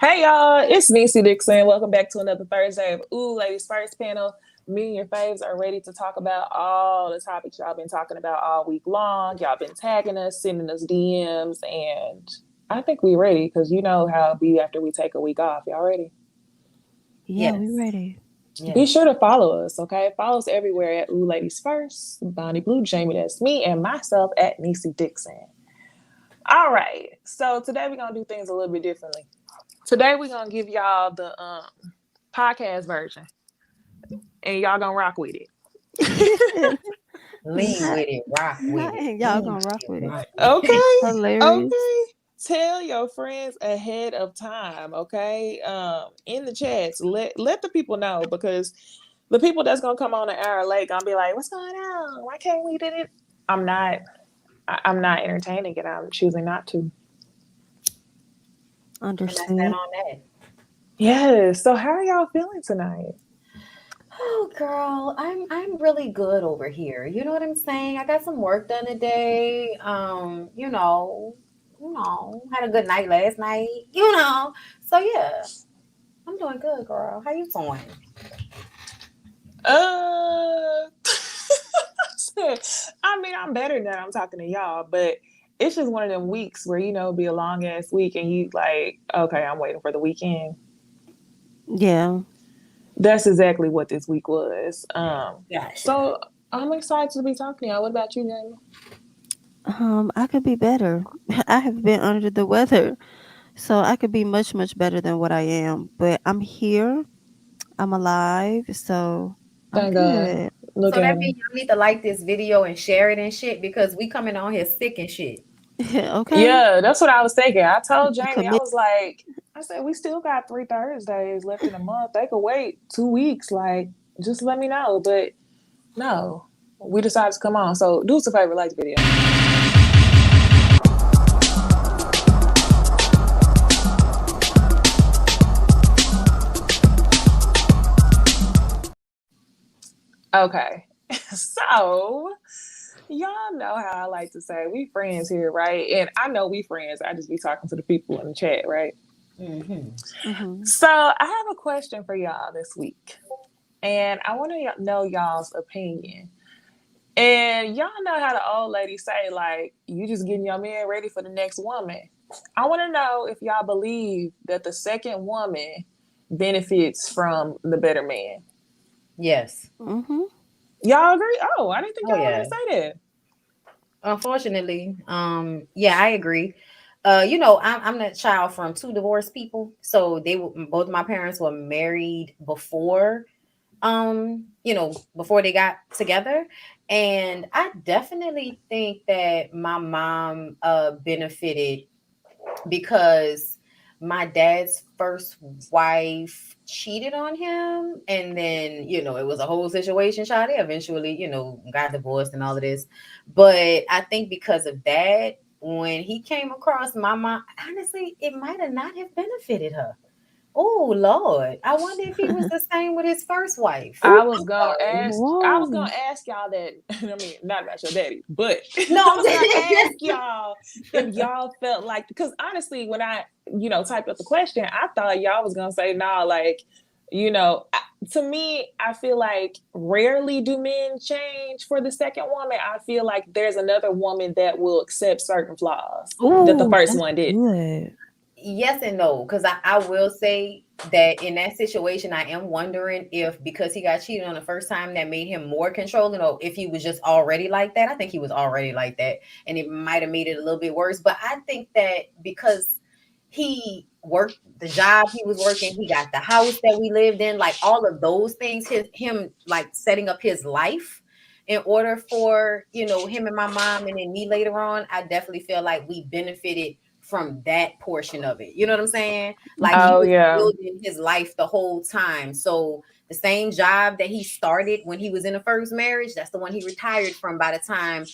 Hey y'all, it's Necey Dixon. Welcome back to another Thursday of Ooh Ladies First Panel. Me and your faves are ready to talk about all the topics y'all been talking about all week long. Y'all been tagging us, sending us DMs, and I think we ready because you know how it be after we take a week off. Y'all ready? Yeah, we Yes. ready. Be Yes. sure to follow us, okay? Follow us everywhere at Ooh Ladies First. Bonnie Blue, Jamie, that's me, and myself at Necey Dixon. All right, so today we're gonna do things a little bit differently. Today we're gonna give y'all the podcast version, and y'all gonna rock with it. Lean How, with it. Rock how with it. ain't y'all Lean gonna with rock it. with it? Rock with it. Okay, Hilarious. okay. Tell your friends ahead of time, okay? In the chats, let the people know because the people that's gonna come on an hour late gonna be like, "What's going on? Why can't we do it?" I'm not. I'm not entertaining it. I'm choosing not to. And that's that Understood. on that. Yes. So how are y'all feeling tonight? Oh girl, I'm really good over here. You know what I'm saying? I got some work done today. Had a good night last night, So yeah, I'm doing good, girl. How you doing? Uh, I mean, I'm better now. I'm talking to y'all, but it's just one of them weeks where it'll be a long ass week, and you like, okay, I'm waiting for the weekend. Yeah. That's exactly what this week was. Gotcha. So I'm excited to be talking to y'all. What about you, Jamie? I could be better. I have been under the weather, so I could be much, much better than what I am. But I'm here. I'm alive, so I'm Thank God. good. Look So at that him. means y'all need to like this video and share it and shit because we coming on here sick and shit. Okay. Yeah, that's what I was thinking. I told Jamie, I Commit. was like, I said, we still got 3 Thursdays left in a month. They could wait 2 weeks. Like, just let me know. But no, we decided to come on. So do us a favor, like the video. Okay. So y'all know how I like to say we friends here, right? And I know we friends. I just be talking to the people in the chat, right? Mm-hmm. Mm-hmm. So I have a question for y'all this week. And I want to know y'all's opinion. And y'all know how the old ladies say, like, you just getting your man ready for the next woman. I want to know if y'all believe that the second woman benefits from the better man. Yes. Mm-hmm. Y'all agree? Oh, I didn't think Oh y'all were yeah. going to say that. Unfortunately, yeah, I agree. I'm the child from two divorced people, so both my parents were married before they got together, and I definitely think that my mom benefited because my dad's first wife cheated on him, and then it was a whole situation. Child, they eventually got divorced and all of this, but I think because of that, when he came across my mom, honestly, it might have not have benefited her. Oh Lord, I wonder if he was the same with his first wife. Ooh, I'm sorry. I was gonna whoa. ask y'all that. I mean, not about your daddy, but No, I I'm was gonna ask saying. y'all if y'all felt like, because honestly, when I typed up the question, I thought y'all was gonna say nah, like to me, I feel like rarely do men change for the second woman. I feel like there's another woman that will accept certain flaws that the Ooh, first that's one didn't. good. Yes and no, because I will say that in that situation, I am wondering if because he got cheated on the first time that made him more controlling, or if he was just already like that. I think he was already like that, and it might have made it a little bit worse. But I think that because he worked the job he was working, he got the house that we lived in, like all of those things, him like setting up his life in order for him and my mom and then me later on. I definitely feel like we benefited from that portion of it. You know what I'm saying? Like he Mm-hmm. Oh was yeah. building his life the whole time. So the same job that he started when he was in the first marriage, that's the one he retired from by the time,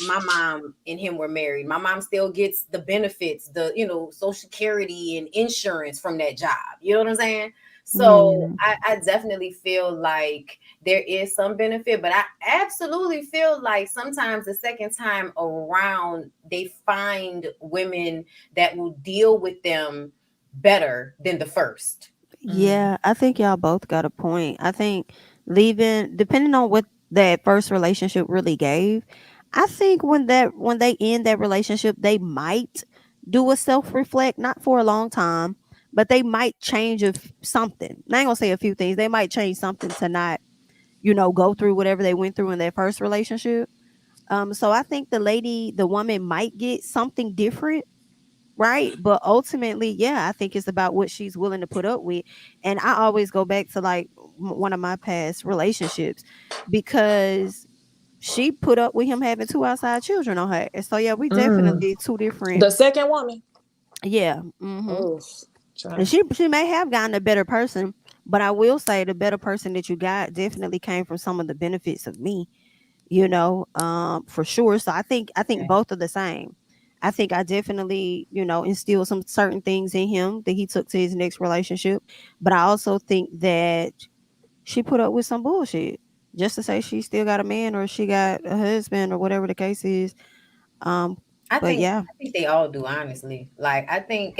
my mom and him were married. My mom still gets the benefits, the, social security and insurance from that job. You know what I'm saying? So Yeah. I definitely feel like there is some benefit, but I absolutely feel like sometimes the second time around, they find women that will deal with them better than the first. Mm. Yeah, I think y'all both got a point. I think leaving, depending on what that first relationship really gave, I think when they end that relationship, they might do a self reflect, not for a long time, but they might change something. I ain't gonna say a few things. They might change something to not, go through whatever they went through in their first relationship. So I think the woman might get something different, right? But ultimately, yeah, I think it's about what she's willing to put up with. And I always go back to like one of my past relationships because she put up with him having two outside children on her. And so yeah, we Mm. definitely two different. The second woman. Yeah. Oh, And she may have gotten a better person, but I will say the better person that you got definitely came from some of the benefits of me, for sure. So I think Okay. both are the same. I think I definitely, instilled some certain things in him that he took to his next relationship. But I also think that she put up with some bullshit just to say she still got a man or she got a husband or whatever the case is. Um, I but think yeah. I think they all do, honestly. Like I think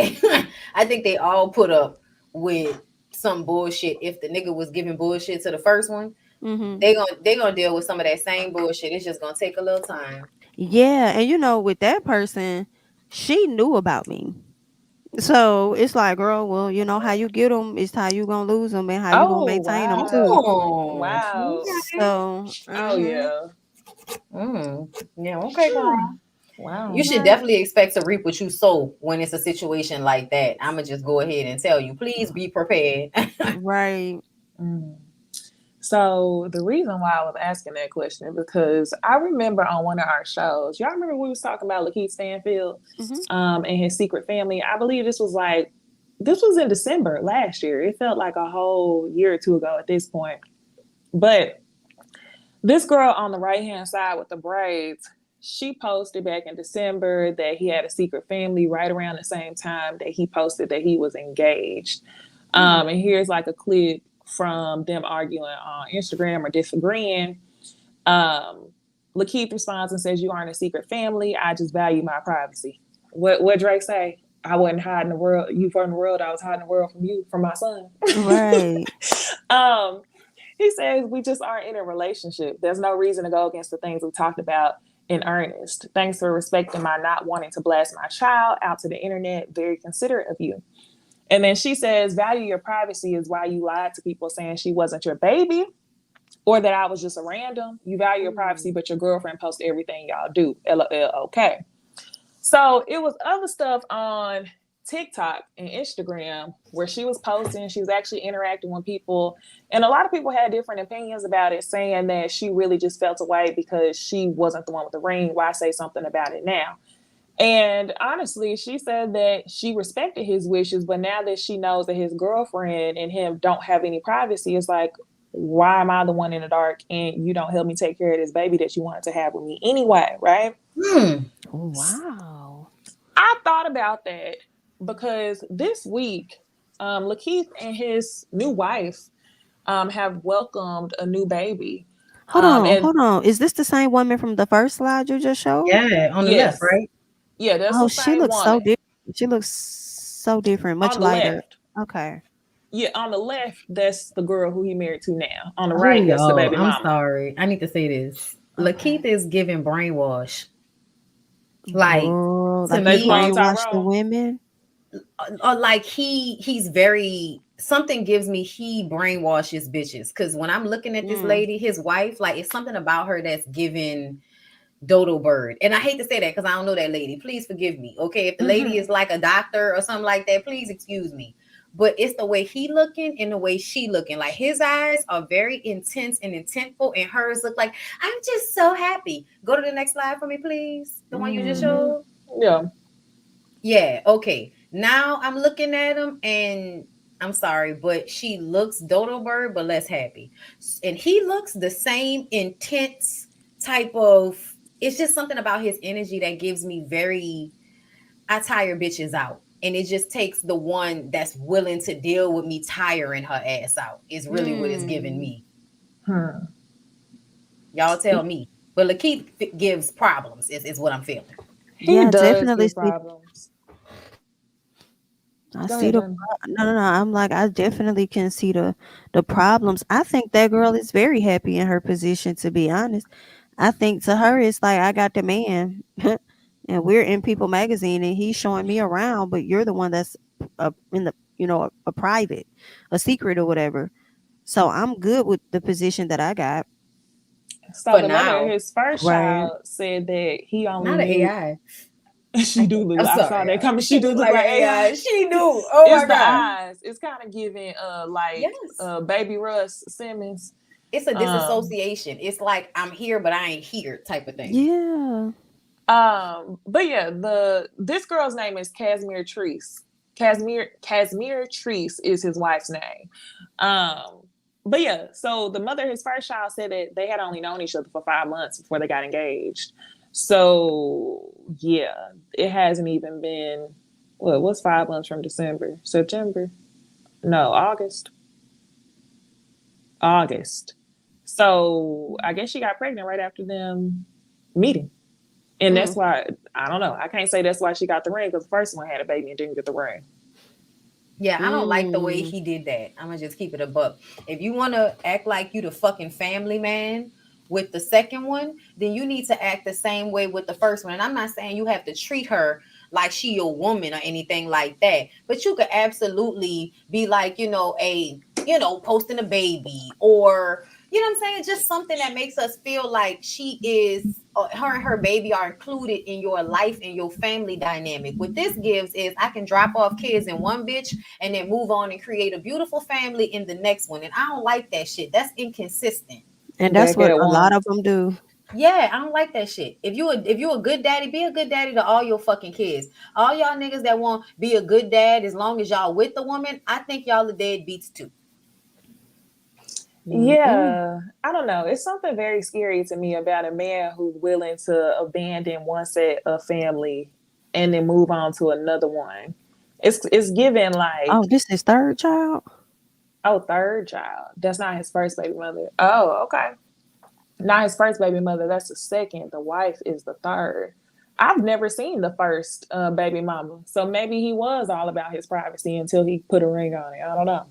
I think they all put up with some bullshit. If the nigga was giving bullshit to the first one, Hmm. they gonna deal with some of that same bullshit. It's just gonna take a little time. Yeah, and with that person, she knew about me. So it's like, girl, well, how you get them is how you gonna lose them and how you gonna oh maintain them too. wow. Oh, Wow. okay. So, Oh yeah. Yeah, okay, girl. You Wow. should right, definitely expect to reap what you sow when it's a situation like that. I'ma just go ahead and tell you, please be prepared. right. Mm. So the reason why I was asking that question because I remember on one of our shows, y'all remember we was talking about Lakeith Stanfield, Hmm. and his secret family. I believe this was in December last year. It felt like a whole year or two ago at this point. But this girl on the right hand side with the braids, she posted back in December that he had a secret family right around the same time that he posted that he was engaged. Hmm. And here's like a clip from them arguing on Instagram or disagreeing. Um, Lakeith responds and says, "You aren't a secret family. I just value my privacy." What Drake say? I wasn't hiding the world you from the world. I was hiding the world from you, from my son. Right. um, he says we just aren't in a relationship. There's no reason to go against the things we talked about in earnest. Thanks for respecting my not wanting to blast my child out to the internet. Very considerate of you. And then she says, value your privacy is why you lied to people saying she wasn't your baby or that I was just a random. You value your privacy, but your girlfriend posts everything y'all do. LOL. Okay. So it was other stuff on TikTok and Instagram where she was posting, she was actually interacting with people. And a lot of people had different opinions about it, saying that she really just felt away because she wasn't the one with the ring. Why say something about it now? And honestly, she said that she respected his wishes, but now that she knows that his girlfriend and him don't have any privacy, it's like, why am I the one in the dark and you don't help me take care of this baby that you wanted to have with me anyway, right? Hmm. Oh, wow. I thought about that because this week, Lakeith and his new wife have welcomed a new baby. Hold on, And hold on. Is this the same woman from the first slide you just showed? Yeah, on the left, yes, right? yeah, that's Oh, the she same looks so woman. different. She looks so different, much On the lighter. left, Okay. yeah, on the left, that's the girl who he married to now. On the Oh, right, that's the y'all, baby I'm mama. sorry. I need to say this. Okay. Lakeith is giving brainwash. Like Girl, to like he Baby mama me, brainwashed the Tyrone. women. like he's very something gives me he brainwashes bitches. Cause when I'm looking at this Mm. lady, his wife, like it's something about her that's giving dodo bird. And I hate to say that because I don't know that lady. Please forgive me. Okay. If the lady Mm-hmm. is like a doctor or something like that, please excuse me. But it's the way he looking and the way she looking. Like his eyes are very intense and intentful, and hers look like I'm just so happy. Go to the next slide for me, please. The one you just Mm. Mm-hmm. showed. Yeah. Yeah, okay. Now I'm looking at him and I'm sorry, but she looks dodo bird, but less happy. And he looks the same intense type of it's just something about his energy that gives me very I tire bitches out. And it just takes the one that's willing to deal with me tiring her ass out, is really what it's giving Mm. me. Hmm. Y'all tell me. But Lakeith gives problems, is what I'm feeling. He Yeah, does definitely give see. problems. I Go see ahead, the Donna. no. I'm like, I definitely can see the problems. I think that girl is very happy in her position. To be honest, I think to her it's like I got the man, and we're in People Magazine, and he's showing me around, but you're the one that's in the a private, a secret or whatever. So I'm good with the position that I got. So For the mother of now. his first Right. child said that he only Not an knew. AI. She do I'm look. I saw sorry, that y'all. coming. She She do looked look like an like AI. AI. She knew. Oh It's my the god. eyes. It's kind of giving like Yes. Baby Russ Simmons. It's a Um disassociation. It's like I'm here, but I ain't here type of thing. Yeah. but yeah, the this girl's name is Casimir Treese. Casimir Treese is his wife's name. Um but yeah, so the mother of his first child said that they had only known each other for 5 months before they got engaged. So yeah, it hasn't even been what's 5 months from December? September? No, August. August. So I guess she got pregnant right after them meeting. And that's Mm. why I don't know. I can't say that's why she got the ring because the first one had a baby and didn't get the ring. Yeah, I don't like the way Mm. he did that. I'm gonna just keep it a buck. If you want to act like you the fucking family man with the second one, then you need to act the same way with the first one. And I'm not saying you have to treat her like she your woman or anything like that, but you could absolutely be like, posting a baby, or you know what I'm saying, just something that makes us feel like she is her and her baby are included in your life and your family dynamic. What this gives is I can drop off kids in one bitch and then move on and create a beautiful family in the next one. And I don't like that shit. That's inconsistent. And that's Back what at a lot one. of them do. Yeah, I don't like that shit. If you a good daddy, be a good daddy to all your fucking kids. All y'all niggas that want be a good dad as long as y'all with the woman, I think y'all are deadbeats too. Mm-mm. Yeah, I don't know. It's something very scary to me about a man who's willing to abandon one set of family and then move on to another one. It's given like, Oh, this is third child. oh, third child. That's not his first baby mother. Oh, okay. Not his first baby mother. That's the second. The wife is the third. I've never seen the first baby mama, so maybe he was all about his privacy until he put a ring on it. I don't know.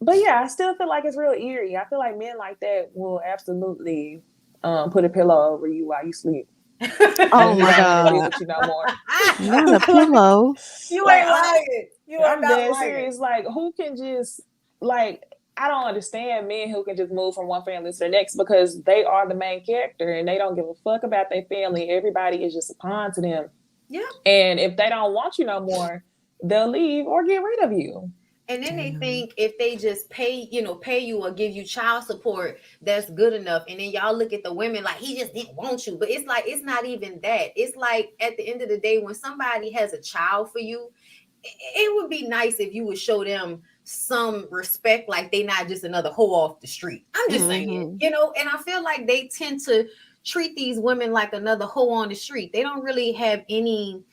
But yeah, I still feel like it's real eerie. I feel like men like that will absolutely put a pillow over you while you sleep, and Oh he my don't want to be god. with you no more. Not a pillow. You like ain't I'm, lying. You are I'm not dead lying. serious. Like who can just like I don't understand men who can just move from one family to the next because they are the main character and they don't give a fuck about their family. Everybody is just a pawn to them, Yeah. and if they don't want you no more, they'll leave or get rid of you. And then they Damn. think if they just pay you or give you child support, that's good enough. And then y'all look at the women like he just didn't want you. But it's like it's not even that. It's like at the end of the day, when somebody has a child for you, it would be nice if you would show them some respect, like they not just another hoe off the street. I'm just saying, Mm-hmm. and I feel like they tend to treat these women like another hoe on the street. They don't really have any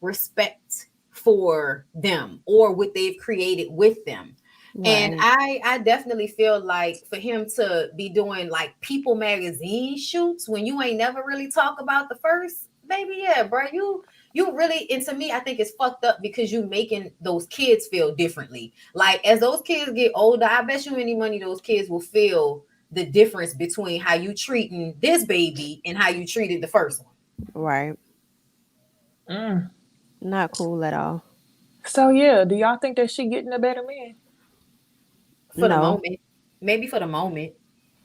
respect for them or what they've created with them. And Right. I definitely feel like for him to be doing like People magazine shoots when you ain't never really talk about the first baby, yeah, bro, you really, and to me I think it's fucked up because you making those kids feel differently. Like as those kids get older, I bet you any money those kids will feel the difference between how you treating this baby and how you treated the first one. Right. Mm. Not cool at all. So yeah, do y'all think that she getting a better man? For the No. moment. Maybe for the moment.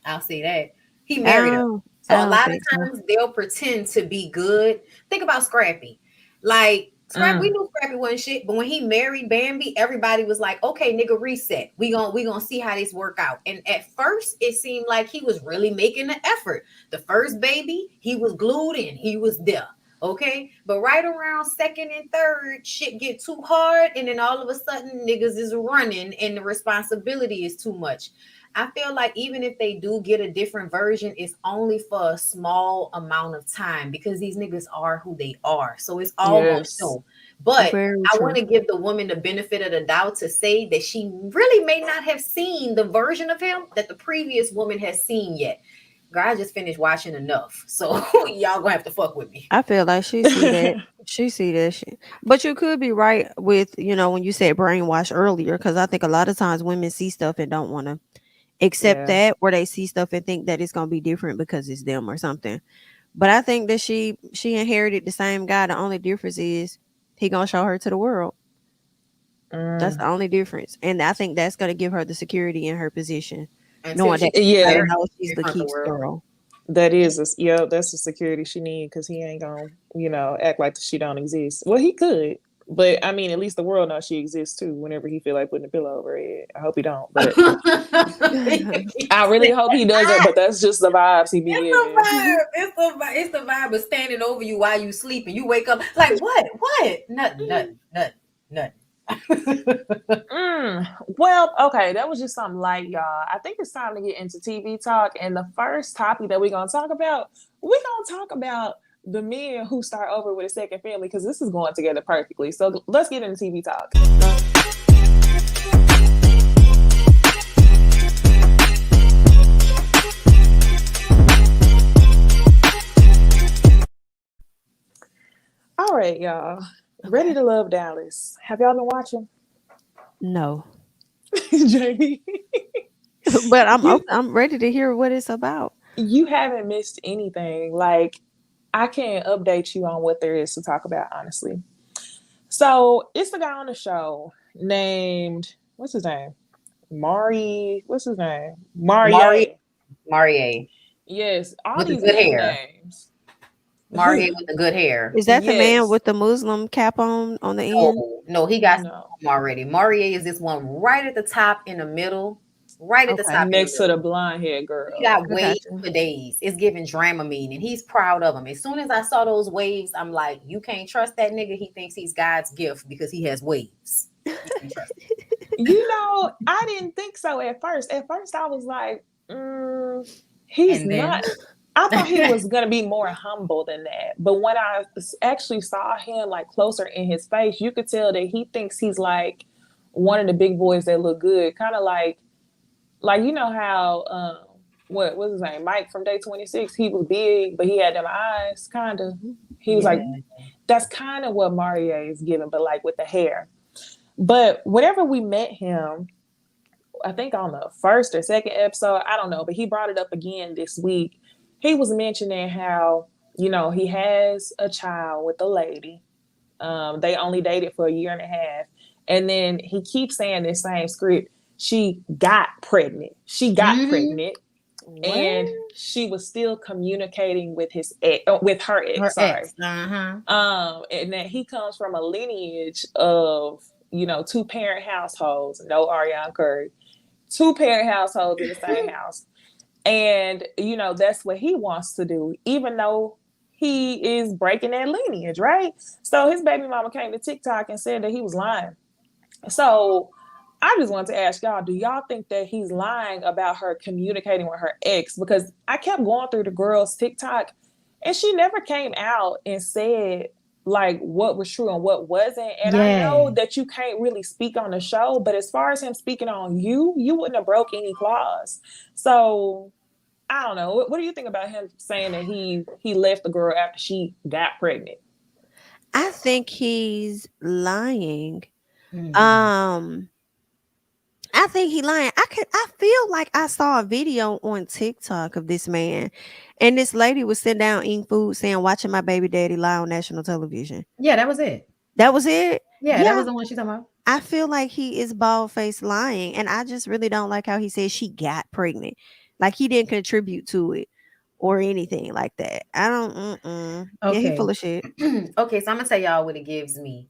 I'll say that. He married her. I So a don't lot of think so. times they'll pretend to be good. Think about Scrappy. Like Scrappy, we Mm. knew Scrappy wasn't shit, but when he married Bambi, everybody was like, "Okay, nigga, reset. We gonna see how this work out." And at first, it seemed like he was really making the effort. The first baby, he was glued in. He was there. Okay, but right around second and third, shit get too hard, and then all of a sudden, niggas is running, and the responsibility is too much. I feel like even if they do get a different version, it's only for a small amount of time because these niggas are who they are. So it's all gonna Yes. show. But Very I true. want to give the woman the benefit of the doubt to say that she really may not have seen the version of him that the previous woman has seen yet. Girl, I just finished watching enough, so y'all gonna have to fuck with me. I feel like she see that. She see that shit. But you could be right with, when you said brainwash earlier, because I think a lot of times women see stuff and don't want to accept Yeah. that, or they see stuff and think that it's gonna be different because it's them or something. But I think that she inherited the same guy. The only difference is he gonna show her to the world. That's the Mm. only difference. And I think that's gonna give her the security in her position, Until knowing she that gets everybody Yeah, married knows she's in the front of the Keeks world. girl. that is, yeah, that's the security she need because he ain't gonna, act like she don't exist. Well, he could, but I mean, at least the world knows she exists too. Whenever he feel like putting a pillow over her head, I hope he don't, but I really hope he doesn't. But that's just the vibes he be It's the giving. vibe. It's the vibe. It's the vibe of standing over you while you sleeping. You wake up like what? What? Nothing. Nothing. Nothing. Nothing. Well, okay, that was just something light, y'all. I think it's time to get into TV talk. And the first topic that we're gonna talk about the men who start over with a second family because this is going together perfectly. So let's get into TV talk. All right, y'all. Ready Okay. to Love Dallas. Have y'all been watching? No. Jamie? But you I'm ready to hear what it's about. you haven't missed anything. Like I can't update you on what there is to talk about, honestly. So it's the guy on the show named what's his name? Mari. What's his name? Maria. Marie. Marie Yes, all with the these good damn hair. names. Maria with the good hair. Is that the man Yes. with the Muslim cap on the end? No, no, he got No. some already. Maria is this one right at the top in the middle. Right at the Okay. top in the Next to middle. the blonde haired He girl. got I got waves you. for days. It's giving Dramamine, and he's proud of them. As soon as I saw those waves, I'm like, you can't trust that nigga. He thinks he's God's gift because he has waves. You can trust him. I didn't think so at first. At first, I was like, he's And then not. I thought he was going to be more humble than that. But when I actually saw him like closer in his face, you could tell that he thinks he's like one of the big boys that look good. Kind of like you know how, what was his name? Mike from Day 26. He was big, but he had them eyes, kind of. Mhm. He was yeah, like, that's kind of what Mario is giving, but like with the hair. But whenever we met him, I think on the first or second episode, I don't know, but he brought it up again this week. He was mentioning how, he has a child with a lady. They only dated for a year and a half. And then he keeps saying this same script. She got pregnant. She got hmm pregnant. What? And she was still communicating with with her ex, her sorry. ex. Uh-huh. And that he comes from a lineage of, two-parent households, no Ariana Curry, two-parent households in the same house. And, that's what he wants to do, even though he is breaking that lineage, right? So his baby mama came to TikTok and said that he was lying. So I just wanted to ask y'all, do y'all think that he's lying about her communicating with her ex? Because I kept going through the girl's TikTok and she never came out and said like what was true and what wasn't. And I Yeah. know that you can't really speak on the show, but as far as him speaking on you, you wouldn't have broke any clause. So I don't know. What do you think about him saying that he left the girl after she got pregnant? I think he's lying. Mm. Um, I think he lying. I feel like I saw a video on TikTok of this man, and this lady was sitting down eating food saying, watching my baby daddy lie on national television. Yeah, that was it. That was it. Yeah, that Yeah. was the one she's talking about. I feel like he is bald faced lying, and I just really don't like how he said she got pregnant. Like he didn't contribute to it or anything like that. I don't. Yeah, he Okay. full of shit. Okay, so I'm gonna tell y'all what it gives me.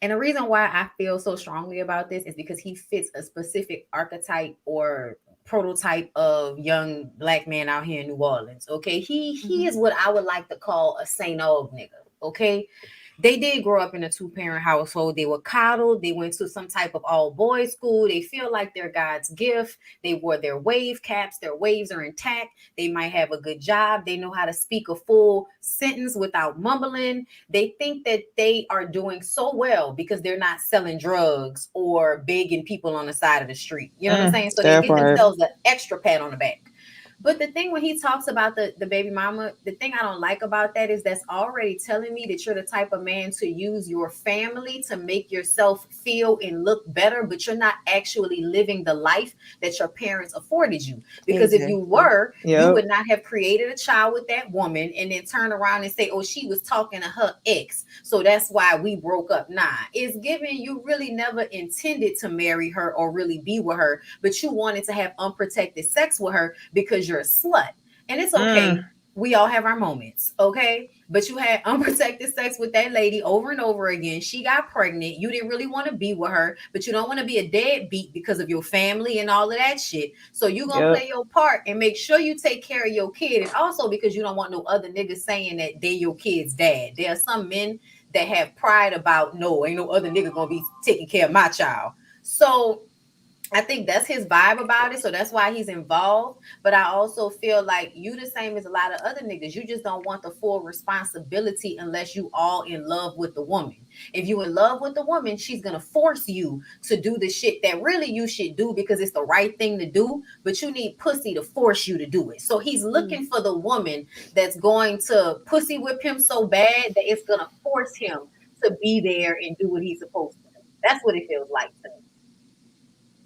And the reason why I feel so strongly about this is because he fits a specific archetype or prototype of young black man out here in New Orleans. Okay, he Mhm. is what I would like to call a Saint Og nigga. Okay, they did grow up in a two-parent household. They were coddled. They went to some type of all-boys school. They feel like they're God's gift. They wore their wave caps. Their waves are intact. They might have a good job. They know how to speak a full sentence without mumbling. They think that they are doing so well because they're not selling drugs or begging people on the side of the street. You know what I'm saying? So they That get part. themselves an extra pat on the back. But the thing when he talks about the baby mama, the thing I don't like about that is that's already telling me that you're the type of man to use your family to make yourself feel and look better, but you're not actually living the life that your parents afforded you. Because if you Exactly. were, you Yep. would not have created a child with that woman and then turn around and say, oh, she was talking to her ex. So that's why we broke up. Nah, it's given you really never intended to marry her or really be with her, but you wanted to have unprotected sex with her because you're a slut. And it's okay. Mm. We all have our moments, okay? But you had unprotected sex with that lady over and over again. She got pregnant. You didn't really want to be with her, but you don't want to be a deadbeat because of your family and all of that shit. So you gonna Yep. play your part and make sure you take care of your kid. And also because you don't want no other niggas saying that they your kid's dad. There are some men that have pride about no, ain't no other nigga gonna be taking care of my child. So I think that's his vibe about it. So that's why he's involved. But I also feel like you the same as a lot of other niggas. You just don't want the full responsibility unless you all in love with the woman. If you in love with the woman, she's gonna force you to do the shit that really you should do because it's the right thing to do. But you need pussy to force you to do it. So he's Mm. looking for the woman that's going to pussy whip him so bad that it's gonna force him to be there and do what he's supposed to do. That's what it feels like to me.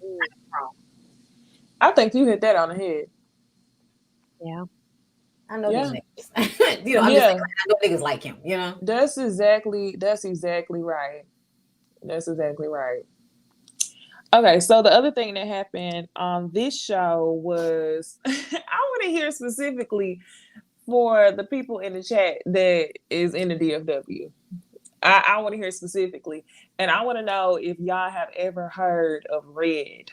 Mm. I think you hit that on the head. Yeah. I know these Yeah. niggas. I'm just saying, Yeah. like, I know niggas like him. That's exactly right. That's exactly right. Okay, so the other thing that happened on this show was I want to hear specifically for the people in the chat that is in the DFW. I want to hear specifically. And I want to know if y'all have ever heard of Red,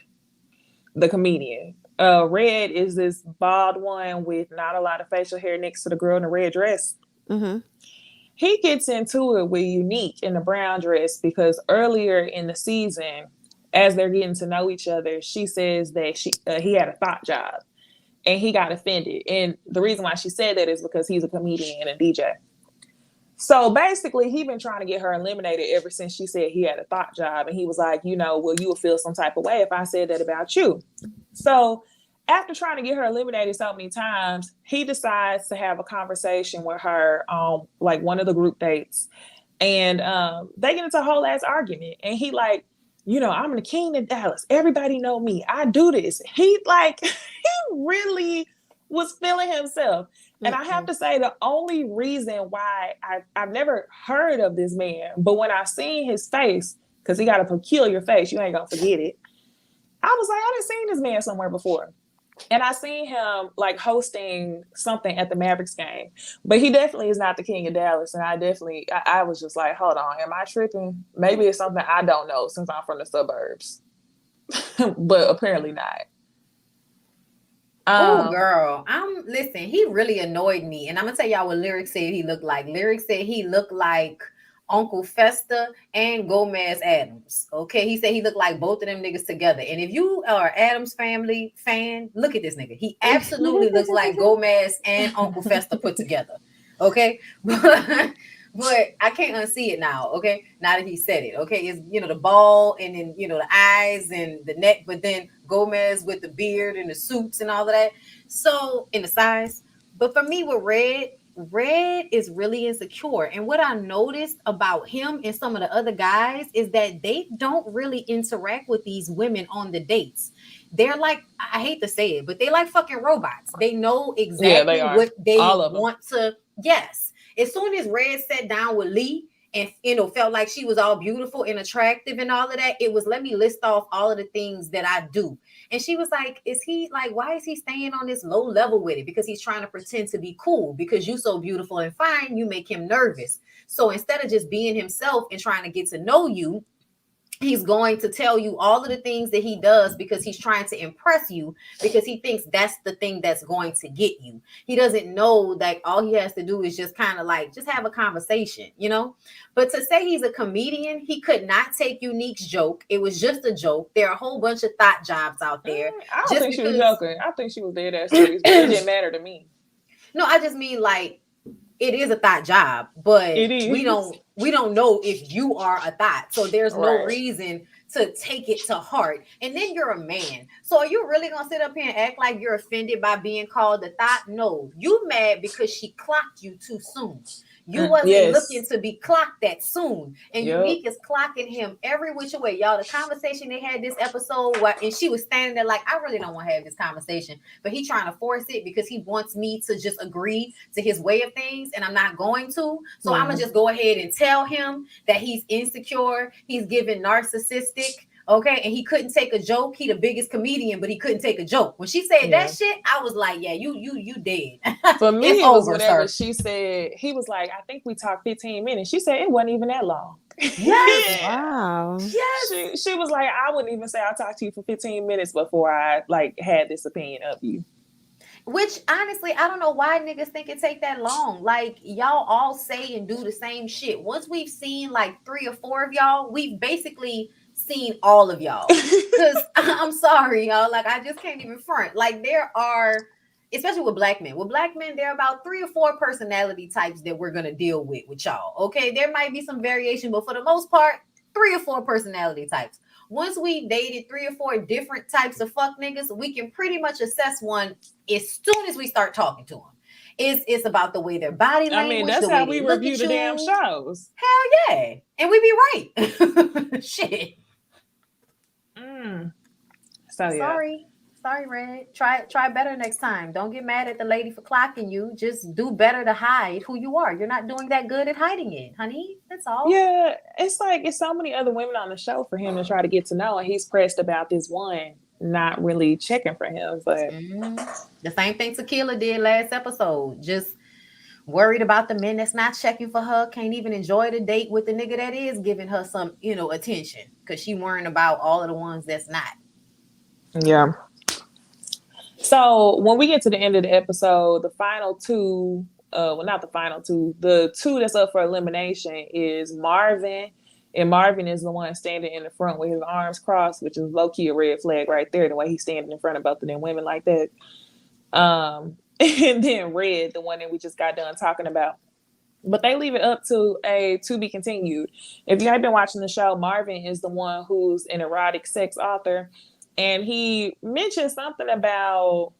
the comedian. Red is this bald one with not a lot of facial hair next to the girl in the red dress. Mhm. He gets into it with Unique in the brown dress because earlier in the season, as they're getting to know each other, she says that he had a thought job and he got offended. And the reason why she said that is because he's a comedian and a DJ. So basically, he been trying to get her eliminated ever since she said he had a thought job, and he was like, well, you would feel some type of way if I said that about you. So after trying to get her eliminated so many times, he decides to have a conversation with her on like one of the group dates, and they get into a whole ass argument. And he like, I'm the king of Dallas. Everybody know me. I do this. He like, he really was feeling himself. And I have Mm-mm. to say, the only reason why I've never heard of this man, but when I seen his face, because he got a peculiar face, you ain't gonna forget it. I was like, I done seen this man somewhere before. And I seen him like hosting something at the Mavericks game, but he definitely is not the king of Dallas. And I was just like, hold on, am I tripping? Maybe it's something I don't know since I'm from the suburbs, but apparently not. Oh, Um, girl. Listen, he really annoyed me. And I'm gonna tell y'all what Lyric said he looked like. Lyric said he looked like Uncle Festa and Gomez Adams. Okay. He said he looked like both of them niggas together. And if you are Adams family fan, look at this nigga. He absolutely looks like Gomez and Uncle Festa put together. Okay. But I can't unsee it now. Okay. Now that he said it. Okay. It's the ball and then the eyes and the neck, but then Gomez with the beard and the suits and all of that. So in the size. But for me with Red is really insecure. And what I noticed about him and some of the other guys is that they don't really interact with these women on the dates. They're like, I hate to say it, but they like fucking robots. They know yeah, they exactly are what they all of them. want to. Yes. As soon as Red sat down with Lee and felt like she was all beautiful and attractive and all of that, it was let me list off all of the things that I do. And she was like, is he like, why is he staying on this low level with it? Because he's trying to pretend to be cool because you so beautiful and fine, you make him nervous. So instead of just being himself and trying to get to know you, he's going to tell you all of the things that he does because he's trying to impress you because he thinks that's the thing that's going to get you. He doesn't know that all he has to do is just kind of like just have a conversation. But to say he's a comedian, he could not take Unique's joke. It was just a joke. There are a whole bunch of thought jobs out there I don't just think she was because. joking. I think she was dead ass serious, but it didn't matter to me. No, I just mean like it is a thought job, but It we is. don't we don't know if you are a thought. So there's no Right. reason to take it to heart. And then you're a man. So are you really gonna sit up here and act like you're offended by being called a thought? No, you mad because she clocked you too soon. You wasn't looking Yes. to be clocked that soon. And Yep. Unique is clocking him every which way. Y'all, the conversation they had this episode, and she was standing there like, I really don't want to have this conversation. But he trying to force it because he wants me to just agree to his way of things, and I'm not going to. So I'm Yeah. gonna just go ahead and tell him that he's insecure, he's giving narcissistic. Okay, and he couldn't take a joke. He the biggest comedian, but he couldn't take a joke. When she said that Yeah. shit, I was like, "Yeah, you dead. For It's me, it was over, whenever sir." she said, he was like, I think we talked 15 minutes. She said it wasn't even that long. Yes, Wow. yes. She was like, I wouldn't even say I talked to you for 15 minutes before I like had this opinion of you. Which honestly, I don't know why niggas think it take that long. Like y'all all say and do the same shit. Once we've seen like 3 or 4 of y'all, we've basically seen all of y'all. Cause I'm sorry, y'all. Like I just can't even front. Like there are, especially with black men. With black men, there are about 3 or 4 personality types that we're gonna deal with y'all. Okay, there might be some variation, but for the most part, 3 or 4 personality types. Once we dated 3 or 4 different types of fuck niggas, we can pretty much assess one as soon as we start talking to them. It's about the way their body I mean, language, that's the way how they we look review at the damn you. shows. Hell yeah, and we be right. Shit. Mm. So yeah. Sorry. Sorry, Red. Try better next time. Don't get mad at the lady for clocking you. Just do better to hide who you are. You're not doing that good at hiding it, honey. That's all. Yeah, it's like it's so many other women on the show for him to try to get to know, and he's pressed about this one not really checking for him. But Mhm. The same thing Tequila did last episode. Just worried about the men that's not checking for her. Can't even enjoy the date with the nigga that is giving her some, attention. Cause she worrying about all of the ones that's not. yeah. So when we get to the end of the episode, the final two, well, not the final two, the two that's up for elimination is Marvin. And Marvin is the one standing in the front with his arms crossed, which is low key a red flag right there, the way he's standing in front of both of them women like that. And then Red, the one that we just got done talking about. But they leave it up to a to be continued. If you have been watching the show, Marvin is the one who's an erotic sex author. And he mentioned something about,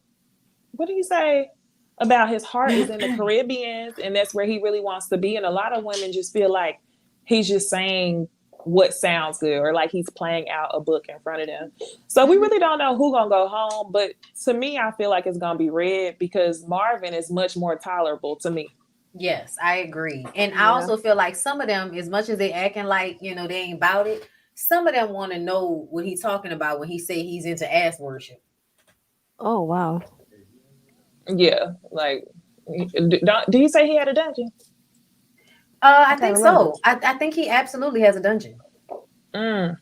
what did he say? About his heart is in the Caribbean and that's where he really wants to be. And a lot of women just feel like he's just saying what sounds good or like he's playing out a book in front of them. So we really don't know who gonna go home. But to me, I feel like it's gonna be Red because Marvin is much more tolerable to me. Yes, I agree. And I Yeah. also feel like some of them, as much as they acting like, they ain't about it, some of them want to know what he's talking about when he say he's into ass worship. Oh wow. Yeah, like, did he say he had a dungeon? I I can't think remember. so. I think he absolutely has a dungeon. Mm.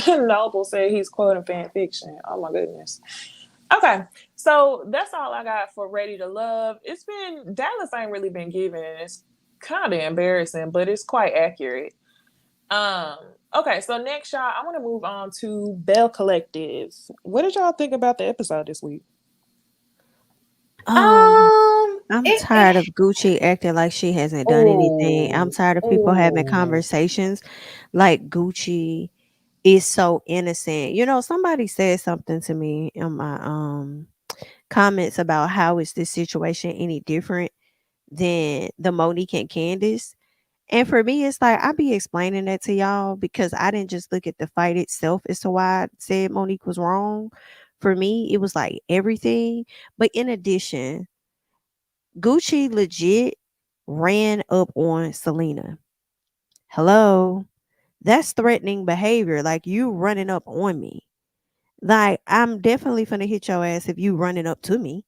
Noble said he's quoting fan fiction. Oh my goodness. Okay, so that's all I got for Ready to Love. It's been Dallas ain't really been giving, and it's kind of embarrassing, but it's quite accurate. Um. Okay, so next, y'all, I want to move on to Bell Collective. What did y'all think about the episode this week? Um, I'm It tired of Gucci acting like she hasn't done anything. I'm oh tired of people having oh conversations like Gucci is so innocent. Somebody said something to me in my comments about how is this situation any different than the Monique and Candace. And for me, it's like I be explaining that to y'all because I didn't just look at the fight itself as to why I said Monique was wrong. For me, it was like everything. But in addition, Gucci legit ran up on Selena. Hello. That's threatening behavior. Like you running up on me. Like I'm definitely finna hit your ass if you running up to me.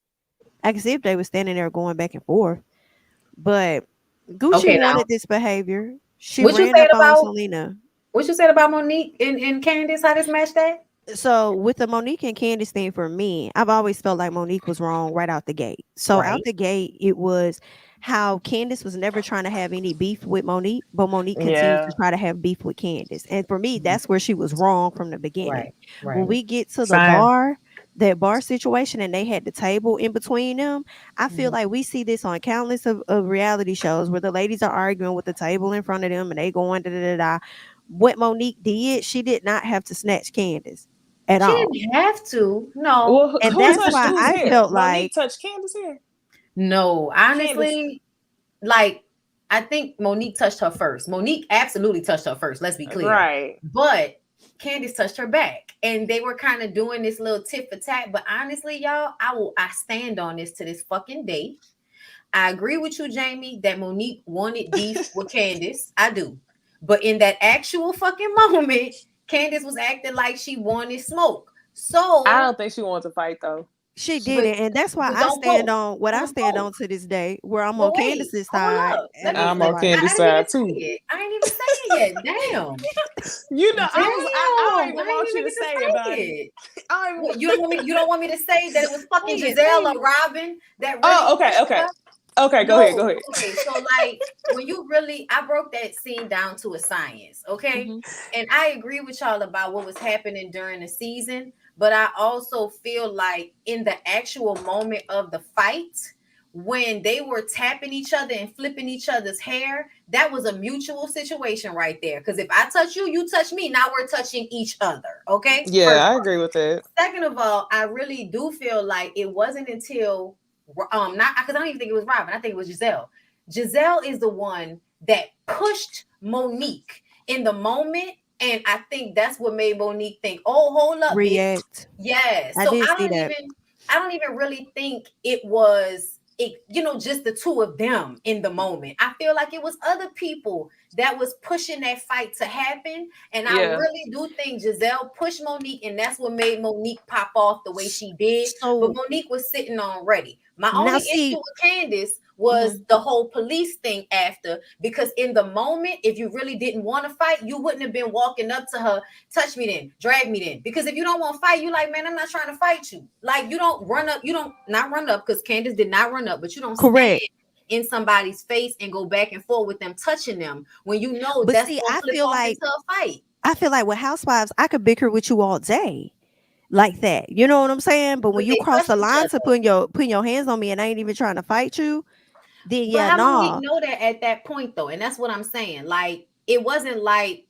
I can see if they were standing there going back and forth. But Gucci okay now. wanted this behavior. She What you ran said up on about Selena. what you said about Monique and Candace? How this match that? So with the Monique and Candace thing for me, I've always felt like Monique was wrong right out the gate. So out Right. the gate, it was how Candace was never trying to have any beef with Monique, but Monique continues to Yeah. try to have beef with Candace. And for me, that's where she was wrong from the beginning. Right. When Right. we get to the Same. bar, that bar situation, and they had the table in between them, I feel Mhm. like we see this on countless of reality shows where the ladies are arguing with the table in front of them and they going da da da da. what Monique did, she did not have to snatch Candace at She all. didn't have to. No, Well, And who that's touched why whose I hair? felt like Monique touched Candace's hair. no. Candace, Honestly, like I think Monique touched her first. Monique absolutely touched her first. Let's be clear. right? But Candace touched her back, and they were kind of doing this little tit for tat. But honestly, y'all, I stand on this to this fucking day. I agree with you, Jamie, that Monique wanted beef with Candace. I do. But in that actual fucking moment, Candace was acting like she wanted smoke. I So, don't think she wanted to fight though. she but, didn't, and that's why but I don't stand poke. on what I Don't stand poke. on to this day, where I'm But on wait, Candace's hold side up. as I'm the on wife. I Candace's didn't even side say too. it. I ain't even say it yet. Damn. You know, Damn. I don't even I want didn't you even to get to say it, say buddy. it. I don't even What, you don't want me to say that it was fucking Say it, Giselle or say it. Robin that really Oh, okay, pushed okay. her? Okay, go ahead, No, go ahead. okay. So like when you really I broke that scene down to a science, okay? Hmm. And I agree with y'all about what was happening during the season, but I also feel like in the actual moment of the fight, when they were tapping each other and flipping each other's hair, that was a mutual situation right there. Because if I touch you, you touch me. Now we're touching each other. Okay. Yeah, First I part. agree with that. Second of all, I really do feel like it wasn't until not because I don't even think it was Robin. I think it was Giselle. Giselle is the one that pushed Monique in the moment, and I think that's what made Monique think, "Oh, hold up, bitch." React. Yeah. I So did see that. I don't even really think it was just the two of them in the moment. I feel like it was other people that was pushing that fight to happen, and I Yeah. really do think Giselle pushed Monique, and that's what made Monique pop off the way she did. But So Monique was sitting on ready. My now only issue see, with Candace was mhm. the whole police thing after, because in the moment, if you really didn't want to fight, you wouldn't have been walking up to her, touch me then, drag me then. Because if you don't want to fight, you like, man, I'm not trying to fight you. Like you don't run up, you don't not run up because Candace did not run up, but you don't stand Correct. in somebody's face and go back and forth with them touching them when you know But that's see, gonna flip off into a fight. I feel like with housewives, I could bicker with you all day like that. You know what I'm saying? But when But you they cross touched the each line to other. putting your hands on me and I ain't even trying to fight you, then But yeah, how Monique nah. know that at that point though? And that's what I'm saying. Like it wasn't like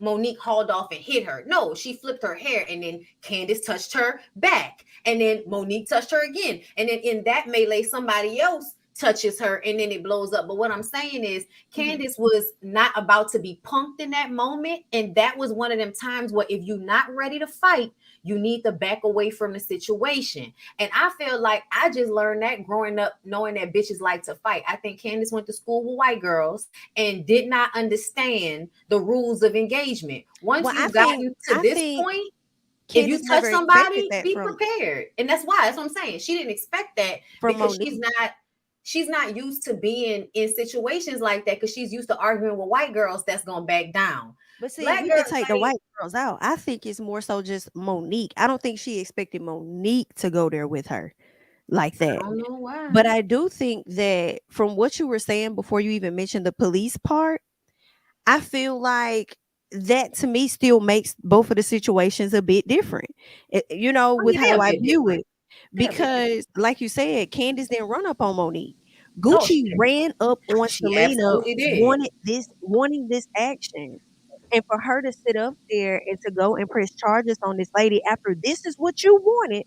Monique hauled off and hit her. No, she flipped her hair and then Candace touched her back. And then Monique touched her again. And then in that melee, somebody else touches her and then it blows up. But what I'm saying is Mhm. Candace was not about to be punked in that moment. And that was one of them times where if you're not ready to fight, you need to back away from the situation. And I feel like I just learned that growing up, knowing that bitches like to fight. I think Candace went to school with white girls and did not understand the rules of engagement. Once Well, I you've think gotten to I this think point, if you Candace touch never expected somebody, that be prepared. And that's what I'm saying. She didn't expect that from because Monique. she's not used to being in situations like that because she's used to arguing with white girls that's gonna back down. But see, Black we girls could take the ain't. white girls out. I think it's more so just Monique. I don't think she expected Monique to go there with her like I that. don't know why. But I do think that from what you were saying before you even mentioned the police part, I feel like that to me still makes both of the situations a bit different. Oh With yeah, they're how a I bit view different. it. They're a bit different. Because, like you said, Candace didn't run up on Monique. No, she Gucci didn't. ran up on She Selena, absolutely did. wanting this action. And for her to sit up there and to go and press charges on this lady after this is what you wanted,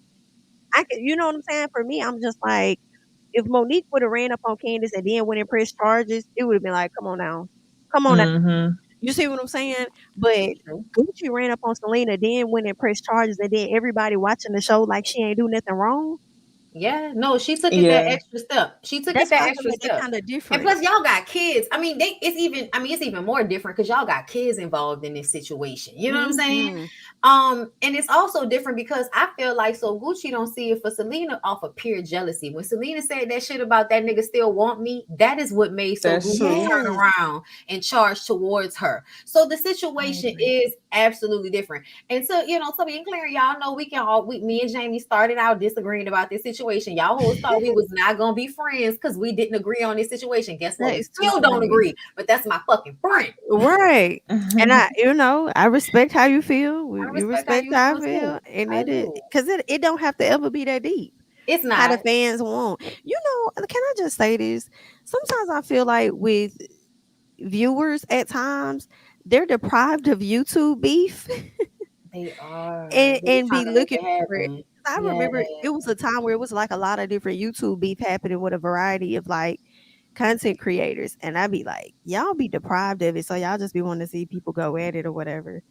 I can, you know what I'm saying? For me, I'm just like, if Monique would have ran up on Candace and then went and pressed charges, it would have been like, come on now. Come on now. Mm-hmm. You see what I'm saying? But True. Gucci ran up on Selena, then went and pressed charges, and then everybody watching the show like she ain't do nothing wrong. Yeah, no, she took it that Yeah. extra step. She took it That's why that I feel extra like they're step. kind of And different. plus, y'all got kids. I mean, it's even more different because y'all got kids involved in this situation. You know what I'm saying? Hmm. And it's also different because I feel like so Gucci don't see it for Selena off of pure jealousy. When Selena said that shit about that nigga still want me, that is what made so That's Gucci true. turn Yes, around and charge towards her. So the I situation agree. is absolutely different. And so, so being clear, y'all know me and Jamie started out disagreeing about this situation. Y'all always thought we was not gonna be friends because we didn't agree on this situation. Guess what? That We is too still don't funny. agree, but that's my fucking friend. Right. And I respect how you feel. I You respect how respect you how I feel too. feel. And I it is do. because it don't have to ever be that deep. It's How the not. fans want. Can I just say this? Sometimes I feel like with viewers at times, they're deprived of YouTube beef They are. They and trying be to make looking it for it. happen. 'Cause I Yeah. remember it was a time where it was like a lot of different YouTube beef happening with a variety of like content creators, and I'd be like, y'all be deprived of it, so y'all just be wanting to see people go at it or whatever.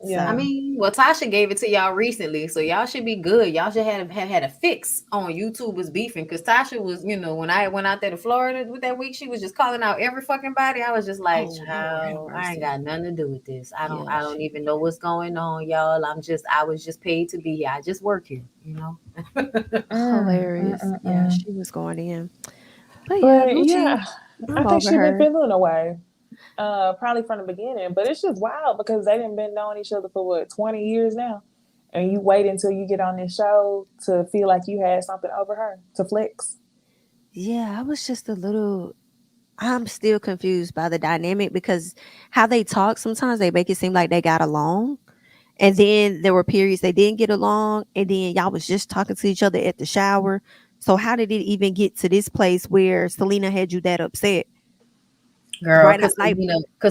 I Yeah. So mean, well, Tasha gave it to y'all recently, so y'all should be good. Y'all should have had a fix on YouTubers beefing, because Tasha was, when I went out there to Florida with that week, she was just calling out every fucking body. I was just like, oh Lord have child, I ain't mercy. got nothing to do with this. I don't, Yeah, I don't she even know what's going on, y'all. I was just paid to be here. I just work here. hilarious. Yeah, Mm. she was going in. But yeah, But Gucci, yeah, I I'm think over she been her. feeling away. Probably from the beginning. But it's just wild because they didn't been knowing each other for what, 20 years now. And you wait until you get on this show to feel like you had something over her to flex. Yeah, I was just a little I'm still confused by the dynamic because how they talk sometimes they make it seem like they got along. And then there were periods they didn't get along, and then y'all was just talking to each other at the shower. So how did it even get to this place where Selena had you that upset? Girl, Right? because Like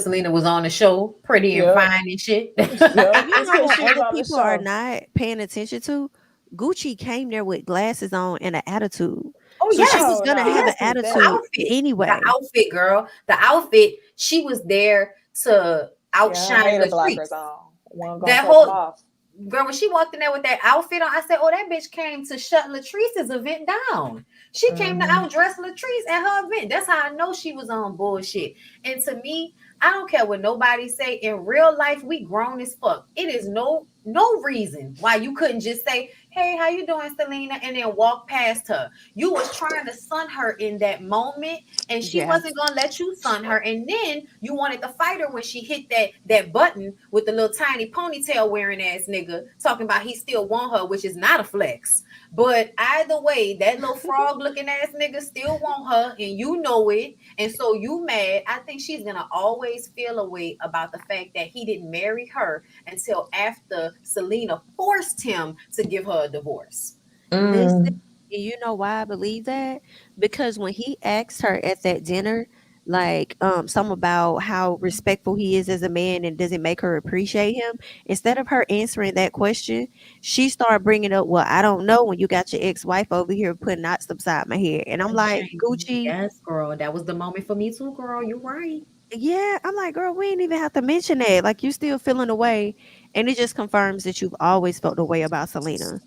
Selena was on the show, pretty and Yep. fine and shit. Yep. you It's know because what she was other on the people are show. not paying attention to? Gucci came there with glasses on and an attitude. Oh So she yes, was Oh, gonna have nah. an yes, the That, attitude outfit, the anyway. outfit, girl, the outfit. She was there to yeah, outshine hater blockers Latrice. on. One gonna That take them whole off. girl, when she walked in there with that outfit on, I said, "Oh, that bitch came to shut Latrice's event down. She came to Hmm. outdress Latrice at her event. That's how I know she was on bullshit." And to me, I don't care what nobody say. In real life, we grown as fuck. It is no reason why you couldn't just say, "Hey, how you doing, Selena?" and then walk past her. You was trying to sun her in that moment, and she Yeah. wasn't gonna let you sun her. And then you wanted to fight her when she hit that button with the little tiny ponytail wearing ass nigga talking about he still want her, which is not a flex. But either way, that little frog looking ass nigga still want her, and you know it. And so you mad. I think she's gonna always feel a way about the fact that he didn't marry her until after Selena forced him to give her a divorce. Listen, Mm. and you know why I believe that? Because when he asked her at that dinner, like, some about how respectful he is as a man and does it make her appreciate him, instead of her answering that question, she started bringing up, well, I don't know when you got your ex-wife over here putting knots beside my head. And I'm like, Okay. Gucci, Yes, girl. That was the moment for me too, girl. You're right. yeah. I'm like, girl, we ain't even have to mention that. Like, you still feeling away. And it just confirms that you've always felt the way about Selena.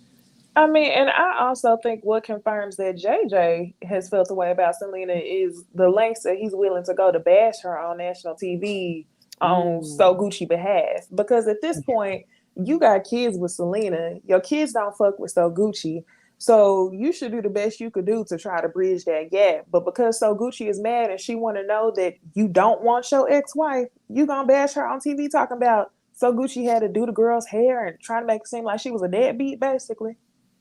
I mean, and I also think what confirms that JJ has felt the way about Selena is the lengths that he's willing to go to bash her on national TV on Ooh. So Gucci behalf. Because at this point, you got kids with Selena. Your kids don't fuck with So Gucci. So you should do the best you could do to try to bridge that gap. But because So Gucci is mad and she want to know that you don't want your ex-wife, you gonna bash her on TV talking about So Gucci had to do the girl's hair and trying to make it seem like she was a deadbeat, basically.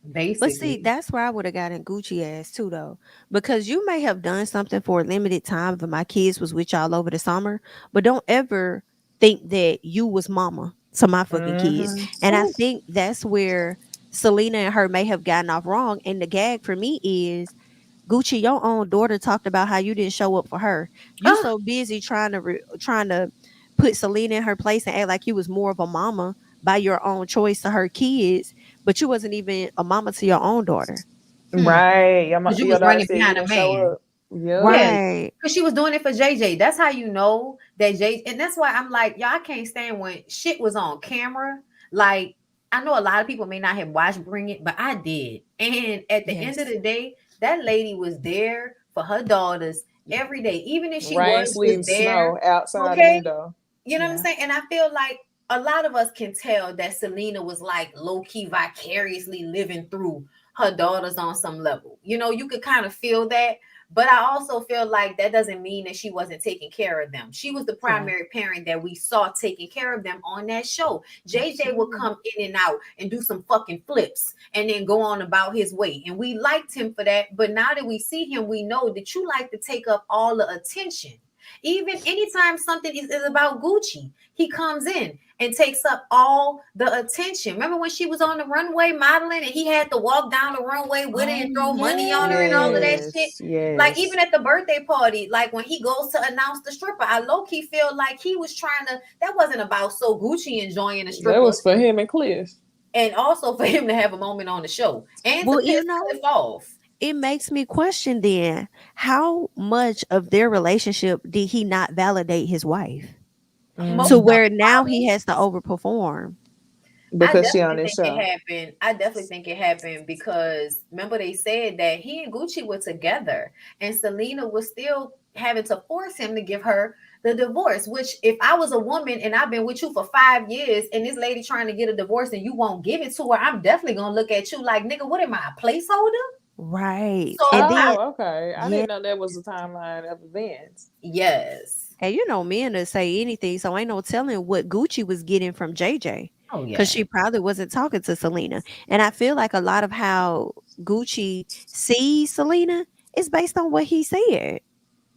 But see, Basically. that's where I would have gotten Gucci ass too, though, because you may have done something for a limited time if my kids was with y'all over the summer, but don't ever think that you was mama to my fucking kids. Hmm. And I think that's where Selena and her may have gotten off wrong. And the gag for me is Gucci, your own daughter talked about how you didn't show up for her. You Ah, so busy trying to put Selena in her place and act like you was more of a mama by your own choice to her kids, but you wasn't even a mama to your own daughter. Right. because you Your was daughter running said you behind a didn't show man. up. Yep. Yeah, Right. because she was doing it for JJ. That's how you know that J. And that's why I'm like, y'all can't stand when shit was on camera. Like, I know a lot of people may not have watched Bring It, but I did. And at the end of Yes. the day, that lady was there for her daughters every day, even if she Rain, was sleet, just and there. snow outside the Okay, window. you know what I'm Yeah. saying? And I feel like a lot of us can tell that Selena was like low key vicariously living through her daughters on some level. You could kind of feel that. But I also feel like that doesn't mean that she wasn't taking care of them. She was the Yeah. primary parent that we saw taking care of them on that show. JJ would Absolutely. come in and out and do some fucking flips and then go on about his way. And we liked him for that. But now that we see him, we know that you like to take up all the attention. Even anytime something is about Gucci, he comes in and takes up all the attention. Remember when she was on the runway modeling and he had to walk down the runway with her Oh and throw money on her and all of that shit? Yes, Like even yes. at the birthday party, like when he goes to announce the stripper, I low key feel like he was trying to. That wasn't about so Gucci enjoying the That stripper, was for him and Cliff. and also for him to have a moment on the show and to well, piss Cliff off. it makes me question then how much of their relationship did he not validate his wife to Most of Hmm. where it now he probably. has to overperform? I Because she on definitely this think it show. happened. I definitely think it happened because remember they said that he and Gucci were together and Selena was still having to force him to give her the divorce. Which, if I was a woman and I've been with you for 5 years and this lady trying to get a divorce and you won't give it to her, I'm definitely gonna look at you like, nigga, what am I, a placeholder? Right. So And I, then, Oh, okay. I yeah. didn't know that was the timeline of events. yes. And you know, men to say anything, so ain't no telling what Gucci was getting from JJ, Oh because yeah. she probably wasn't talking to Selena. And I feel like a lot of how Gucci sees Selena is based on what he said.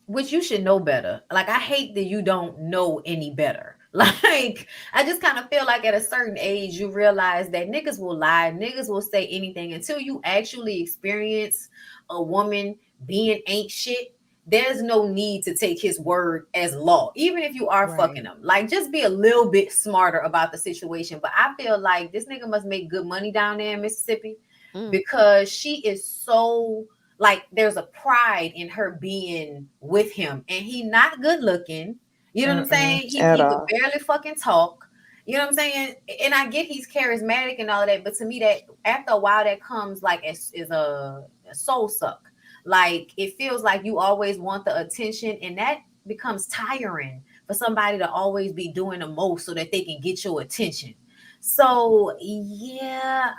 Which you should know better. Like I hate that you don't know any better. Like I just kind of feel like at a certain age you realize that niggas will lie, niggas will say anything until you actually experience a woman being ain't shit. There's no need to take his word as law, even if you are Right. fucking him. Like just be a little bit smarter about the situation. But I feel like this nigga must make good money down there in Mississippi Mm, because she is so like there's a pride in her being with him and he not good looking, you know what I'm Mm-mm, saying, at he could all. barely fucking talk, you know what I'm saying, and I get he's charismatic and all of that, but to me that after a while that comes like as is a soul suck. Like it feels like you always want the attention and that becomes tiring for somebody to always be doing the most so that they can get your attention. So yeah,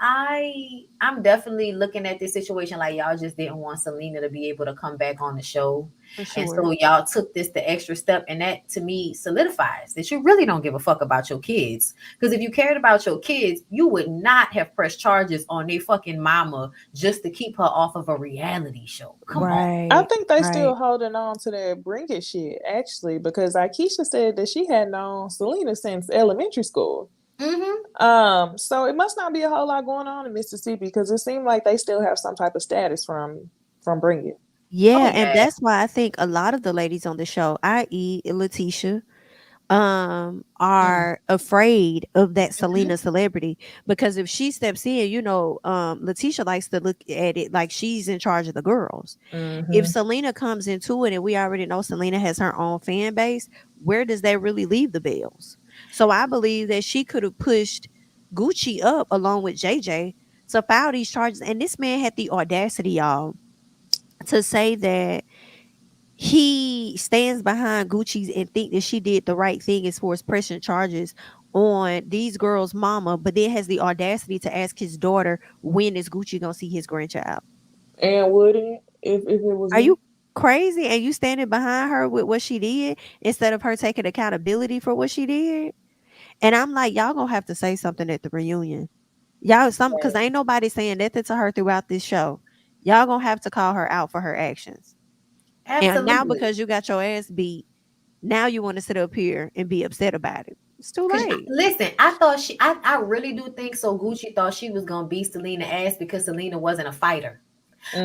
I'm definitely looking at this situation like y'all just didn't want Selena to be able to come back on the show. for And sure. so y'all took this the extra step, and that to me solidifies that you really don't give a fuck about your kids. Because if you cared about your kids, you would not have pressed charges on their fucking mama just to keep her off of a reality show. Come on. I Right. think they still Right. holding on to that Bring It shit, actually, because Aikisha said that she had known Selena since elementary school. Mm-hmm. So it must not be a whole lot going on in Mississippi because it seemed like they still have some type of status from Bring It. Oh Yeah, and yeah. that's why I think a lot of the ladies on the show, i.e. Letitia, Mm-hmm. are afraid of that Selena celebrity, because if she steps in, Letitia likes to look at it like she's in charge of the girls. If Hmm. Selena comes into it and we already know Selena has her own fan base, where does that really leave the Bells? So I believe that she could have pushed Gucci up along with JJ to file these charges. And this man had the audacity, y'all, to say that he stands behind Gucci's and think that she did the right thing as far as pressing charges on these girls' mama, but then has the audacity to ask his daughter when is Gucci gonna see his grandchild. And wouldn't if it was Are me? you crazy? And you standing behind her with what she did instead of her taking accountability for what she did? And I'm like, y'all gonna have to say something at the reunion. Y'all some because ain't nobody saying nothing to her throughout this show. Y'all gonna have to call her out for her actions. And now Absolutely. because you got your ass beat, now you want to sit up here and be upset about it. It's too Cause late. listen, I thought I really do think so. Gucci thought she was gonna beat Selena ass because Selena wasn't a fighter.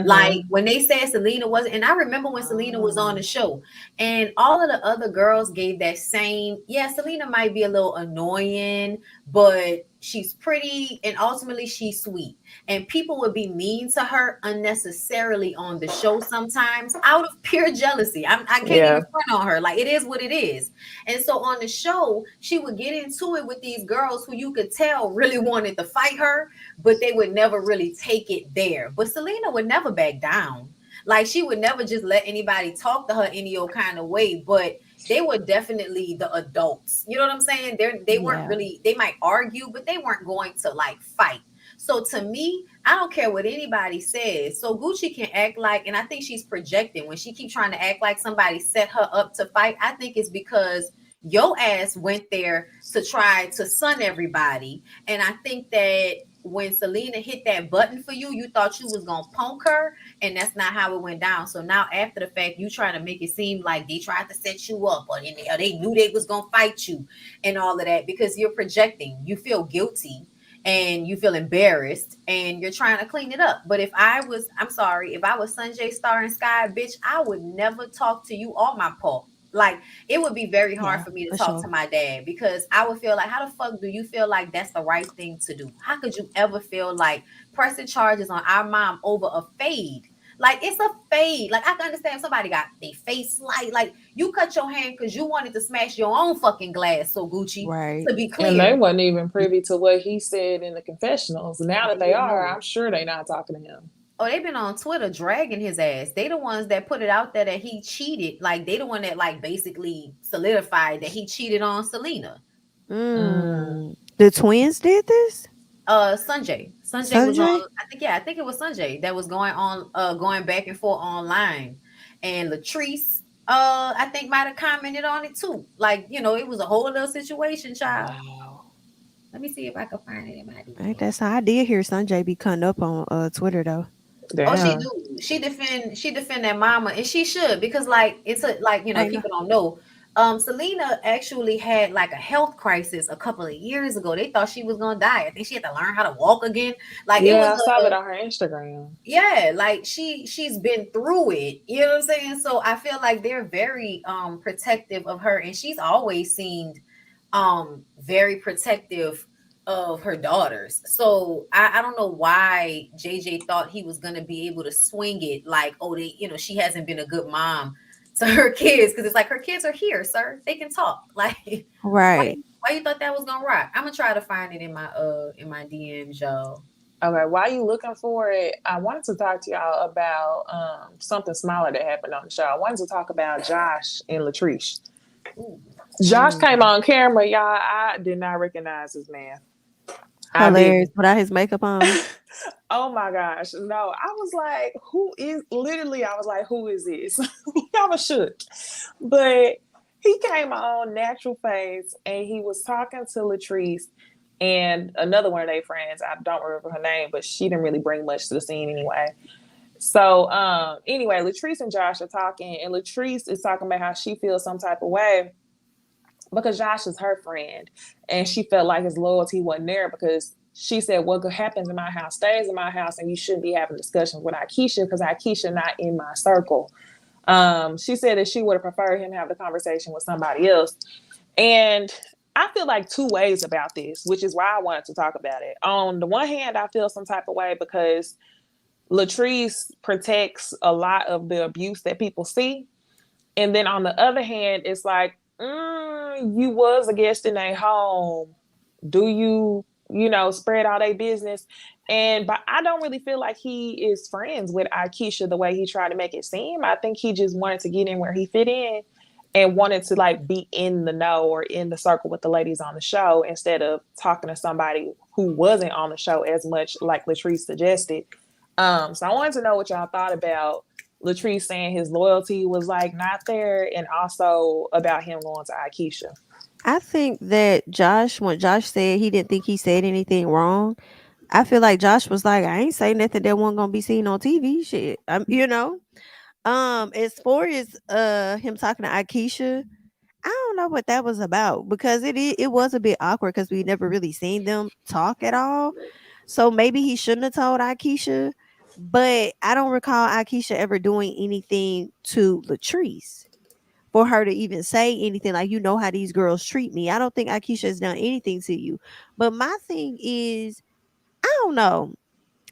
Like Hmm. when they said Selena wasn't, and I remember when Selena was on the Oh. show, and all of the other girls gave that same. Yeah, Selena might be a little annoying, but she's pretty, and ultimately she's sweet. And people would be mean to her unnecessarily on the show sometimes out of pure jealousy. I can't even Yeah. front on her. Like it is what it is. And so on the show, she would get into it with these girls who you could tell really wanted to fight her, but they would never really take it there. But Selena would never back down. Like she would never just let anybody talk to her any old kind of way. But they were definitely the adults. You know what I'm saying? They weren't Yeah. really. They might argue, but they weren't going to like fight. So to me, I don't care what anybody says. So Gucci can act like, and I think she's projecting when she keeps trying to act like somebody set her up to fight. I think it's because your ass went there to try to sun everybody, and I think that when Selena hit that button for you, you thought you was gonna punk her, and that's not how it went down. So now after the fact, you trying to make it seem like they tried to set you up, or they knew they was gonna fight you, and all of that because you're projecting. You feel guilty and you feel embarrassed, and you're trying to clean it up. But I'm sorry, if I was Sanjay Star and Sky, bitch, I would never talk to you or my paw. Like, it would be very hard Yeah, for me to for talk to sure. my dad because I would feel like, how the fuck do you feel like that's the right thing to do? How could you ever feel like pressing charges on our mom over a fade? Like, it's a fade. Like, I can understand if somebody got their face slight. Like, you cut your hand because you wanted to smash your own fucking glass. So Gucci, Right. to be And they clear, wasn't even privy to what he said in the confessionals. Now that they they didn't are, know. I'm sure they not talking to him. Oh, they've been on Twitter dragging his ass. They the ones that put it out there that he cheated. Like, they the one that like basically solidified that he cheated on Selena. Mm. The twins did this? Sanjay was on, Sanjay? I think it was Sanjay that was going back and forth online. And Latrice I think might have commented on it too. Like, it was a whole little situation, child. Wow. Let me see if I can find it in my Ain't DM. that so? I did hear Sanjay be cutting up on Twitter though. Oh, she Damn. do. She defend that mama, and she should because like it's a like Ain't no. people don't know. Selena actually had like a health crisis a couple of years ago. They thought she was gonna die. I think she had to learn how to walk again. Like it was Yeah, I saw that on her Instagram. yeah, like she's been through it. You know what I'm saying? So I feel like they're very protective of her, and she's always seemed very protective of her daughters. So I don't know why JJ thought he was gonna be able to swing it like, oh, she hasn't been a good mom to her kids, because it's like her kids are here, sir. They can talk. Like, why Right. why you thought that was gonna rock? I'm gonna try to find it in my DMs, y'all. Okay, while you looking for it, I wanted to talk to y'all about something smaller that happened on the show. I wanted to talk about Josh and Latrice. Ooh. Josh came Mm. on camera, y'all. I did not recognize this man. I Hilarious didn't. without his makeup on. Oh my gosh. No, I was like, who is literally I was like, who is this? I was shook. But he came on natural face and he was talking to Latrice and another one of their friends. I don't remember her name, but she didn't really bring much to the scene anyway. So anyway, Latrice and Josh are talking, and Latrice is talking about how she feels some type of way because Josh is her friend, and she felt like his loyalty wasn't there because she said, "What happens in my house stays in my house, and you shouldn't be having discussions with Akeisha because Akeisha not in my circle." She said that she would have preferred him to have the conversation with somebody else, and I feel like two ways about this, which is why I wanted to talk about it. On the one hand, I feel some type of way because Latrice protects a lot of the abuse that people see, and then on the other hand, it's like, you was a guest in a home. Do you, spread all their business? And but I don't really feel like he is friends with Akeisha the way he tried to make it seem. I think he just wanted to get in where he fit in and wanted to like be in the know or in the circle with the ladies on the show instead of talking to somebody who wasn't on the show as much, like Latrice suggested. So I wanted to know what y'all thought about Latrice saying his loyalty was like not there, and also about him going to Akeisha. I think that when Josh said he didn't think he said anything wrong, I feel like Josh was like, I ain't say nothing that wasn't gonna be seen on TV. Shit. As far as him talking to Akeisha, I don't know what that was about because it was a bit awkward because we never really seen them talk at all. So maybe he shouldn't have told Akeisha, but I don't recall Akeisha ever doing anything to Latrice for her to even say anything like, how these girls treat me. I don't think Akeisha has done anything to you. But my thing is, I don't know.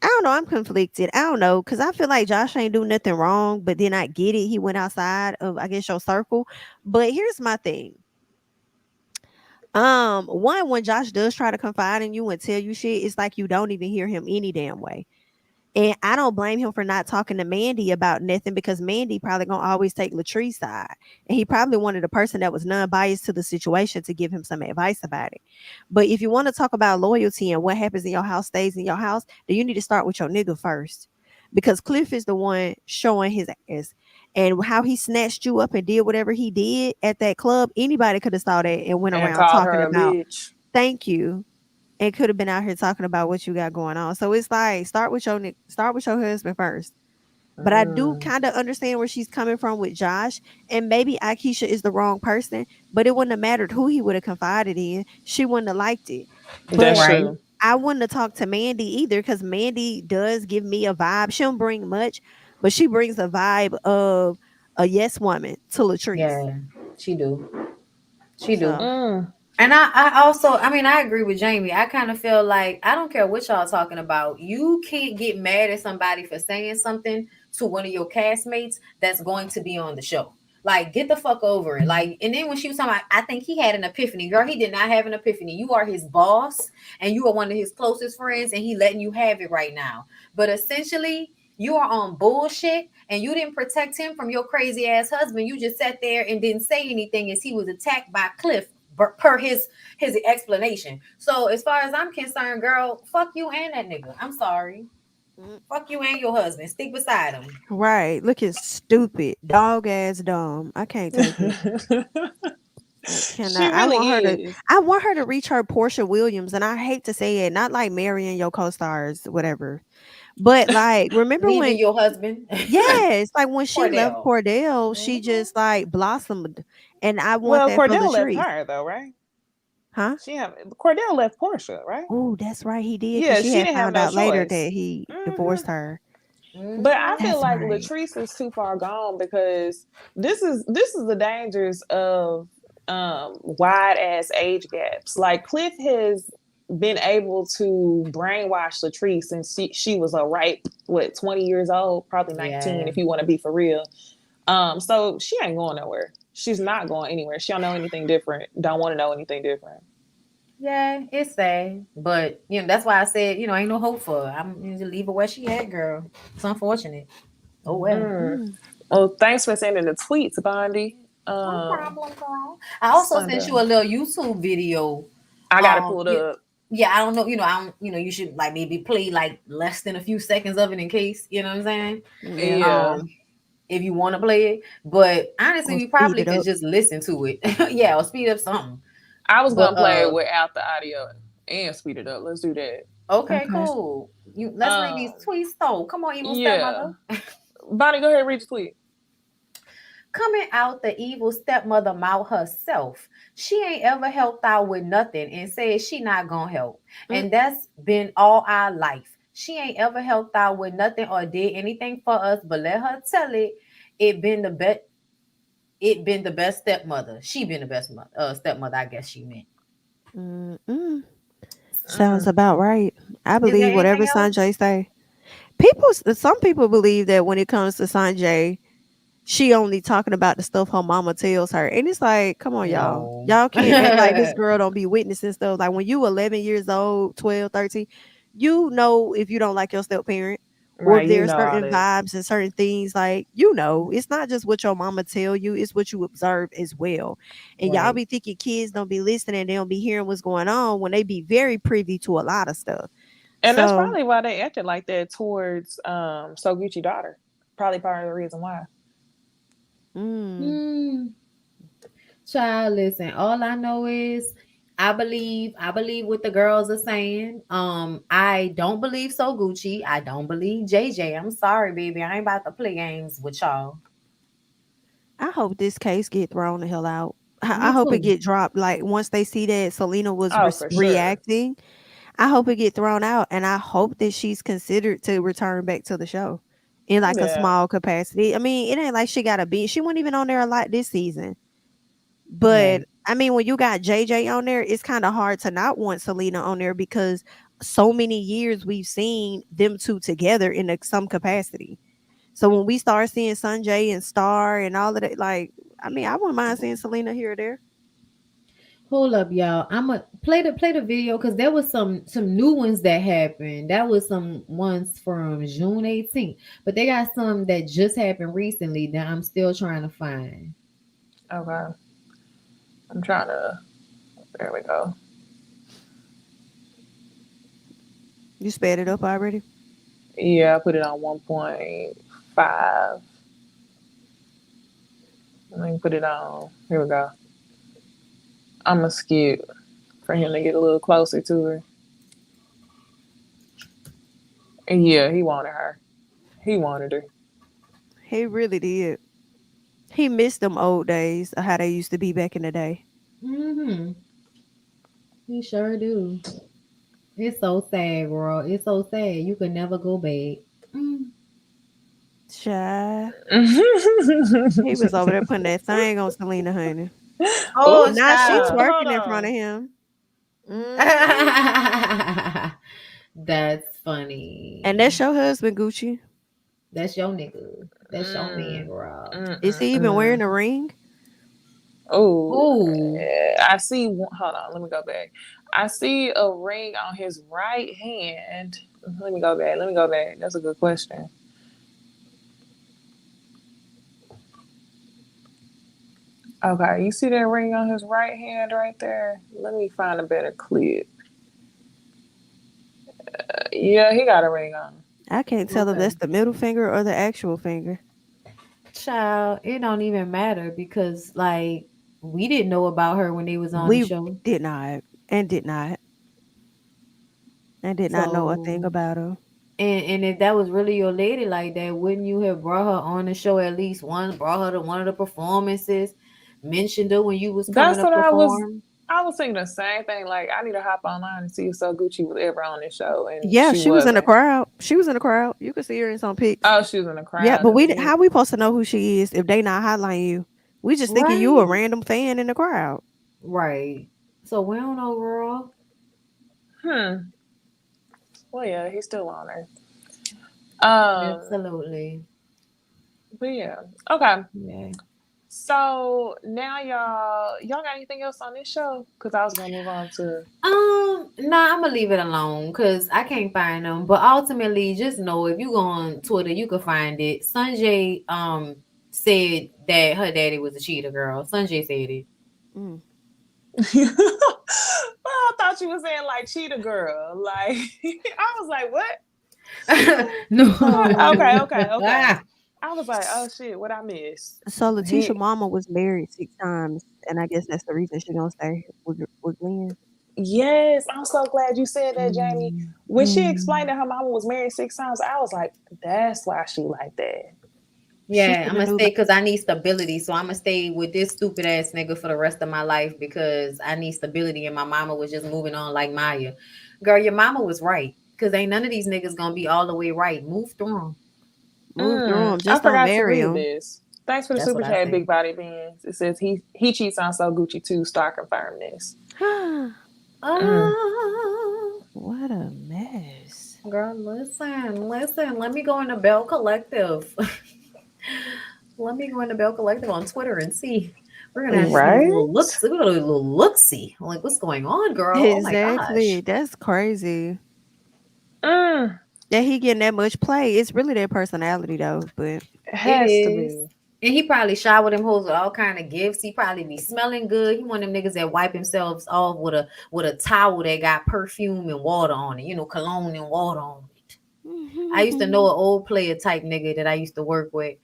I don't know. I'm conflicted. I don't know because I feel like Josh ain't do nothing wrong, but then I get it. He went outside of, I guess, your circle. But here's my thing. One, when Josh does try to confide in you and tell you shit, it's like you don't even hear him any damn way. And I don't blame him for not talking to Mandy about nothing because Mandy probably gonna always take Latrice's side. And he probably wanted a person that was non-biased to the situation to give him some advice about it. But if you want to talk about loyalty and what happens in your house stays in your house, then you need to start with your nigga first. Because Cliff is the one showing his ass. And how he snatched you up and did whatever he did at that club, anybody could have saw that and went And around called talking her a about, bitch. thank you. and could have been out here talking about what you got going on. So it's like start with your husband first. But I do Mm, kind of understand where she's coming from with Josh. And maybe Akeisha is the wrong person, but it wouldn't have mattered who he would have confided in. She wouldn't have liked it. that's But Right. true. I wouldn't have talked to Mandy either because Mandy does give me a vibe. She don't bring much, but she brings a vibe of a yes woman to Latrice. Yeah, she do. She do. So, Mm, And I also, I mean, I agree with Jamie. I kind of feel like I don't care what y'all talking about. You can't get mad at somebody for saying something to one of your castmates that's going to be on the show. Like, get the fuck over it. Like, and then when she was talking about, I think he had an epiphany. Girl, he did not have an epiphany. You are his boss and you are one of his closest friends, and he letting you have it right now. But essentially, you are on bullshit and you didn't protect him from your crazy ass husband. You just sat there and didn't say anything as he was attacked by Cliff per his explanation. So as far as I'm concerned, girl, fuck you and that nigga. I'm sorry. mm, Fuck you and your husband. Stick beside him. right. Looking stupid. Dog ass dumb. I can't take it. I she cannot. really is. I want her to reach her Portia Williams, and I hate to say it, not like marrying your co-stars, whatever. But like, remember Leaving when your husband. yes, like when she left Cordell. Cordell, she Mhm. just like blossomed. And I want Well, that for Cordell left Latrice. her though, right? Huh? She have Cordell left Portia, right? Oh, that's right, he did, because Yeah, she she had didn't have found no out later choice. that he Hmm. divorced her. But I Mhm. feel That's like right. Latrice is too far gone because this is the dangers of wide ass age gaps. Like Cliff has been able to brainwash Latrice since she was a ripe, what, 20 years old, probably 19 Yeah. if you want to be for real. So she ain't going nowhere. She's not going anywhere. She don't know anything different. Don't want to know anything different. Yeah, it's sad. But that's why I said, ain't no hope for her. I'm gonna just leave her where she at, girl. It's unfortunate. Oh well. Mm. Mm, Well, thanks for sending the tweets, Bondi. No Um, problem, girl. I also sent Sunday. you a little YouTube video. I got it Um, pulled yeah, up. yeah, I don't know, I don't, you should like maybe play like less than a few seconds of it in case, you know what I'm saying? yeah. Yeah. Um, if you want to play it, but honestly, Or we speed probably it could up. just listen to it. Yeah, or speed up something. I was But gonna play it without the audio and speed it up. Let's do that. okay, Okay. cool. Let's read these Um, tweets though. Come on, evil yeah. stepmother. Bonnie, go ahead and read the tweet. Coming out the evil stepmother mouth herself. She ain't ever helped out with nothing and said she not gonna help. Mm, And that's been all our life. She ain't ever helped out with nothing or did anything for us, but let her tell it. It been the best. It been the best stepmother. She been the best stepmother. I guess she meant. Mm-mm. Sounds mm. about right. I Is there believe whatever anything else? Sanjay say. Some people believe that when it comes to Sanjay, she only talking about the stuff her mama tells her. And it's like, come on, y'all. No. Y'all can't act like this girl don't be witnessing stuff. Like when you 11 years old, 12, 13, you know if you don't like your step parent or if Right, there you are know all certain this. vibes and certain things, like, it's not just what your mama tell you, it's what you observe as well. And y'all Right. be thinking kids don't be listening, they don't be hearing what's going on when they be very privy to a lot of stuff. And that's So, probably why they acted like that towards Soguchi daughter. Probably part of the reason why. mm, Hmm. Child, listen, all I know is I believe what the girls are saying. I don't believe So Gucci. I don't believe JJ. I'm sorry, baby. I ain't about to play games with y'all. I hope this case get thrown the hell out. I Me hope it too. get dropped. Like once they see that Selena was Oh, for sure. reacting, I hope it get thrown out, and I hope that she's considered to return back to the show in like a Yeah. small capacity. I mean, it ain't like she got a beat. She wasn't even on there a lot this season. But Right. I mean, when you got JJ on there, it's kind of hard to not want Selena on there because so many years we've seen them two together in some capacity. So when we start seeing Sanjay and Star and all of that, like, I mean, I wouldn't mind seeing Selena here or there. Hold up, y'all. I'ma play the video because there was some new ones that happened. That was some ones from June 18th, but they got some that just happened recently that I'm still trying to find. Okay. I'm trying to. There we go. You sped it up already? Yeah, I put it on 1.5. Let me put it on. Here we go. I'm gonna skip for him to get a little closer to her. And yeah, he wanted her. He wanted her. He really did. He missed them old days of how they used to be back in the day. Mm-hmm. He sure do. It's so sad, girl. It's so sad. You could never go back. Mm. Shy. He was over there putting that thing on Selena, honey. Oh, Ooh, Now she stop. hold twerking in front of on. him. Hmm. That's And funny. that's your husband, Gucci. That's your nigga. That's your man, Mm, girl. Is he even wearing mm. a ring? Oh, Ooh. I see. Hold on, let me go back. I see a ring on his right hand. Let me go back. Let me go back. That's a good question. Okay, you see that ring on his right hand right there? Let me find a better clip. Yeah, he got a ring on. I can't tell if Okay. that's the middle finger or the actual finger. Child, it don't even matter because like we didn't know about her when they was on the We show. did not and did not and did not know a thing So about her. and if that was really your lady like that, wouldn't you have brought her on the show at least once, brought her to one of the performances, mentioned her when you was coming That's to what I was. perform? I was thinking the same thing. Like, I need to hop online and see if So Gucci was ever on this show, and Yeah, she she was in the wasn't. crowd. She was in the crowd. You could see her in some pics. Oh, she was in the Yeah, crowd but doing how it. we supposed to know who she is if they not highlighting you? We just thinking you a Right. random fan in the crowd. Right. So we don't know, girl. Hmm. Well, yeah, he's still on her. Um. Absolutely. But yeah. Okay. Yeah. So now y'all got anything else on this show? Because I was gonna move on to. Nah, I'm gonna leave it alone because I can't find them. But ultimately, just know if you go on Twitter, you can find it. Sanjay said that her daddy was a cheater, girl. Sanjay said it. Mm. Well, I thought you were saying like cheetah girl. Like I was like, what? What? No. Okay, okay, okay. Ah, I was like, oh shit, what I missed? So Letitia He, mama was married 6 times, and I guess that's the reason she gonna stay with Glenn. yes, I'm so glad you said that, Jamie. mm, When she explained mm. that her mama was married 6 times, I was like, that's why she like that. She Yeah, should I'm have gonna knew. stay because I need stability. So I'm gonna stay with this stupid ass nigga for the rest of my life because I need stability. And my mama was just moving on like Maya. Girl, your mama was right because ain't none of these niggas gonna be all the way right. Move through them. Move through him. I Just don't forgot to marry read him. this. Thanks for the That's super what I chat, say. Big Body Beans. It says he cheats on So Gucci too. Star confirmed this. Mm. Oh, What a mess. girl, listen. Let me go in the Bell Collective. Let me go in the Bell Collective on Twitter and see. We're gonna have to do a little look. Right? We're gonna do a little look see. Like, what's going on, girl? Oh my Exactly. gosh. That's crazy. Mm. That he getting that much play. It's really their personality though. But It It has to is. be. And he probably showered them hoes with all kind of gifts. He probably be smelling good. He one of them niggas that wipe themselves off with a towel that got perfume and water on it. You know, cologne and water on it. I used to know an old player type nigga that I used to work with.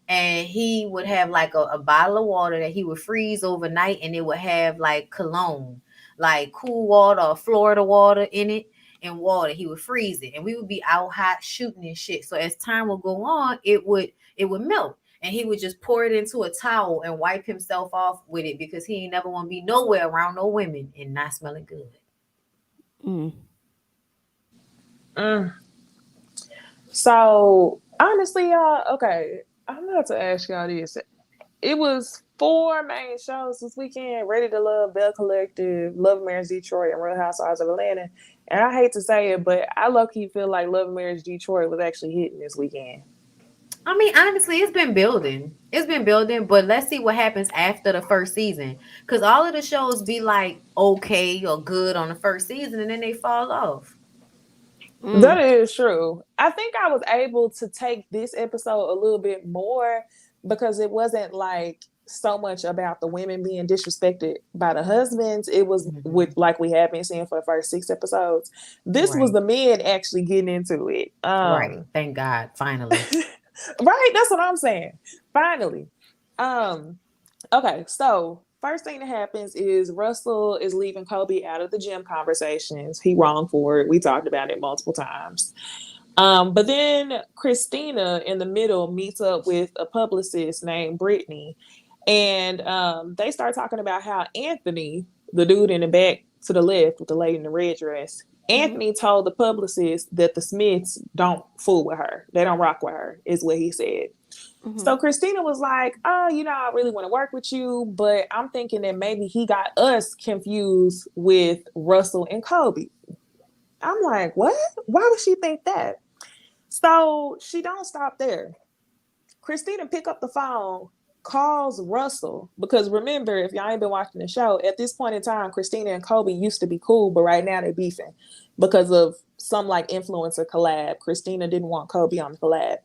And he would have like a bottle of water that he would freeze overnight and it would have like cologne, like cool water or Florida water in it and water. He would freeze it and we would be out hot shooting and shit. So as time would go on, it would melt. And he would just pour it into a towel and wipe himself off with it because he ain't never want to be nowhere around no women and not smelling good. mm, Mm. So honestly, y'all, okay, I'm about to ask y'all this. It was four main shows this weekend: Ready to Love, Bell Collective, Love Marriage Detroit, and Real Housewives of Atlanta. And I hate to say it, but I low key feel like Love Marriage Detroit was actually hitting this weekend. I mean, honestly, it's been building. It's been building, but let's see what happens after the first season. Because all of the shows be like okay or good on the first season and then they fall off. mm. That is true. I think I was able to take this episode a little bit more because it wasn't like so much about the women being disrespected by the husbands. It was with Mhm. like we have been seeing for the first 6 episodes. This was Right. the men actually getting into it. Right. Thank God. Finally. Right, that's what I'm saying. Finally. Um okay, so first thing that happens is Russell is leaving Kobe out of the gym conversations. He wrong for it. We talked about it multiple times. But then Christina in the middle meets up with a publicist named Brittany, and they start talking about how Anthony, the dude in the back to the left with the lady in the red dress, Mm-hmm. Anthony told the publicist that the Smiths don't fool with her. They don't rock with her, is what he said. Mm-hmm. So Christina was like, "Oh, I really want to work with you, but I'm thinking that maybe he got us confused with Russell and Kobe." I'm like, "What? Why would she think that?" So she don't stop there. Christina pick up the phone, calls Russell, because remember, if y'all ain't been watching the show, at this point in time, Christina and Kobe used to be cool, but right now they beefing because of some like influencer collab. Christina didn't want Kobe on the collab.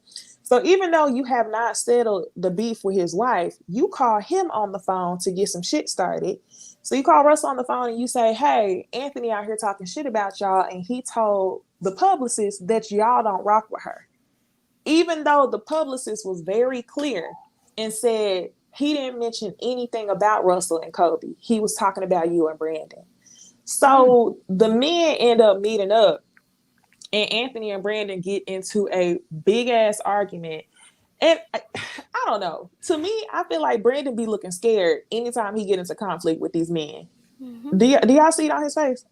So even though you have not settled the beef with his wife, you call him on the phone to get some shit started. So you call Russell on the phone and you say, "Hey, Anthony out here talking shit about y'all, and he told the publicist that y'all don't rock with her." Even though the publicist was very clear and said he didn't mention anything about Russell and Kobe. He was talking about you and Brandon. Mm. So the men end up meeting up, and Anthony and Brandon get into a big ass argument. And I don't know. To me, I feel like Brandon be looking scared anytime he get into conflict with these men. Mm-hmm. Do y'all see it on his face?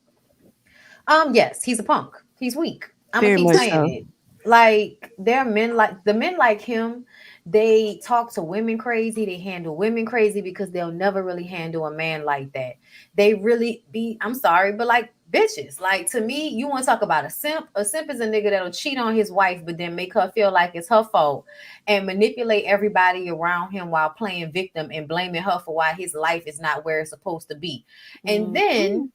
Yes, he's a punk. He's weak. I'm gonna Very keep much saying so. it. Like there are men like the men like him. They talk to women crazy. They handle women crazy because they'll never really handle a man like that. They really be. I'm sorry, but like bitches. Like to me, you want to talk about a simp? A simp is a nigga that'll cheat on his wife, but then make her feel like it's her fault and manipulate everybody around him while playing victim and blaming her for why his life is not where it's supposed to be. And Mm-hmm. then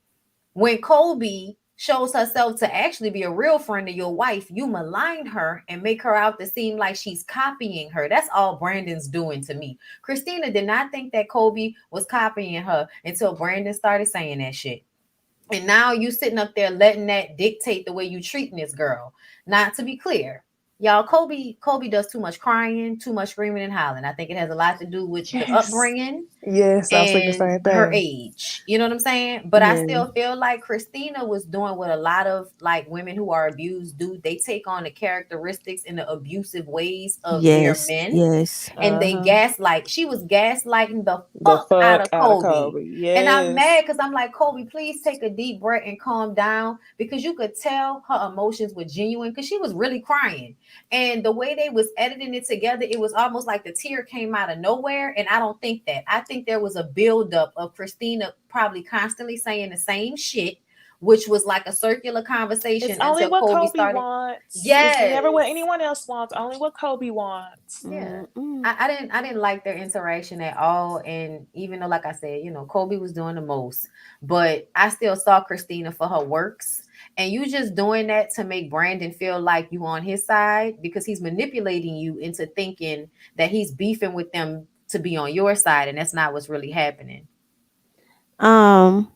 when Colby shows herself to actually be a real friend of your wife, you malign her and make her out to seem like she's copying her. That's all Brandon's doing to me. Christina did not think that Colby was copying her until Brandon started saying that shit. And now you sitting up there letting that dictate the way you treating this girl. Not to be clear, y'all, Colby does too much crying, too much screaming and hollering. I think it has a lot to do with the Yes. upbringing Yes, I was thinking the and same her thing. age. You know what I'm saying? But I Yeah. still feel like Christina was doing what a lot of like women who are abused do. They take on the characteristics and the abusive ways of their Yes. men Yes. and they Uh-huh. gaslight. She was gaslighting the The fuck out fuck of out of Kobe. Kobe. And I'm mad Yes. because I'm like, Kobe, please take a deep breath and calm down because you could tell her emotions were genuine because she was really crying. And the way they was editing it together, it was almost like the tear came out of nowhere. And I don't think that. I think there was a buildup of Christina probably constantly saying the same shit, which was like a circular It's conversation only until what Kobe Kobe started. wants. It's never what Yes. anyone else wants. Only what Kobe wants. Yeah. Mm-mm. I didn't like their interaction at all. And even though, like I said, Kobe was doing the most, but I still saw Christina for her works. And you just doing that to make Brandon feel like you on his side because he's manipulating you into thinking that he's beefing with them to be on your side, and that's not what's really happening. Um.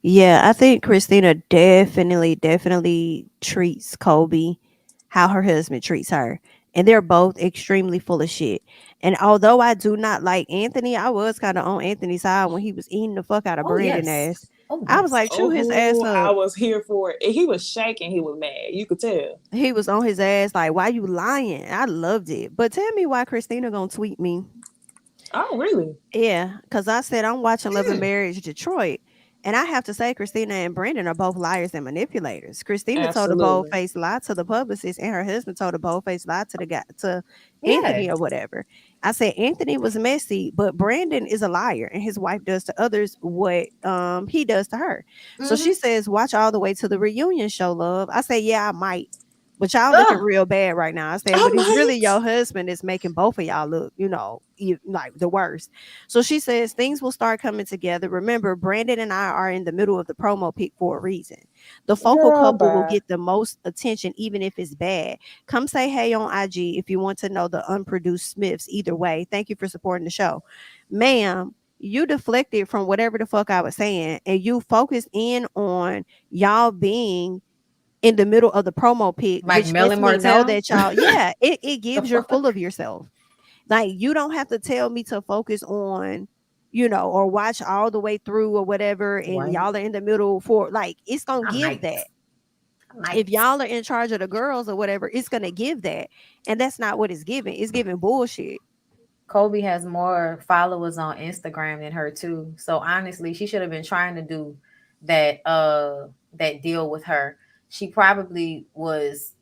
Yeah, I think Christina definitely treats Kobe how her husband treats her. And they're both extremely full of shit. And although I do not like Anthony, I was kind of on Anthony's side when he was eating the fuck out of Oh Brandon yes. ass. Oh I was yes. like, chew his ass Oh, I up. was here for it. He was shaking. He was mad. You could tell. He was on his ass like, why you lying? I loved it. But tell me why Christina gonna tweet me. Oh, really? Yeah, because I said I'm watching Love and Marriage Detroit. And I have to say, Christina and Brandon are both liars and manipulators. Christina told a bold Absolutely. faced lie to the publicist, and her husband told a bold faced lie to the guy, to Yeah. Anthony or whatever. I said Anthony was messy, but Brandon is a liar, and his wife does to others what he does to her. So she Mm-hmm. says, "Watch all the way to the reunion show, love." I say, "Yeah, I might." But y'all looking Oh, real bad right now. I said, I but it's really might. your husband that's making both of y'all look, like the worst. So she says things will start coming together. Remember, Brandon and I are in the middle of the promo pic for a reason. The focal Girl, couple will bye. get the most attention, even if it's bad. Come say hey on IG if you want to know the unproduced Smiths. Either way, thank you for supporting the show. Ma'am, you deflected from whatever the fuck I was saying and you focused in on y'all being in the middle of the promo pic, like which lets Melon me know Martell. that y'all, yeah, it The gives you're full fuck? of yourself. Like you don't have to tell me to focus on, or watch all the way through or whatever, and What? y'all are in the middle for like it's gonna I give might. that. Like If y'all are in charge of the girls or whatever, it's gonna give that. And that's not what it's giving. It's giving bullshit. Kobe has more followers on Instagram than her too. So honestly, she should have been trying to do that deal with her. She probably was,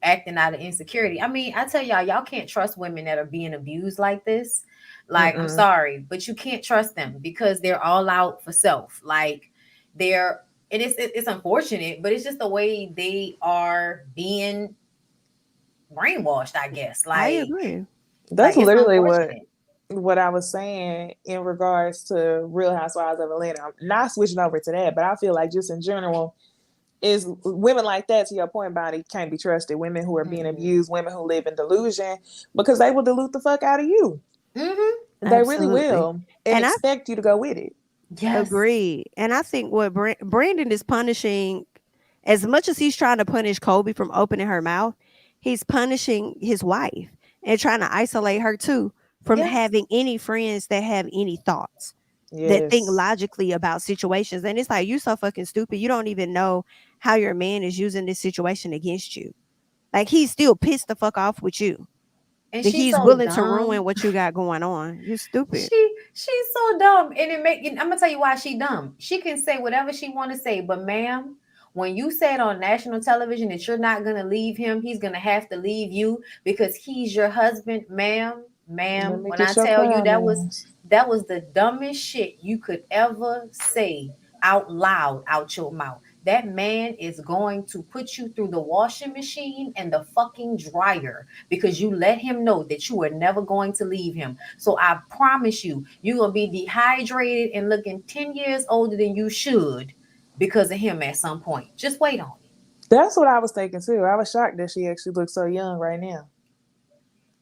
acting out of insecurity. I mean, I tell y'all can't trust women that are being abused like this. Like, I'm Mm-mm. sorry, but you can't trust them because they're all out for self. Like they're and it's unfortunate, but it's just the way they are being brainwashed, I guess. I Like agree. That's it's literally unfortunate. what I was saying in regards to Real Housewives of Atlanta. I'm not switching over to that, but I feel like just in general, is women like that, to your point, Bonnie, can't be trusted. Women who are being Mm-mm. abused, women who live in delusion, because they will dilute the fuck out of you. Mm-hmm. They really Absolutely. will, and And I expect you to go with it. Yes. agree. And I think what Brandon is punishing, as much as he's trying to punish Kobe from opening her mouth, he's punishing his wife and trying to isolate her too from Yes. having any friends that have any thoughts, that think Yes. logically about situations. And it's like, you so fucking stupid. You don't even know how your man is using this situation against you. Like, he's still pissed the fuck off with you. And That she's he's so willing to ruin dumb. what you got going on. You stupid. She's so dumb. And I'm gonna tell you why she dumb. She can say whatever she wanna say, but ma'am, when you said on national television that you're not gonna leave him, he's gonna have to leave you because he's your husband, Let ma'am. me When I get your tell you that was pronouns. that was the dumbest shit you could ever say out loud out your mouth. That man is going to put you through the washing machine and the fucking dryer because you let him know that you are never going to leave him. So I promise you, you're going to be dehydrated and looking 10 years older than you should because of him at some point. Just wait on it. That's what I was thinking too. I was shocked that she actually looks so young right now.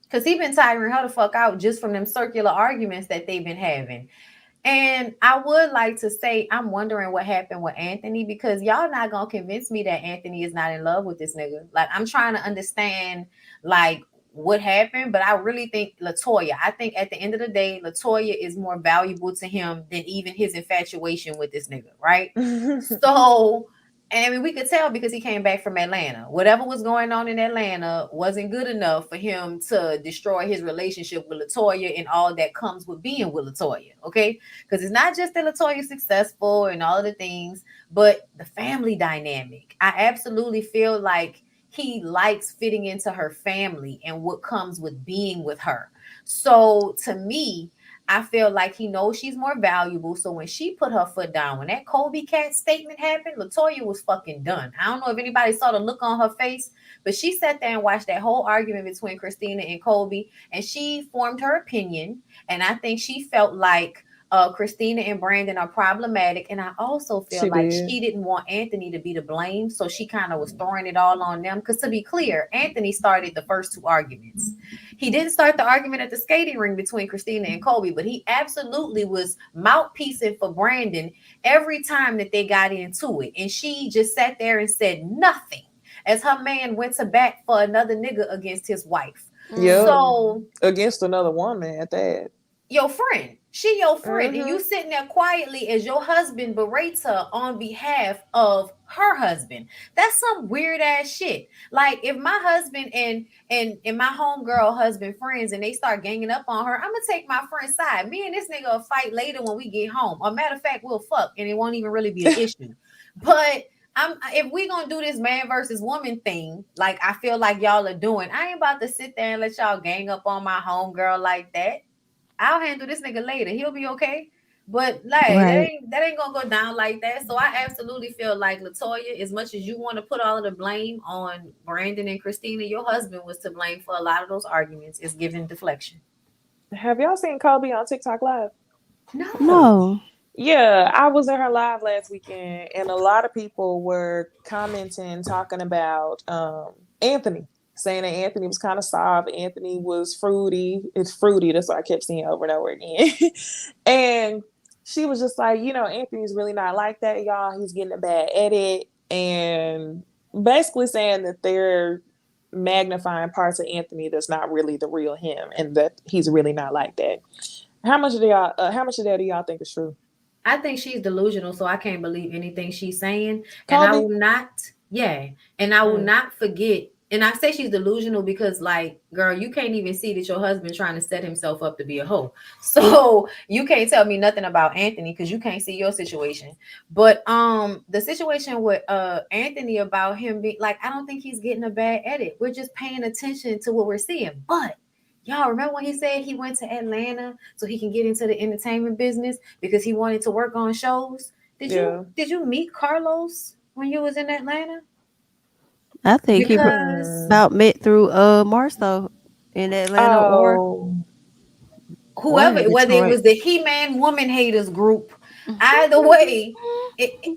Because he been tiring her the fuck out just from them circular arguments that they've been having. And I would like to say, I'm wondering what happened with Anthony because y'all not gonna convince me that Anthony is not in love with this nigga. Like, I'm trying to understand, like, what happened, but I really think Latoya. I think at the end of the day, Latoya is more valuable to him than even his infatuation with this nigga, right? So, and I mean, we could tell because he came back from Atlanta. Whatever was going on in Atlanta wasn't good enough for him to destroy his relationship with Latoya and all that comes with being with Latoya. Okay, because it's not just that Latoya's successful and all of the things, but the family dynamic. I absolutely feel like he likes fitting into her family and what comes with being with her. So to me, I feel like he knows she's more valuable. So when she put her foot down, when that Kobe Cat statement happened, Latoya was fucking done. I don't know if anybody saw the look on her face, but she sat there and watched that whole argument between Christina and Kobe, and she formed her opinion. And I think she felt like Christina and Brandon are problematic. And I also feel She like did. she didn't want Anthony to be to blame. So she kind of was throwing it all on them. Because to be clear, Anthony started the first two arguments. He didn't start the argument at the skating ring between Christina and Kobe, but he absolutely was mouthpiecing for Brandon every time that they got into it. And she just sat there and said nothing as her man went to bat for another nigga against his wife. Yep. Mm. So Against another woman at that. your friend. She your friend, and you Mm-hmm. sitting there quietly as your husband berates her on behalf of her husband. That's some weird ass shit. Like if my husband and my homegirl husband friends and they start ganging up on her, I'm gonna take my friend's side. Me and this nigga will fight later when we get home. Or matter of fact, we'll fuck and it won't even really be an issue. But if we gonna do this man versus woman thing, like I feel like y'all are doing, I ain't about to sit there and let y'all gang up on my homegirl like that. I'll handle this nigga later. He'll be okay. But like Right. that ain't gonna go down like that. So I absolutely feel like Latoya, as much as you want to put all of the blame on Brandon and Christina, your husband was to blame for a lot of those arguments. Is giving deflection. Have y'all seen Kobe on TikTok Live? No. No. Yeah, I was in her live last weekend, and a lot of people were commenting, talking about Anthony, saying that Anthony was kind of soft. Anthony was fruity. It's fruity. That's what I kept seeing over and over again. And she was just like, Anthony's really not like that, y'all. He's getting a bad edit, and basically saying that they're magnifying parts of Anthony that's not really the real him, and that he's really not like that. How much of that do y'all think is true? I think she's delusional, so I can't believe anything she's saying. And I Kobe? will not Yeah. And I will Mm, not forget. And I say she's delusional because, like, girl, you can't even see that your husband trying to set himself up to be a hoe. So you can't tell me nothing about Anthony because you can't see your situation. But the situation with Anthony about him being like, I don't think he's getting a bad edit. We're just paying attention to what we're seeing. But y'all remember when he said he went to Atlanta so he can get into the entertainment business because he wanted to work on shows? yeah. Did you meet Carlos when you was in Atlanta? I think he Because Mm. about met through Marso in Atlanta Oh, or whoever, in whether it Detroit. was the He-Man Woman Haters group, either way,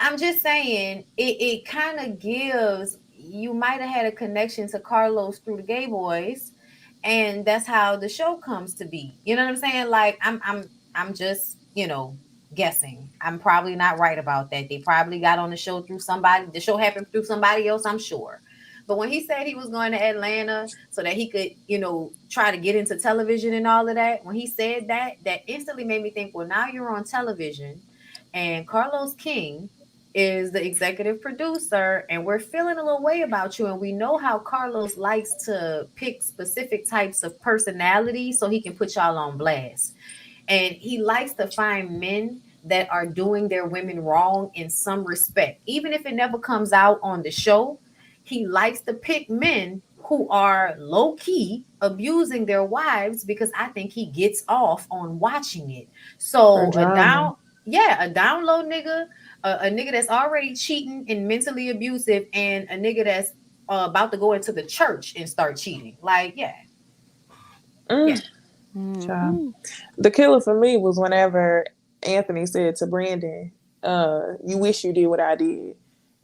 I'm just saying it kind of gives, you might have had a connection to Carlos through the Gay Boys, and that's how the show comes to be. You know what I'm saying? Like I'm just, guessing. I'm probably not right about that. They probably got on the show through somebody. The show happened through somebody else, I'm sure. But when he said he was going to Atlanta so that he could, try to get into television and all of that, when he said that, that instantly made me think, well, now you're on television and Carlos King is the executive producer, and we're feeling a little way about you. And we know how Carlos likes to pick specific types of personality so he can put y'all on blast. And he likes to find men that are doing their women wrong in some respect, even if it never comes out on the show. He likes to pick men who are low key abusing their wives because I think he gets off on watching it. for So drama. a down low nigga, a nigga that's already cheating and mentally abusive, and a nigga that's about to go into the church and start cheating. Like, yeah, yeah, Mm, child. Hmm. The killer for me was whenever Anthony said to Brandon, "You wish you did what I did,"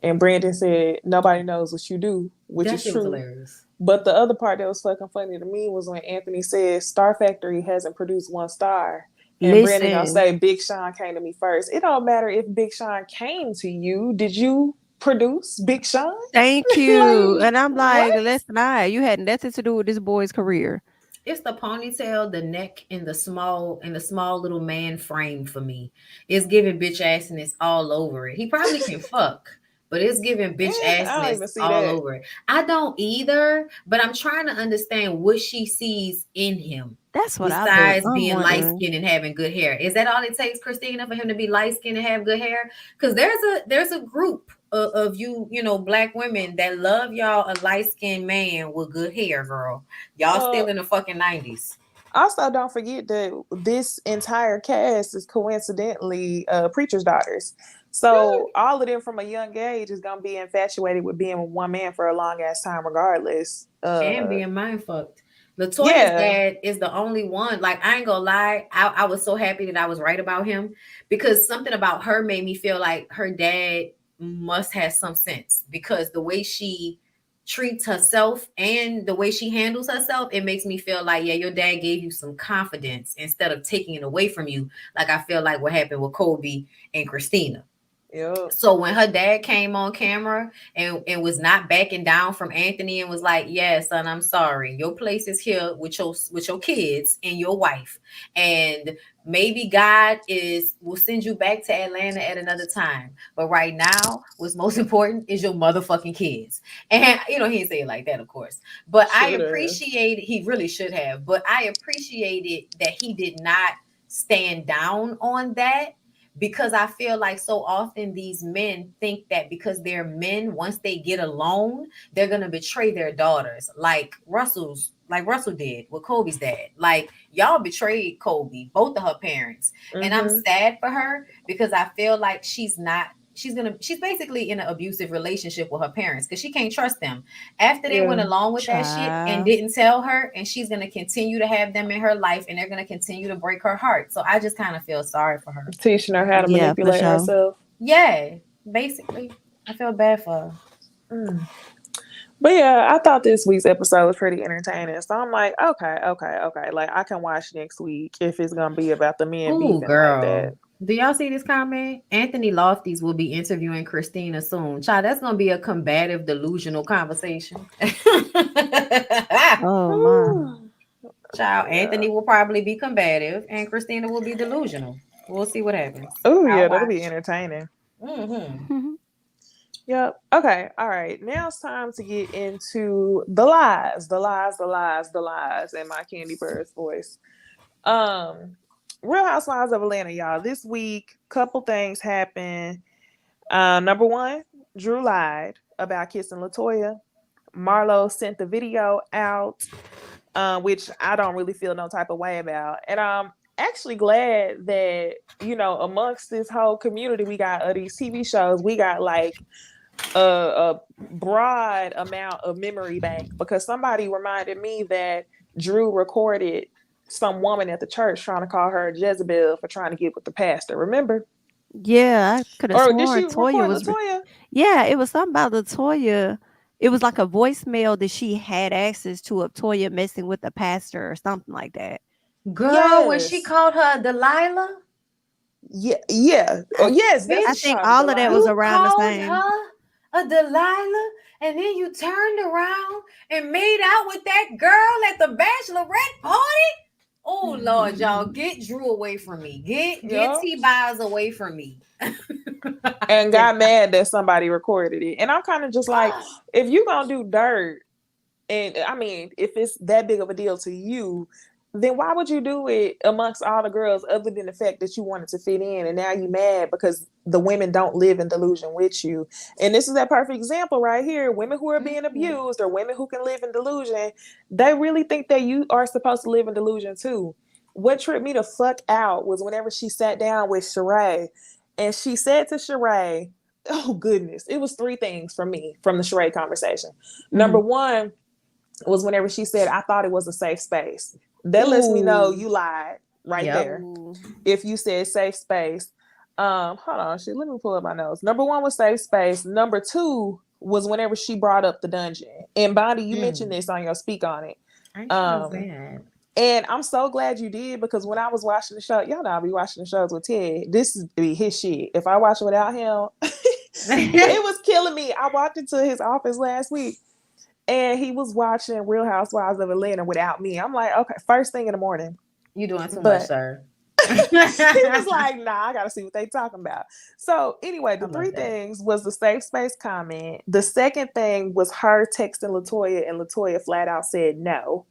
and Brandon said, "Nobody knows what you do," which that is shit was true. hilarious. But the other part that was fucking funny to me was when Anthony said Star Factory hasn't produced one star. And Brandon gonna Listen, say Big Sean came to me first. It don't matter if Big Sean came to you. Did you produce Big Sean? thank you. Like And I'm like, what? let's not. You had nothing to do with this boy's career. It's the ponytail, the neck, and the small little man frame for me. It's giving bitch assness all over it. He probably can fuck, but it's giving bitch I don't assness even see all that. over it. I don't either, but I'm trying to understand what she sees in him That's what besides I'm being light wondering. skinned and having good hair. Is that all it takes, Christina, for him to be light skinned and have good hair? Because there's a group of you, black women that love y'all a light skinned man with good hair, girl. Y'all still Well, in the fucking 90s. also don't forget that this entire cast is coincidentally preachers' daughters. So all of them from a young age is gonna be infatuated with being with one man for a long ass time, regardless. And being mind fucked. Latoya's Yeah. dad is the only one. Like, I ain't gonna lie, I was so happy that I was right about him because something about her made me feel like her dad must have some sense because the way she treats herself and the way she handles herself, it makes me feel like, yeah, your dad gave you some confidence instead of taking it away from you. Like, I feel like what happened with Kobe and Christina. Yep. So when her dad came on camera and was not backing down from Anthony and was like, "Yeah, son, I'm sorry. Your place is here with your kids and your wife, and maybe God is will send you back to Atlanta at another time. But right now, what's most important is your motherfucking kids." And he didn't say it like that, of course, but I Should have. appreciate he really should have, but I appreciated that he did not stand down on that because I feel like so often these men think that because they're men, once they get alone, they're gonna betray their daughters, like Russell did with Kobe's dad. Like, y'all betrayed Kobe, both of her parents, and I'm Mm-hmm. sad for her because I feel like she's not. She's basically in an abusive relationship with her parents because she can't trust them after they went Yeah. along with that shit and Child. didn't tell her, and she's gonna continue to have them in her life and they're gonna continue to break her heart. So I just kind of feel sorry for her. Teaching her how to Yeah, for manipulate sure. herself. Yeah, basically. I feel bad for her. Mm. But yeah, I thought this week's episode was pretty entertaining. So I'm like, okay, okay, okay. Like I can watch next week if it's gonna be about the men Ooh, beefing like that. girl. Do y'all see this comment? Anthony Lofties will be interviewing Christina soon. Child, that's gonna be a combative, delusional conversation. Oh my. Ooh, Child, yeah. Anthony will probably be combative and Christina will be delusional. We'll see what happens. Oh I'll yeah, that'll be watch. entertaining. Hmm. Yep. Okay. All right. Now it's time to get into the lies, the lies, the lies, the lies in my Candy Bird's voice. Um, Real Housewives of Atlanta, y'all. This week, couple things happened. Number one, Drew lied about kissing Latoya. Marlo sent the video out, which I don't really feel no type of way about. And I'm actually glad that, amongst this whole community we got of these TV shows, we got like a broad amount of memory bank, because somebody reminded me that Drew recorded some woman at the church trying to call her Jezebel for trying to get with the pastor. Remember? Yeah, I could have Or did sworn she Toya record was. Latoya? Yeah, it was something about Latoya. It was like a voicemail that she had access to of Toya messing with the pastor or something like that. Girl, when she Yes. called her Delilah, Yeah. Yeah. Oh, I yes. That's I what she bitch, think called her, all of that was Delilah. you around the called same. her a Delilah, and then you turned around and made out with that girl at the bachelorette party. Oh Lord, y'all, get Drew away from me. Get Yep. T Biles away from me. And got mad that somebody recorded it. And I'm kind of just like, if you gonna do dirt, and I mean, if it's that big of a deal to you, then why would you do it amongst all the girls other than the fact that you wanted to fit in, and now you mad because the women don't live in delusion with you? And this is that perfect example right here. Women who are being Mhm. abused, or women who can live in delusion, they really think that you are supposed to live in delusion too. What tripped me the fuck out was whenever she sat down with Sheree, and she said to Sheree, oh goodness, it was three things for me from the Sheree conversation. Number Mhm. one was whenever she said, I thought it was a safe space. That lets me know Ooh. you lied right Yep. there. Ooh. If you said safe space. Hold on, shit, let me pull up my notes. Number one was safe space. Number two was whenever she brought up the dungeon. And Bonnie, you mentioned Mm. this on your speak on it. I should have Um, said. and I'm so glad you did, because when I was watching the show, y'all know I'll be watching the shows with Ted. This is be his shit. If I watch it without him, it was killing me. I walked into his office last week and he was watching Real Housewives of Atlanta without me. I'm like, okay, first thing in the morning. You doing too much, But sir. he was I like, nah, I gotta see what they talking about. So anyway, the three love that. things was the safe space comment. The second thing was her texting Latoya, and Latoya flat out said no.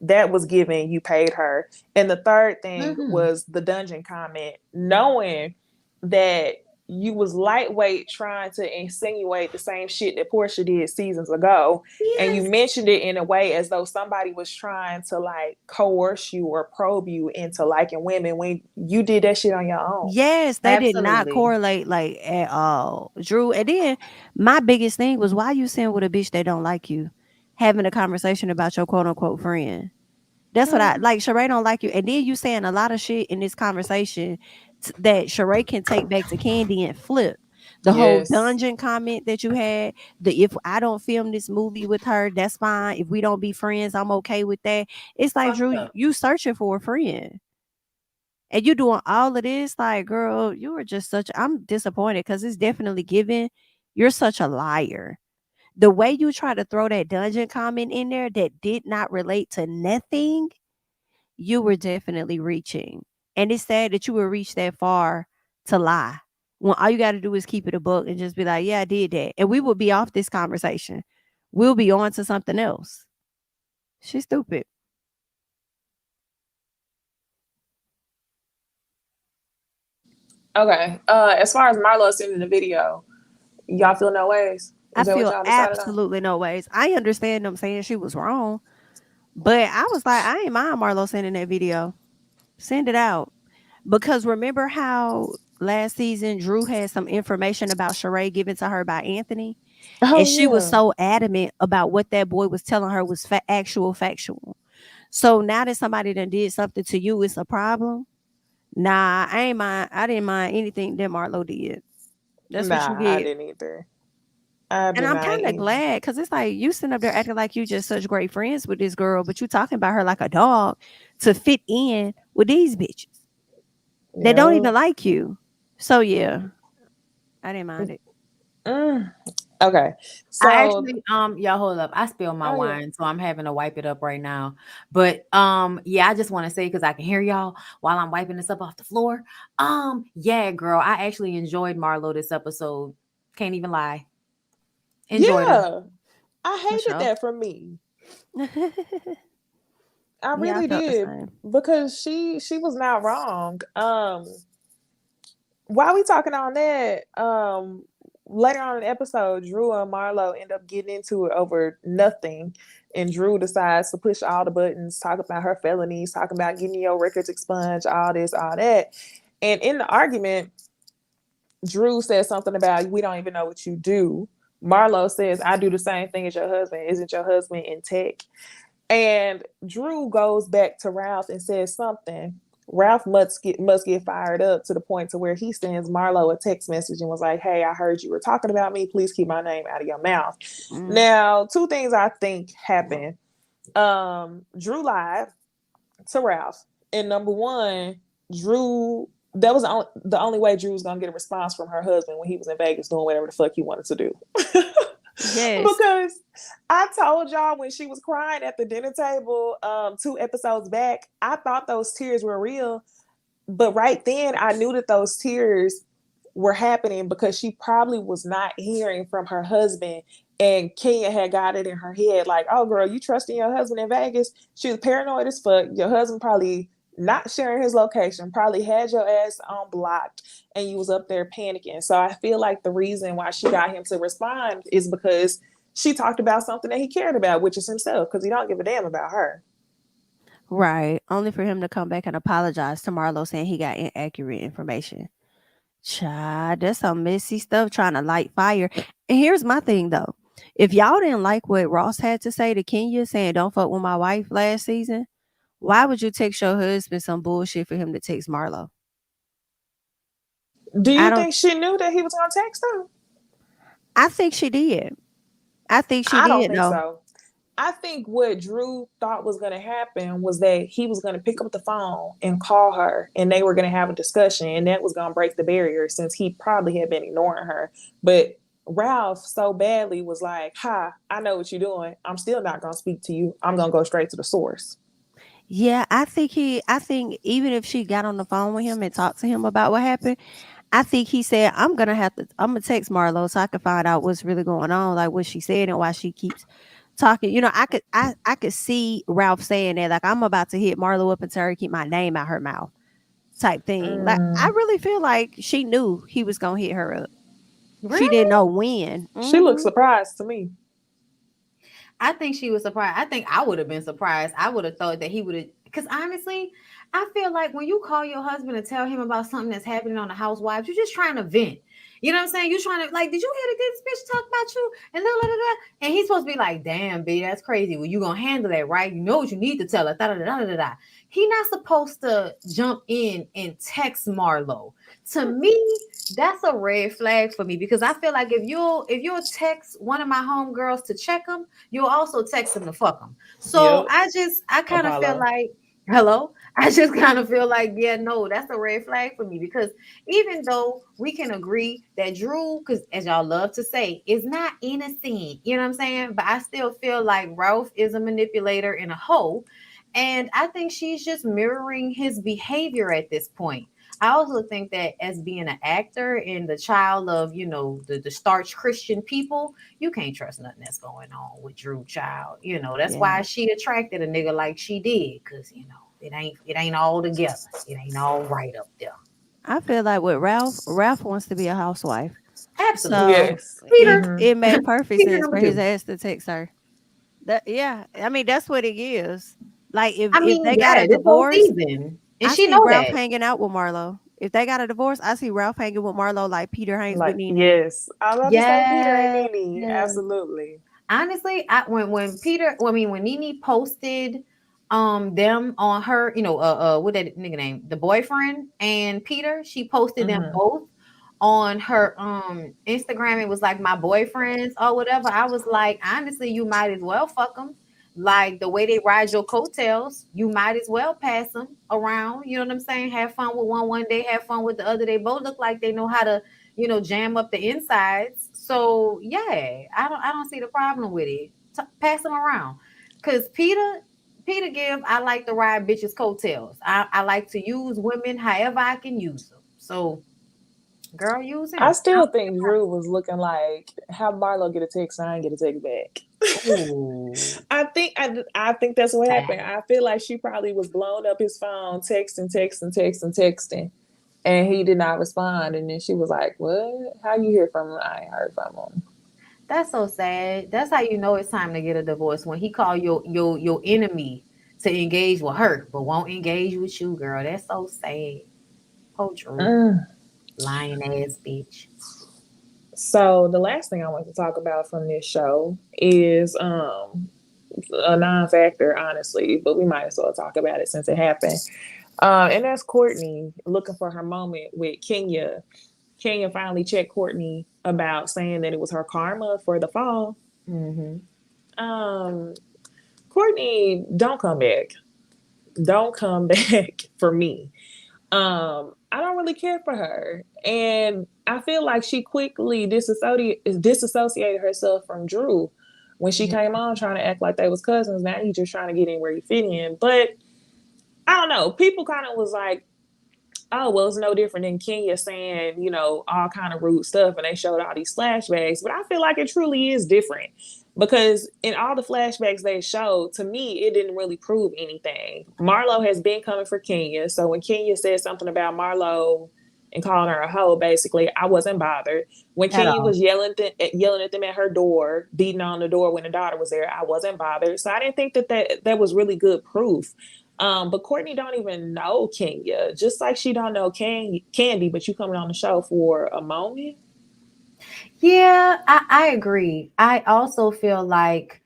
That was given, you paid her. And the third thing Mhm. was the dungeon comment, knowing that you was lightweight trying to insinuate the same shit that Portia did seasons ago, and you Yes. mentioned it in a way as though somebody was trying to like coerce you or probe you into liking women, when you did that shit on your own. Yes, they did not Absolutely. correlate like at all. Drew, and then my biggest thing was why you sitting with a bitch that don't like you, having a conversation about your quote unquote friend. That's what I Hmm. like. Sheree don't like you, and then you saying a lot of shit in this conversation that Sheree can take back to Candy and flip. The whole Yes. dungeon comment that you had, the if I don't film this movie with her, that's fine. If we don't be friends, I'm okay with that. It's like Fucked Drew, up. you searching for a friend. And you doing all of this, like, girl, you are just such. I'm disappointed because it's definitely given. You're such a liar. The way you try to throw that dungeon comment in there that did not relate to nothing, you were definitely reaching. And it's sad that you would reach that far to lie. When all you got to do is keep it a book and just be like, yeah, I did that. And we will be off this conversation. We'll be on to something else. She's stupid. Okay. As far as Marlo sending the video, y'all feel no ways? I Is that what feel y'all decided on? absolutely no ways. I understand them saying she was wrong. But I was like, I ain't mind Marlo sending that video. Send it out. Because remember how last season Drew had some information about Sheree given to her by Anthony? Oh And she was yeah. so adamant about what that boy was telling her was actual factual. So now that somebody done did something to you, it's a problem. Nah, I ain't mind. I didn't mind anything that Marlo did. That's what you Nah, I get. didn't either. I And did I'm not kind of either. glad because it's like you sitting up there acting like you just such great friends with this girl, but you talking about her like a dog to fit in with these bitches. They don't Yeah. even like you. So yeah, I didn't mind it. Mm. Okay. I So, actually, y'all hold up. I spilled my oh yeah. wine, so I'm having to wipe it up right now. But yeah, I just want to say because I can hear y'all while I'm wiping this up off the floor. Yeah, girl, I actually enjoyed Marlo this episode. Can't even lie. Enjoyed her. Yeah, I For hated sure. that for me. I Yeah, I really felt the did same. because she was not wrong. While we talking on that, later on in the episode, Drew and Marlo end up getting into it over nothing, and Drew decides to push all the buttons, talk about her felonies, talking about getting your records expunged, all this, all that. And in the argument, Drew says something about we don't even know what you do. Marlo says, I do the same thing as your husband. Isn't your husband in tech? And Drew goes back to Ralph and says something. Ralph must get fired up to the point to where he sends Marlo a text message and was like, "Hey, I heard you were talking about me. Please keep my name out of your mouth." Mm. Now, two things I think happened. Drew lied to Ralph, and number one, Drew. That was the only way Drew was gonna get a response from her husband when he was in Vegas doing whatever the fuck he wanted to do. Yes. Because I told y'all when she was crying at the dinner table 2 episodes back, I thought those tears were real. But right then I knew that those tears were happening because she probably was not hearing from her husband. And Kenya had got it in her head, like, oh girl, you trusting your husband in Vegas? She was paranoid as fuck. Your husband probably not sharing his location, probably had your ass on blocked, and you was up there panicking. So I feel like the reason why she got him to respond is because she talked about something that he cared about, which is himself, because he don't give a damn about her. Right. Only for him to come back and apologize to Marlo saying he got inaccurate information. Child, that's some messy stuff trying to light fire. And here's my thing though. If y'all didn't like what Ross had to say to Kenya saying don't fuck with my wife last season, why would you text your husband some bullshit for him to text Marlo? Do I you don't think she knew that he was gonna text her? I think she did. I think she I don't did think no. so. I think what Drew thought was going to happen was that he was going to pick up the phone and call her, and they were going to have a discussion, and that was going to break the barrier since he probably had been ignoring her. But Ralph so badly was like, "Hi, I know what you're doing. I'm still not going to speak to you. I'm going to go straight to the source." Yeah, I think even if she got on the phone with him and talked to him about what happened, I think he said, I'm gonna text Marlo so I can find out what's really going on, like what she said and why she keeps talking. You know, I could see Ralph saying that, like, I'm about to hit Marlo up and tell her to keep my name out her mouth type thing. Like I Mm. really feel like she knew he was gonna hit her up. She didn't Really? know when. She looked Hmm. surprised to me. I think she was surprised. I think I would have been surprised. I would have thought that he would have, because honestly, I feel like when you call your husband and tell him about something that's happening on the housewives, you're just trying to vent. You know what I'm saying? You're trying to, like, did you hear this bitch talk about you? And da, da, da, da. And he's supposed to be like, damn, B, that's crazy. Well, you gonna handle that, right? You know what you need to tell her. Da, da, da, da, da, da. He not supposed to jump in and text Marlo. To me, that's a red flag for me because I feel like if you'll text one of my homegirls to check them, you'll also text them to fuck them. So Yep, I kind of feel Apollo. like, hello, I just kind of feel like, yeah, no, that's a red flag for me because even though we can agree that Drew, because as y'all love to say, is not innocent, you know what I'm saying? But I still feel like Ralph is a manipulator and a hoe. And I think she's just mirroring his behavior at this point. I also think that as being an actor and the child of, the starch Christian people, you can't trust nothing that's going on with Drew Child. That's why Yeah. she attracted a nigga like she did, because it ain't all together. It ain't all right up there. I feel like with Ralph wants to be a housewife. Absolutely. So Yes. it Peter, Mm-hmm. it made perfect Peter sense number for his two. ass to text her. That yeah, I mean that's what it is. Like I if mean, they got yeah, a this whole divorce, season. And I she see know Ralph that. hanging out with Marlo. If they got a divorce, I see Ralph hanging with Marlo like Peter hangs with Like, Nene. yes, I love to say Peter and Yes. Nene. Absolutely. Honestly, when Peter, well, I mean, when Nene posted them on her, what that nigga name, the boyfriend and Peter, she posted them Mm-hmm. both on her Instagram. It was like my boyfriends or whatever. I was like, honestly, you might as well fuck them. Like the way they ride your coattails, you might as well pass them around. You know what I'm saying? Have fun with one day, have fun with the other. They both look like they know how to, jam up the insides. So yeah, I don't see the problem with it. Pass them around, cause Peter give, I like to ride bitches coattails. I like to use women however I can use them. So Girl, use I him. still think Drew was looking like how Marlo get a text and I ain't get a text back. Oh, I think that's what happened. sad. I feel like she probably was blowing up his phone, texting, and he did not respond. And then she was like, "What? How you hear from him? I ain't heard from him." That's so sad. That's how you know it's time to get a divorce when he called your enemy to engage with her, but won't engage with you, girl. That's so sad. Oh, Drew, Mm. lying ass bitch. So the last thing I want to talk about from this show is a non-factor, honestly, but we might as well talk about it since it happened. And that's Courtney looking for her moment with Kenya. Kenya finally checked Courtney about saying that it was her karma for the fall. Mm-hmm. Um, Courtney, don't come back. Don't come back for me. I don't really care for her. And I feel like she quickly disassociated herself from Drew when she came on trying to act like they was cousins. Now he's just trying to get in where he fit in. But I don't know. People kind of was like, oh, well, it's no different than Kenya saying, all kind of rude stuff, and they showed all these flashbacks. But I feel like it truly is different because in all the flashbacks they showed, to me, it didn't really prove anything. Marlo has been coming for Kenya, so when Kenya said something about Marlo and calling her a hoe, basically, I wasn't bothered. When At Kenya all. was yelling at them at her door, beating on the door when the daughter was there, I wasn't bothered. So I didn't think that was really good proof. But Courtney don't even know Kenya, just like she don't know Candy. But you coming on the show for a moment? Yeah, I agree. I also feel like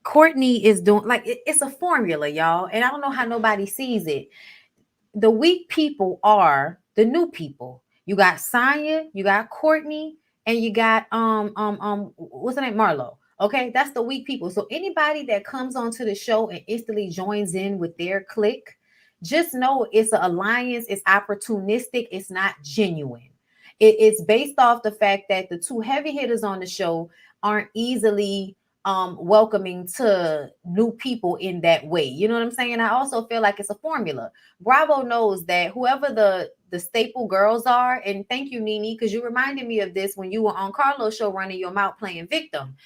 Courtney is doing like it's a formula, y'all, and I don't know how nobody sees it. The weak people are the new people. You got Sonya, you got Courtney, and you got what's the name? Marlo. Okay, that's the weak people. So anybody that comes onto the show and instantly joins in with their clique, just know it's an alliance, it's opportunistic, it's not genuine. It's based off the fact that the two heavy hitters on the show aren't easily welcoming to new people in that way. You know what I'm saying? I also feel like it's a formula. Bravo knows that whoever the staple girls are, and thank you, Nene, because you reminded me of this when you were on Carlos' show running your mouth playing victim.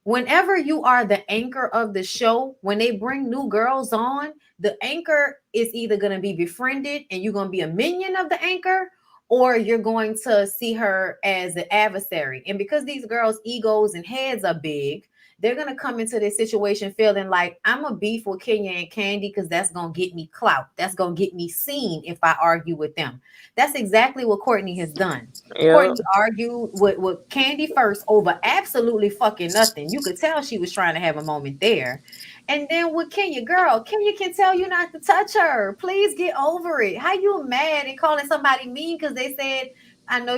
Whenever you are the anchor of the show, when they bring new girls on, the anchor is either going to be befriended and you're going to be a minion of the anchor, or you're going to see her as an adversary. And because these girls' egos and heads are big, they're going to come into this situation feeling like I'm a beef with Kenya and Candy because that's going to get me clout. That's going to get me seen if I argue with them. That's exactly what Courtney has done. Yep. Courtney argued with Candy first over absolutely fucking nothing. You could tell she was trying to have a moment there. And then with Kenya, girl, Kenya can tell you not to touch her. Please get over it. How you mad and calling somebody mean because they said, I know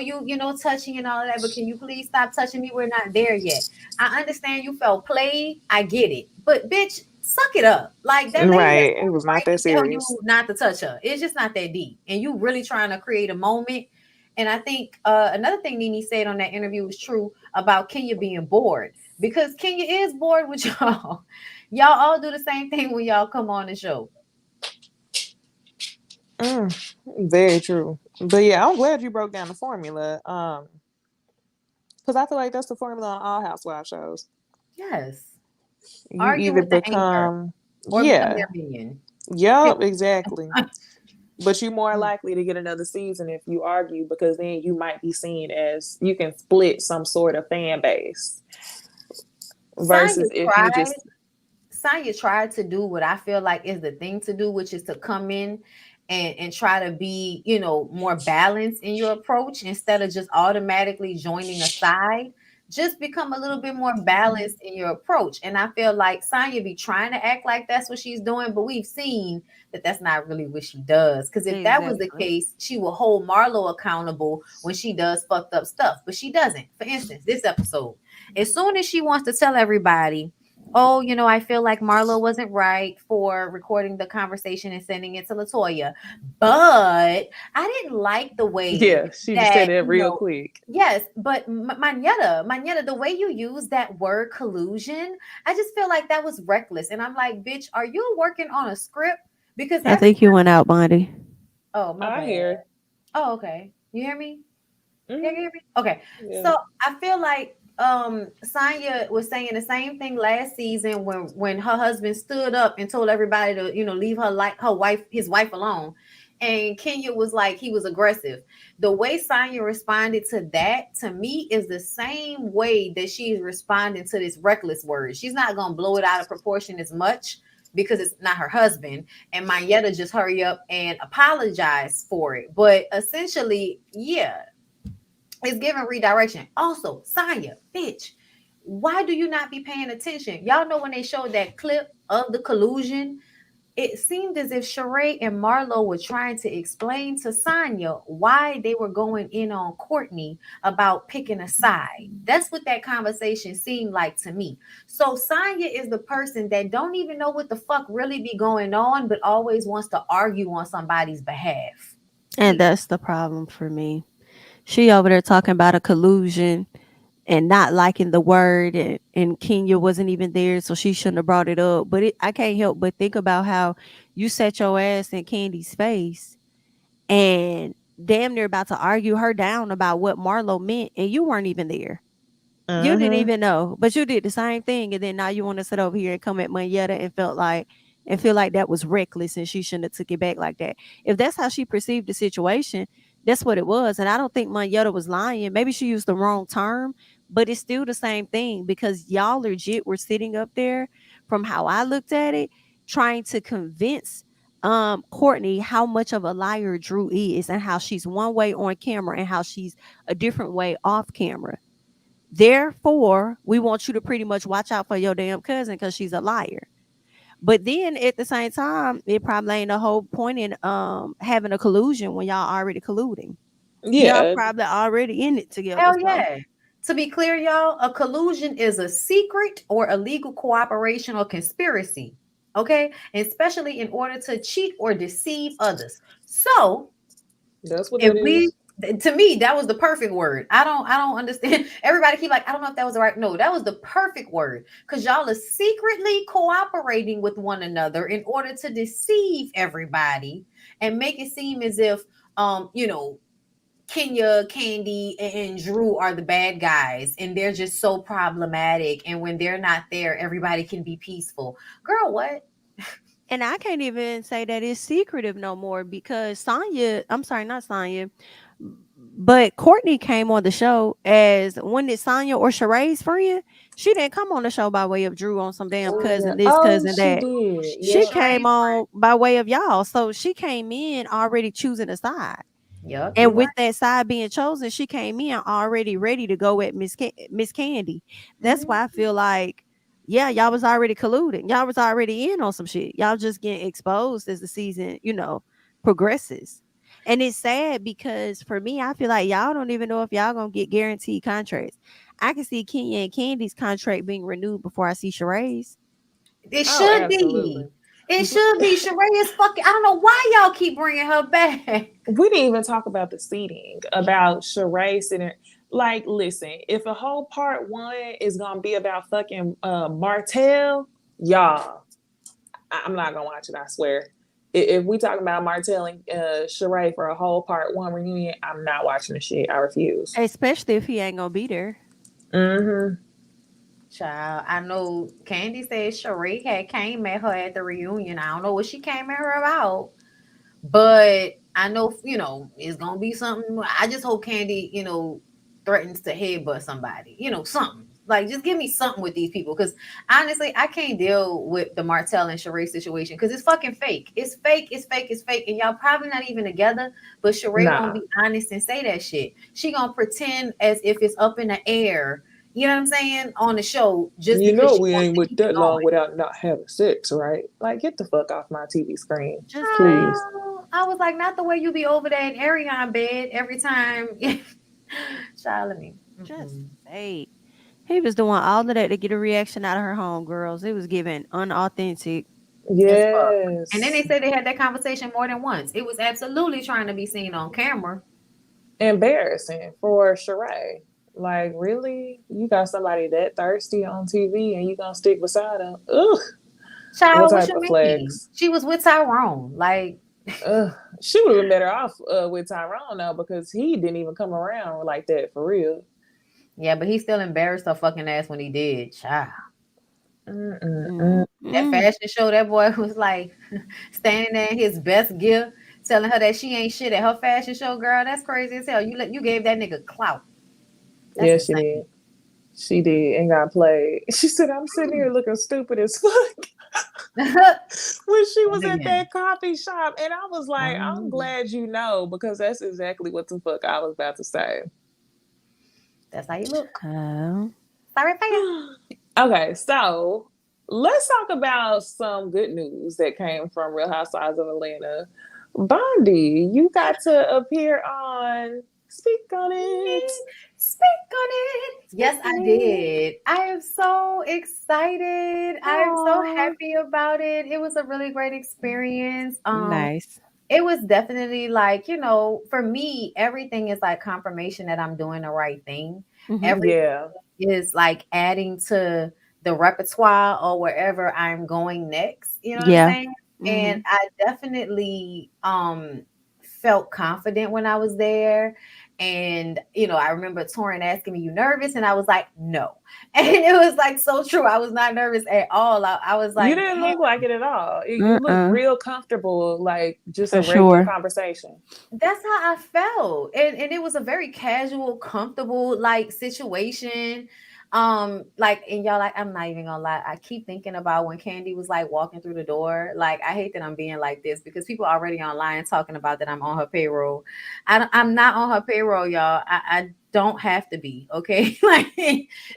touching and all of that, but can you please stop touching me? We're not there yet. I understand you felt played. I get it. But bitch, suck it up. Like that lady has Right. It was no not right that to tell serious. you not to touch her. It's just not that deep. And you really trying to create a moment. And I think another thing Nene said on that interview was true about Kenya being bored because Kenya is bored with y'all. Y'all all do the same thing when y'all come on the show. Very true. But yeah, I'm glad you broke down the formula. Because I feel like that's the formula on all housewife shows. Yes. You Argue either with the anchor become, or become yeah, their minion. yep, exactly. But you're more likely to get another season if you argue because then you might be seen as you can split some sort of fan base Sonya versus if you tried just Sonya tried to do what I feel like is the thing to do, which is to come in and try to be, more balanced in your approach instead of just automatically joining a side. Just become a little bit more balanced in your approach. And I feel like Sonya be trying to act like that's what she's doing, but we've seen that that's not really what she does. Because if that was the Exactly. case, she will hold Marlo accountable when she does fucked up stuff, but she doesn't. For instance, this episode, as soon as she wants to tell everybody, oh, I feel like Marlo wasn't right for recording the conversation and sending it to Latoya. But I didn't like the way yeah, she just said that, it real quick. yes, but Manetta, the way you use that word collusion, I just feel like that was reckless. And I'm like, bitch, are you working on a script? Because I every think you went out, Bonnie. oh, my I bad. hear. Oh, okay. You hear me? Yeah, Mm, you hear me? Okay. yeah. So I feel like Sonya was saying the same thing last season when her husband stood up and told everybody to, leave her wife, his wife alone. And Kenya was like he was aggressive. The way Sonya responded to that to me is the same way that she's responding to this reckless word. She's not gonna blow it out of proportion as much because it's not her husband. And Mayetta just hurry up and apologize for it. But essentially, yeah, it's giving redirection. Also, Saya, bitch, why do you not be paying attention? Y'all know when they showed that clip of the collusion, it seemed as if Sheree and Marlo were trying to explain to Sonya why they were going in on Courtney about picking a side. That's what that conversation seemed like to me. So Sonya is the person that don't even know what the fuck really be going on, but always wants to argue on somebody's behalf. And that's the problem for me. She over there talking about a collusion and not liking the word, and Kenya wasn't even there, so she shouldn't have brought it up. But I can't help but think about how you set your ass in Candy's face and damn near about to argue her down about what Marlo meant, and you weren't even there. You didn't Mm-hmm. even know, but you did the same thing, and then now you want to sit over here and come at Mayetta and feel like that was reckless and she shouldn't have took it back like that. If that's how she perceived the situation, that's what it was. And I don't think Mayetta was lying. Maybe she used the wrong term, but it's still the same thing because y'all legit were sitting up there from how I looked at it, trying to convince Courtney how much of a liar Drew is and how she's one way on camera and how she's a different way off camera. Therefore, we want you to pretty much watch out for your damn cousin because she's a liar. But then at the same time, it probably ain't a whole point in having a collusion when y'all already colluding. Y'all Yeah, probably already in it together. Hell So yeah. To be clear, y'all, a collusion is a secret or illegal cooperation or conspiracy. Okay? Especially in order to cheat or deceive others. So, that's what if that we is. to me, that was the perfect word. I don't understand. Everybody keep like, I don't know if that was the right. No, that was the perfect word. Because y'all are secretly cooperating with one another in order to deceive everybody and make it seem as if Kenya, Candy, and Drew are the bad guys, and they're just so problematic. And when they're not there, everybody can be peaceful. Girl, what? and I can't even say that it's secretive no more because Sonya, I'm sorry, not Sonya, but Courtney came on the show as when did Sonya or Sheree's friend? She didn't come on the show by way of Drew on some damn Oh yeah. cousin this, Oh, cousin she that. did. She She Yep. came Sheree's on by way of y'all. So she came in already choosing a side. friend. Yup, you And right. with that side being chosen, she came in already ready to go at Miss Candy. That's Mhm. why I feel like, yeah, y'all was already colluding. Y'all was already in on some shit. Y'all just getting exposed as the season, progresses. And it's sad because for me, I feel like y'all don't even know if y'all gonna get guaranteed contracts. I can see Kenya and Candy's contract being renewed before I see Sheree's. It Oh, should be. absolutely. It should be. Sheree is fucking. I don't know why y'all keep bringing her back. We didn't even talk about the seating, about Sheree sitting. Like, listen, if a whole part one is gonna be about fucking Martell, y'all, I'm not gonna watch it. I swear. If we talking about Martell and Sheree for a whole part one reunion, I'm not watching the shit. I refuse. Especially if he ain't gonna be there. Mm-hmm. Child, I know Candy said Sheree had came at her at the reunion. I don't know what she came at her about, but I know, it's gonna be something. I just hope Candy, threatens to headbutt somebody, something. Like, just give me something with these people. Because honestly, I can't deal with the Martell and Sheree situation because it's fucking fake. It's fake, it's fake, it's fake. And y'all probably not even together, but Sheree won't Nah, be honest and say that shit. She gonna pretend as if it's up in the air, you know what I'm saying, on the show just you because know she we wants ain't to with keep it that long going. without not having sex, right? Like, get the fuck off my TV screen, Just fake. please. I was like, not the way you be over there in Ariana bed every time. Child, let me. Just Mm-mm. fake. He was doing all of that to get a reaction out of her homegirls. It was giving unauthentic. As fuck. And then they Yes. said they had that conversation more than once. It was absolutely trying to be seen on camera. Embarrassing for Sheree. Like, really? You got somebody that thirsty on TV and you gonna stick beside them? Ugh. What Child, what type you of mean? flex? She was with Tyrone. Like, Ugh, she would have been better off with Tyrone though, because he didn't even come around like that for real. Yeah, but he still embarrassed her fucking ass when he did. Child. Mm-mm-mm. That Mm-mm. fashion show, that boy was like standing there in his best gear, telling her that she ain't shit at her fashion show. Girl, that's crazy as hell. You gave that nigga clout. That's Yeah, she insane. did. She did and got played. She said, "I'm sitting here looking stupid as fuck." When she And was at again, that coffee shop, and I was like, "I'm glad you know," because that's exactly what the fuck I was about to say. that's how you look. Child. Sorry for you. Okay, so let's talk about some good news that came from Real Housewives of Atlanta. Bondi, you got to appear on Speak on It. Speak on it. Speak Yes, I on it. did. I am so excited. I am so Oh, happy about it. It was a really great experience. nice. It was definitely like, for me, everything is like confirmation that I'm doing the right thing. Hmm. Everything Yeah. is like adding to the repertoire or wherever I'm going next. You know what I'm Yeah. saying? And Hmm. I definitely felt confident when I was there. And I remember Torin asking me, "You nervous?" And I was like, "No." And it was like so true. I was not nervous at all. I was You like, didn't "Damn." look like it at all. You look Uh-uh. real comfortable, like just a For regular sure. conversation. That's how I felt. And it was a very casual, comfortable like situation. Like, and y'all, like, I'm not even gonna lie, I keep thinking about when Candy was like walking through the door. Like, I hate that I'm being like this because people are already online talking about that I'm on her payroll. I'm not on her payroll, y'all. I don't have to be, okay? like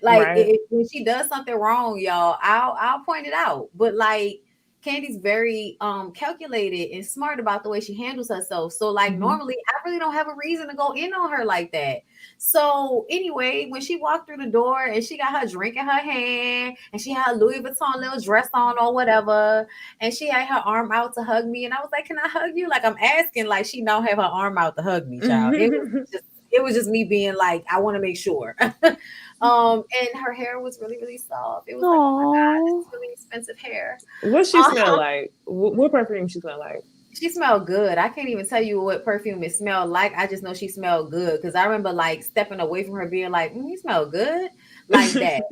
Right. when she does something wrong, y'all, I'll point it out. But like Candy's very calculated and smart about the way she handles herself. So like Hmm. normally I really don't have a reason to go in on her like that. So anyway, when she walked through the door and she got her drink in her hand and she had a Louis Vuitton little dress on or whatever, and she had her arm out to hug me, and I was like, "Can I hug you?" Like I'm asking, like she don't have her arm out to hug me, child. It was just me being like, I want to make sure. And her hair was really, really soft. It was like, oh my God, this Oh. is really expensive hair. What she Um, smell like? What perfume she smell like? she smelled good. I can't even tell you what perfume it smelled like. I just know she smelled good because I remember like stepping away from her being like, "You smell good," like that.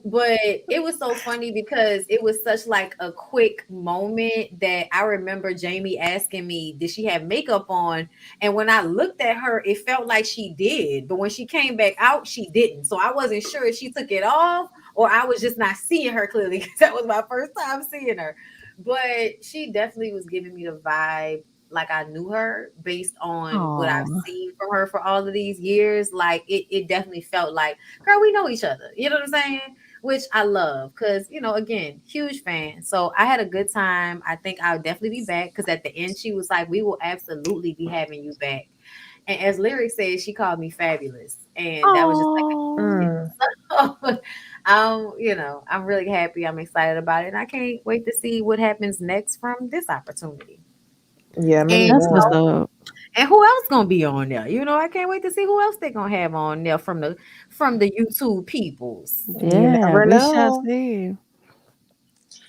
But it was so funny because it was such like a quick moment that I remember Jamie asking me, "Did she have makeup on?" And when I looked at her, it felt like she did, but when she came back out, she didn't. So I wasn't sure if she took it off or I was just not seeing her clearly because that was my first time seeing her. But she definitely was giving me the vibe like I knew her based on what I've Oh. seen from her for all of these years. Like it definitely felt like, girl, we know each other. You know what I'm saying? Which I love because, again, huge fan. So I had a good time. I think I'll definitely be back because at the end she was like, "We will absolutely be having you back." And as Lyric said, she called me fabulous. And that was just like Oh. Mm, so, I'm really happy. I'm excited about it. And I can't wait to see what happens next from this opportunity. yeah, me And That's what's neither. up. who else gonna be on there? I can't wait to see who else they gonna have on there from the YouTube peoples. You Yeah, never we shall know. see.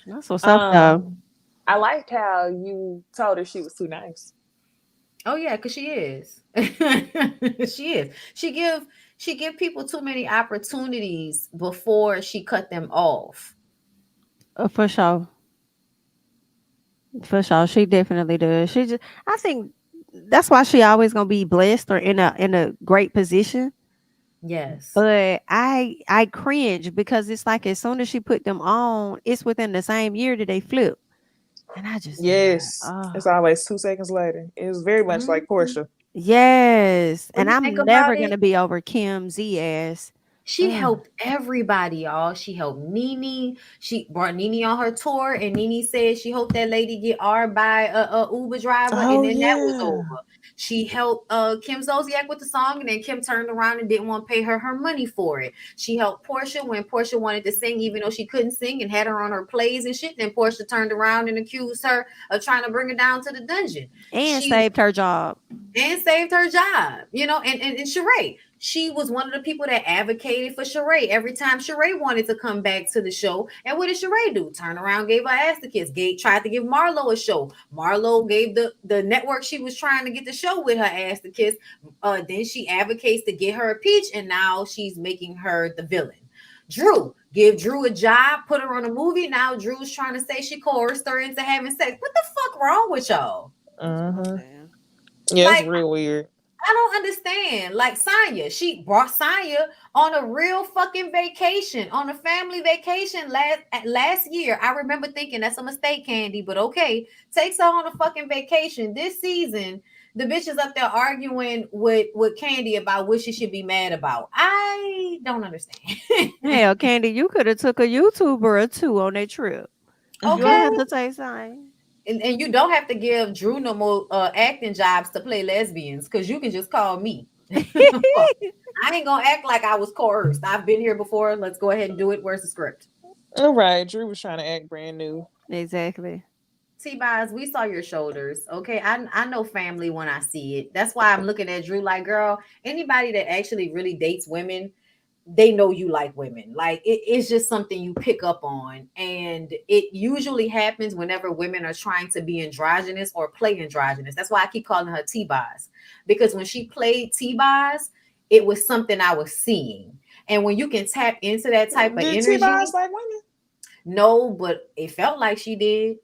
That's what's up, though. Um, I liked how you told her she was too nice. Oh yeah, because she is. She is. She give people too many opportunities before she cut them off. For sure. For sure. She definitely does. I think that's why she always gonna be blessed or in a great position. Yes. But I cringe because it's like as soon as she put them on, it's within the same year that they flip. And I just be like, Yes, oh, it's always 2 seconds later. It was very much like Mhm. Portia. yes. When And you think I'm about never it, gonna be over Kim Z ass. she Ugh. helped everybody, y'all. She helped Nene. She brought Nene on her tour, and Nene said she hoped that lady get R by a Uber driver, and Oh then that was yeah. over. She helped Kim Zolciak with the song, and then Kim turned around and didn't want to pay her money for it. She helped Portia when Portia wanted to sing, even though she couldn't sing, and had her on her plays and shit. Then Portia turned around and accused her of trying to bring her down to the dungeon. And She saved her job. and saved her job, and Sheree. she was one of the people that advocated for Sheree every time Sheree wanted to come back to the show. And what did Sheree do? Turn around, gave her ass to kiss. Tried to give Marlo a show. Marlo gave the network she was trying to get the show with her ass to kiss. Then she advocates to get her a peach, and now she's making her the villain. Drew, give Drew a job, put her on a movie. Now Drew's trying to say she coerced her into having sex. What the fuck wrong with y'all? That's what I'm Mm-hmm. saying. Yeah, it's Like, real weird. I don't understand. Like Sonya, she brought Sonya on a real fucking vacation, on a family vacation last year. I remember thinking that's a mistake, Candy, but okay. Takes her on a fucking vacation. This season, the bitch is up there arguing with Candy about what she should be mad about. I don't understand. Hell, Candy, you could have took a YouTuber or two on that trip. You don't Okay. have to take sign. And you don't have to give Drew no more acting jobs to play lesbians because you can just call me. I ain't gonna act like I was coerced. I've been here before. Let's go ahead and do it. Where's the script? All right, Drew was trying to act brand new. Exactly. T-Boz, we saw your shoulders. Okay. I know family when I see it. That's why I'm looking at Drew like, girl, anybody that actually really dates women, they know you like women. Like it's just something you pick up on. And it usually happens whenever women are trying to be androgynous or play androgynous. That's why I keep calling her T-Boz. Because when she played T-Boz, it was something I was seeing. And when you can tap into that type of Did energy, T-Boz like women? no, but it felt like she did.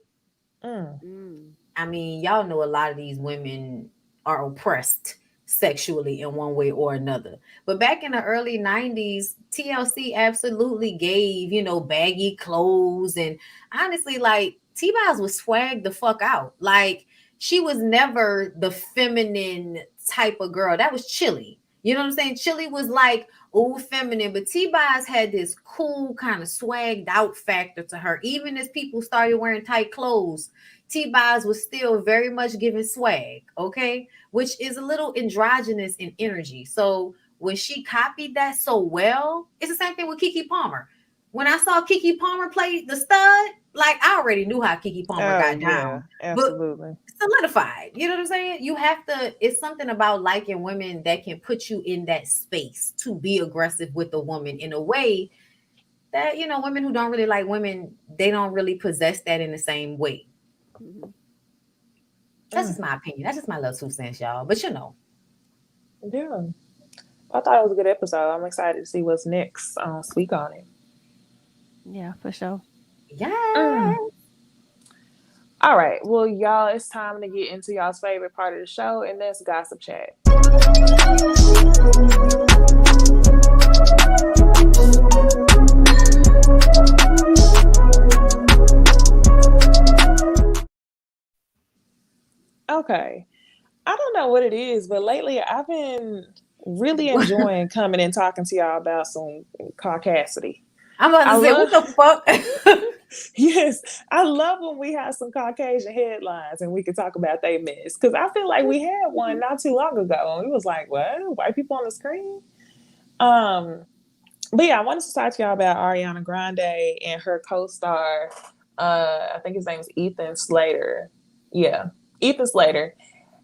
Mm. Mm. I mean, y'all know a lot of these women are oppressed sexually in one way or another. But back in the early 90s, TLC absolutely gave, baggy clothes. And honestly, like T-Boz was swagged the fuck out. Like she was never the feminine type of girl. That was Chili. You know what I'm saying? Chili was like, oh, feminine. But T-Boz had this cool kind of swagged out factor to her. Even as people started wearing tight clothes, T-Boz was still very much giving swag, okay? Which is a little androgynous in energy. So when she copied that so well, it's the same thing with Keke Palmer. When I saw Keke Palmer play the stud, like I already knew how Keke Palmer Oh got yeah, down, but absolutely. solidified. You know what I'm saying? You have to, it's something about liking women that can put you in that space to be aggressive with a woman in a way that, women who don't really like women, they don't really possess that in the same way. Mhm. That's Mm. just my opinion. That's just my little 2 cents, y'all. But Yeah, I thought it was a good episode. I'm excited to see what's next. Speak on it. Yeah, for sure. Mm. yeah. All right, well, y'all, it's time to get into y'all's favorite part of the show, and that's gossip chat. Okay, I don't know what it is, but lately I've been really enjoying coming and talking to y'all about some caucasity. I'm about I to say, what love, the fuck? yes, I love when we have some Caucasian headlines and we can talk about they mess. Because I feel like we had one not too long ago, and we was like, "What? White people on the screen?" Um, but yeah, I wanted to talk to y'all about Ariana Grande and her co-star. I think his name is Ethan Slater. Yeah, Ethan Slater.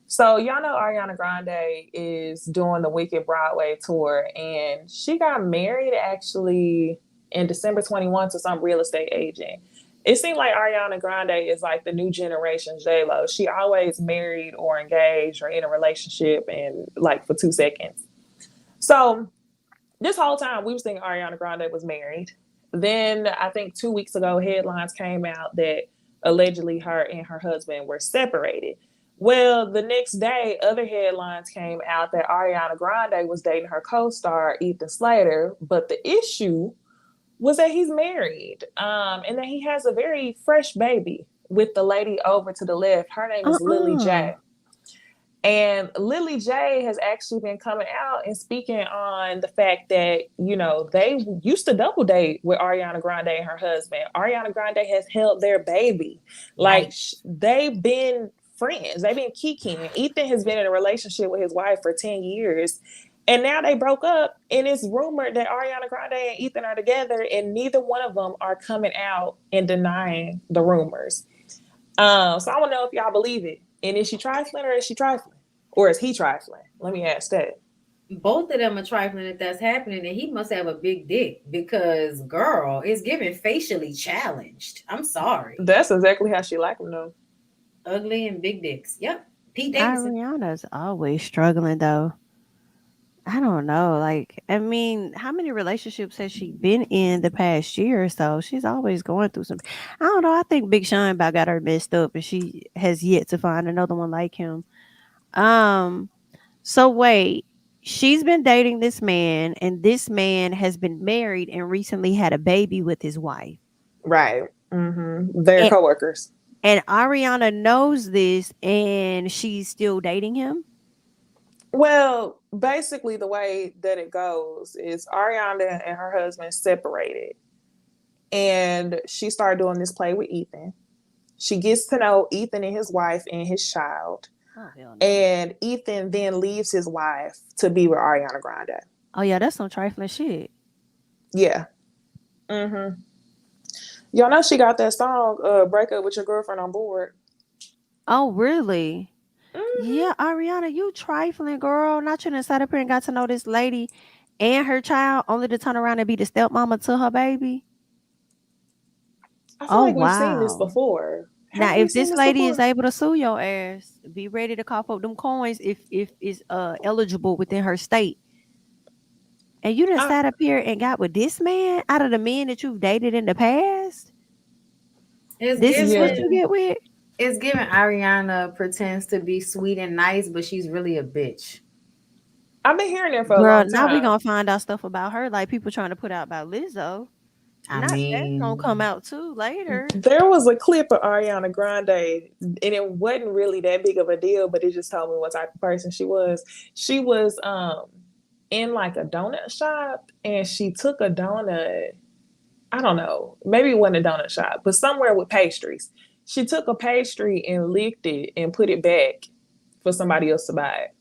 So y'all know Ariana Grande is doing the Wicked Broadway tour, and she got married actually in December 21 to some real estate agent. It seemed like Ariana Grande is like the new generation J Lo. She always married or engaged or in a relationship and like for 2 seconds. So this whole time we was thinking Ariana Grande was married. Then I think 2 weeks ago, headlines came out that allegedly her and her husband were separated. Well, the next day, other headlines came out that Ariana Grande was dating her co-star Ethan Slater, but the issue was that he's married, and that he has a very fresh baby with the lady over to the left. Her name is Lily Uh-uh. J. And Lily J has actually been coming out and speaking on the fact that, they used to double date with Ariana Grande and her husband. Ariana Grande has held their baby. Like, Yikes. they've been friends. They've been kikiing. Ethan has been in a relationship with his wife for 10 years. And now they broke up. And it's rumored that Ariana Grande and Ethan are together. And neither one of them are coming out and denying the rumors. So I want to know if y'all believe it. And is she trifling or is she trifling? Or is he trifling? Let me ask that. Both of them are trifling if that's happening, and he must have a big dick because, girl, it's giving facially challenged. I'm sorry. That's exactly how she like him though. Ugly and big dicks. Yep. Pete Davidson. Ariana's always struggling though. I don't know. Like, I mean, how many relationships has she been in the past year or so? She's always going through some. I don't know. I think Big Sean about got her messed up, and she has yet to find another one like him. Um. So wait, she's been dating this man, and this man has been married and recently had a baby with his wife. Right. Mm-hmm. They're And coworkers. and Ariana knows this, and she's still dating him. Well, basically, the way that it goes is Ariana and her husband separated, and she started doing this play with Ethan. She gets to know Ethan and his wife and his child, Oh hell no. and Ethan then leaves his wife to be with Ariana Grande. Oh yeah, that's some trifling shit. Yeah. Mm-hmm. Y'all know she got that song, "Break Up with Your Girlfriend" on board. Oh really? Mm-hmm. Yeah, Ariana, you trifling girl. Not you done sat up here and got to know this lady and her child, only to turn around and be the stepmama to her baby. I feel Oh like we've seen this wow. before. Now, Haven't we if seen this this lady is before? able to sue your ass, be ready to cough up them coins if is eligible within her state. And you done I, sat up here and got with this man out of the men that you've dated in the past. It's This is what yeah. you giving get with, it's giving Ariana pretends to be sweet and nice, but she's really a bitch. I've been hearing that for a girl. long Now we time. gonna find out stuff about her, like people trying to put out about Lizzo. I Not that's gonna come mean, out too later. There was a clip of Ariana Grande, and it wasn't really that big of a deal, but it just told me what type of person she was. She was in like a donut shop, and she took a donut. I don't know, maybe it wasn't a donut shop, but somewhere with pastries. She took a pastry and licked it and put it back for somebody else to buy it.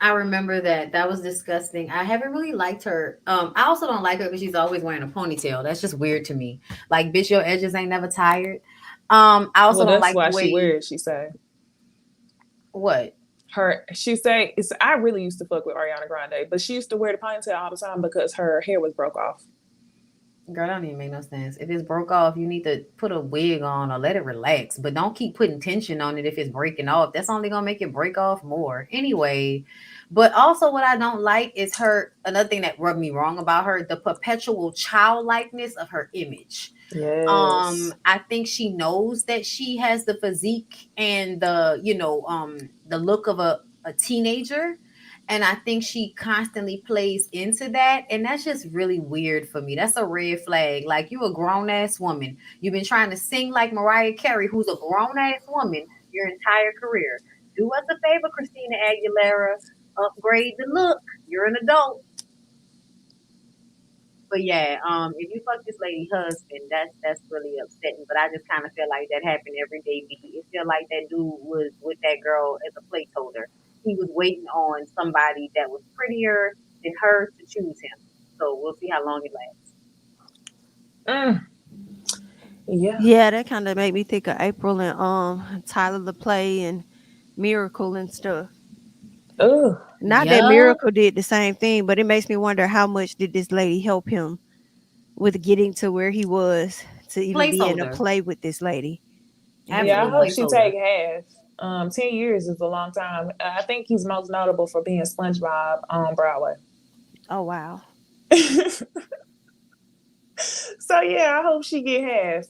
I remember that. That was disgusting. I haven't really liked her. I also don't like her because she's always wearing a ponytail. That's just weird to me. Like, bitch, your edges ain't never tired. I also Well, don't that's like why the she way wears. She say what she say it's. I really used to fuck with Ariana Grande, but she used to wear the ponytail all the time because her hair was broke off. girl, that don't even make no sense. If it's broke off, you need to put a wig on or let it relax. But don't keep putting tension on it if it's breaking off. That's only gonna make it break off more. Anyway, but also what I don't like is her another thing that rubbed me wrong about her, the perpetual childlikeness of her image. Yes. I think she knows that she has the physique and the look of a teenager, and I think she constantly plays into that, and that's just really weird for me. That's a red flag. Like, you a grown ass woman, you've been trying to sing like Mariah Carey, who's a grown ass woman, your entire career. Do us a favor, Christina Aguilera, upgrade the look. You're an adult. But yeah, if you fuck this lady husband, that's really upsetting. But I just kind of feel like that happened every day. It feel like that dude was with that girl as a placeholder. He was waiting on somebody that was prettier than her to choose him. So we'll see how long it lasts. Mm, yeah. Yeah, that kind of made me think of April and Tyler LaPlay and Miracle and stuff. Ugh. Not that Yup. Miracle did the same thing, but it makes me wonder how much did this lady help him with getting to where he was to even be in a Placeholder. play with this lady. Yeah, I Absolute Yeah. hope she placeholder. take half. 10 years is a long time. I think he's most notable for being SpongeBob on Broadway. Oh wow. So yeah, I hope she get half.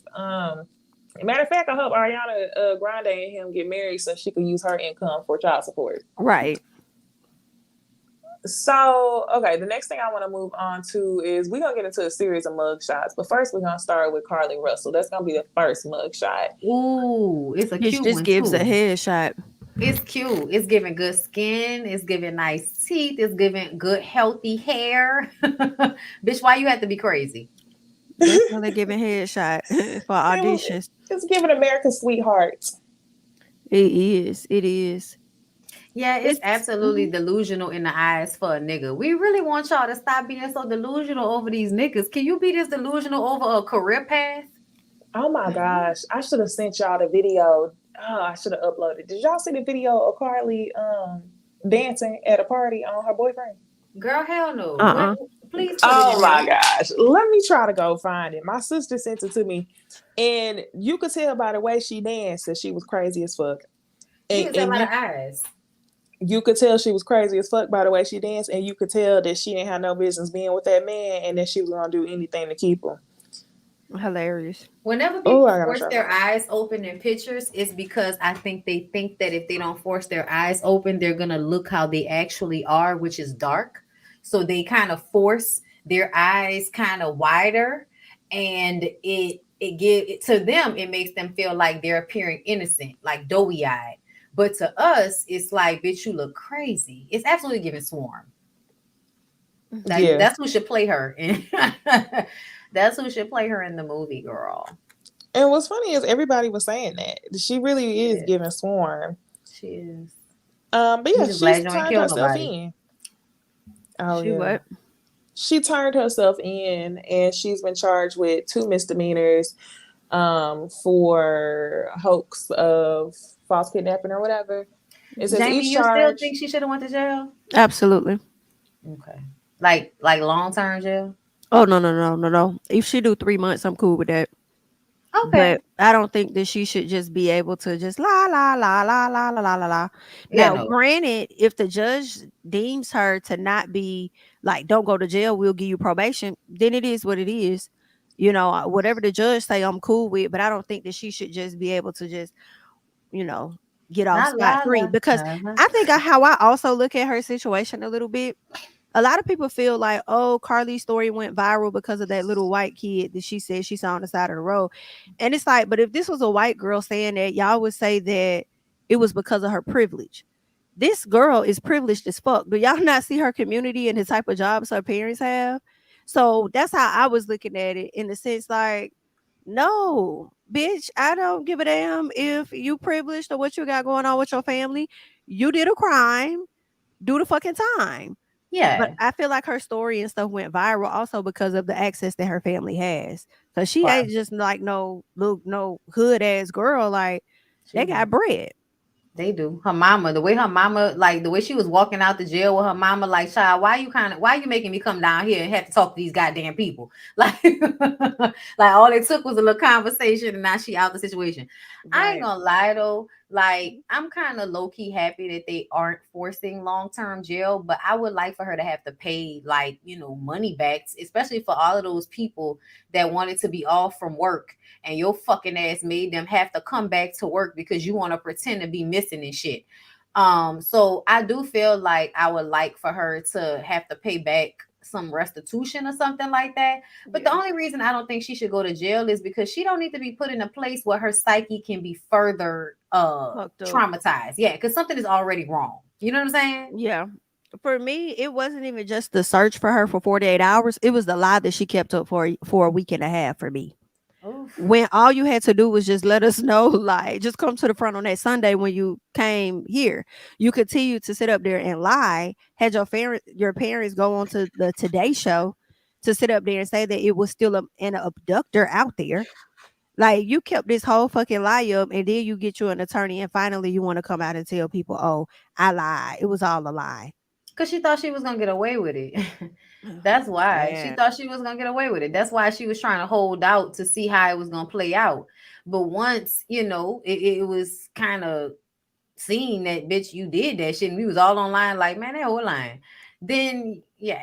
Matter of fact, I hope Ariana Grande and him get married so she can use her income for child support. Right. So, okay, the next thing I want to move on to is we're gonna get into a series of mug shots, but first we're gonna start with Carlee Russell. That's gonna be the first mug shot. Ooh, it's a Which cute just one gives a too. headshot. It's cute. It's giving good skin. It's giving nice teeth. It's giving good healthy hair. Bitch, why you have to be crazy? Definitely giving headshot for auditions. It's giving America's sweetheart. It is. It is. Yeah, it's It's absolutely delusional in the eyes for a nigga. We really want y'all to stop being so delusional over these niggas. Can you be this delusional over a career path? Oh my gosh, I should have sent y'all the video. Oh, I should have uploaded. Did y'all see the video of Carlee dancing at a party on her boyfriend? Girl, hell no. What? Uh-uh. Please put it Oh in my there. gosh. Let me try to go find it. My sister sent it to me. And you could tell by the way she danced that she was crazy as fuck. You And, can tell and by you the eyes. you could tell she was crazy as fuck by the way she danced, and you could tell that she didn't have no business being with that man and that she was gonna do anything to keep him. Hilarious. Whenever Oh, people I gotta force try their mine. eyes open in pictures, it's because I think they think that if they don't force their eyes open, they're gonna look how they actually are, which is dark. So they kind of force their eyes kind of wider, and it to them it makes them feel like they're appearing innocent, like doughy eyed. But to us, it's like, bitch, you look crazy. It's absolutely giving swarm. Like Yeah. that's who should play her in. That's who should play her in the movie, girl. And what's funny is everybody was saying that. She really is Yeah, giving swarm. she is. But I'm yeah, just she's glad you ain't turned killed herself nobody. in. Oh She yeah. what? She turned herself in and she's been charged with two misdemeanors for hoax of false kidnapping or whatever. It says Jamie, each you still charge. think she should have went to jail? Absolutely. Okay. Like long term jail? Oh no, no, no, no, no. If she do 3 months, I'm cool with that. Okay. But I don't think that she should just be able to just la la la la la la la la la. Yeah, Now, no. granted, if the judge deems her to not be like, don't go to jail, we'll give you probation, then it is what it is. Whatever the judge say, I'm cool with. But I don't think that she should just be able to just, you know, get off La scot la free. la. Because Uh-huh. I think how I also look at her situation a little bit, a lot of people feel like, oh, Carlee's story went viral because of that little white kid that she said she saw on the side of the road. And it's like, but if this was a white girl saying that, y'all would say that it was because of her privilege. This girl is privileged as fuck. Do y'all not see her community and the type of jobs her parents have? So that's how I was looking at it, in the sense like, no, bitch, I don't give a damn if you privileged or what you got going on with your family. You did a crime, do the fucking time. But Yeah. I feel like her story and stuff went viral also because of the access that her family has. Cause she Wow. ain't just like no little no hood ass girl. Like, She they not. got bread. They do. Her mama, the way her mama, like the way she was walking out the jail with her mama, like, child, why you making me come down here and have to talk to these goddamn people? Like, like all it took was a little conversation and now she out the situation. I ain't Right. gonna lie though, like I'm kind of low key happy that they aren't forcing long term jail, but I would like for her to have to pay like, money back, especially for all of those people that wanted to be off from work and your fucking ass made them have to come back to work because you want to pretend to be missing and shit. So I do feel like I would like for her to have to pay back some restitution or something like that. But the Yeah. only reason I don't think she should go to jail is because she don't need to be put in a place where her psyche can be further Fucked up. traumatized. Yeah, because something is already wrong. You know what I'm saying? Yeah. For me, it wasn't even just the search for her for 48 hours. It was the lie that she kept up for a week and a half for me. Oof. When all you had to do was just let us know, like, just come to the front on that Sunday when you came here. You continued to sit up there and lie. Had your parents go on to the Today Show to sit up there and say that it was still an abductor out there. Like, you kept this whole fucking lie up, and then you get you an attorney, and finally you want to come out and tell people, "Oh, I lied. It was all a lie." Because she thought she was gonna get away with it. That's why she Man, thought she was gonna get away with it. That's why she was trying to hold out to see how it was gonna play out. But once it was kind of seen that, bitch, you did that shit, and we was all online like, man, that whole line. Then yeah,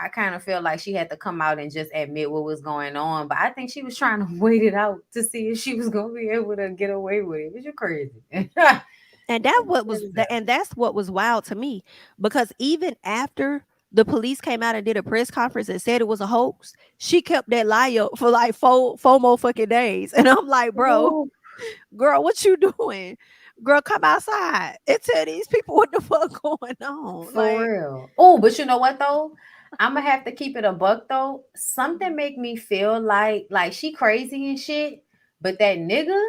I kind of feel like she had to come out and just admit what was going on. But I think she was trying to wait it out to see if she was gonna be able to get away with it. Bitch, you crazy. and that's what was wild to me, because even after the police came out and did a press conference and said it was a hoax, she kept that lie up for like four more fucking days, and I'm like, bro, Ooh, girl, what you doing? Girl, come outside and tell these people what the fuck going on. for Like, real. Oh, but you know what though? I'm gonna have to keep it a buck though. Something make me feel like she crazy and shit, but that nigga,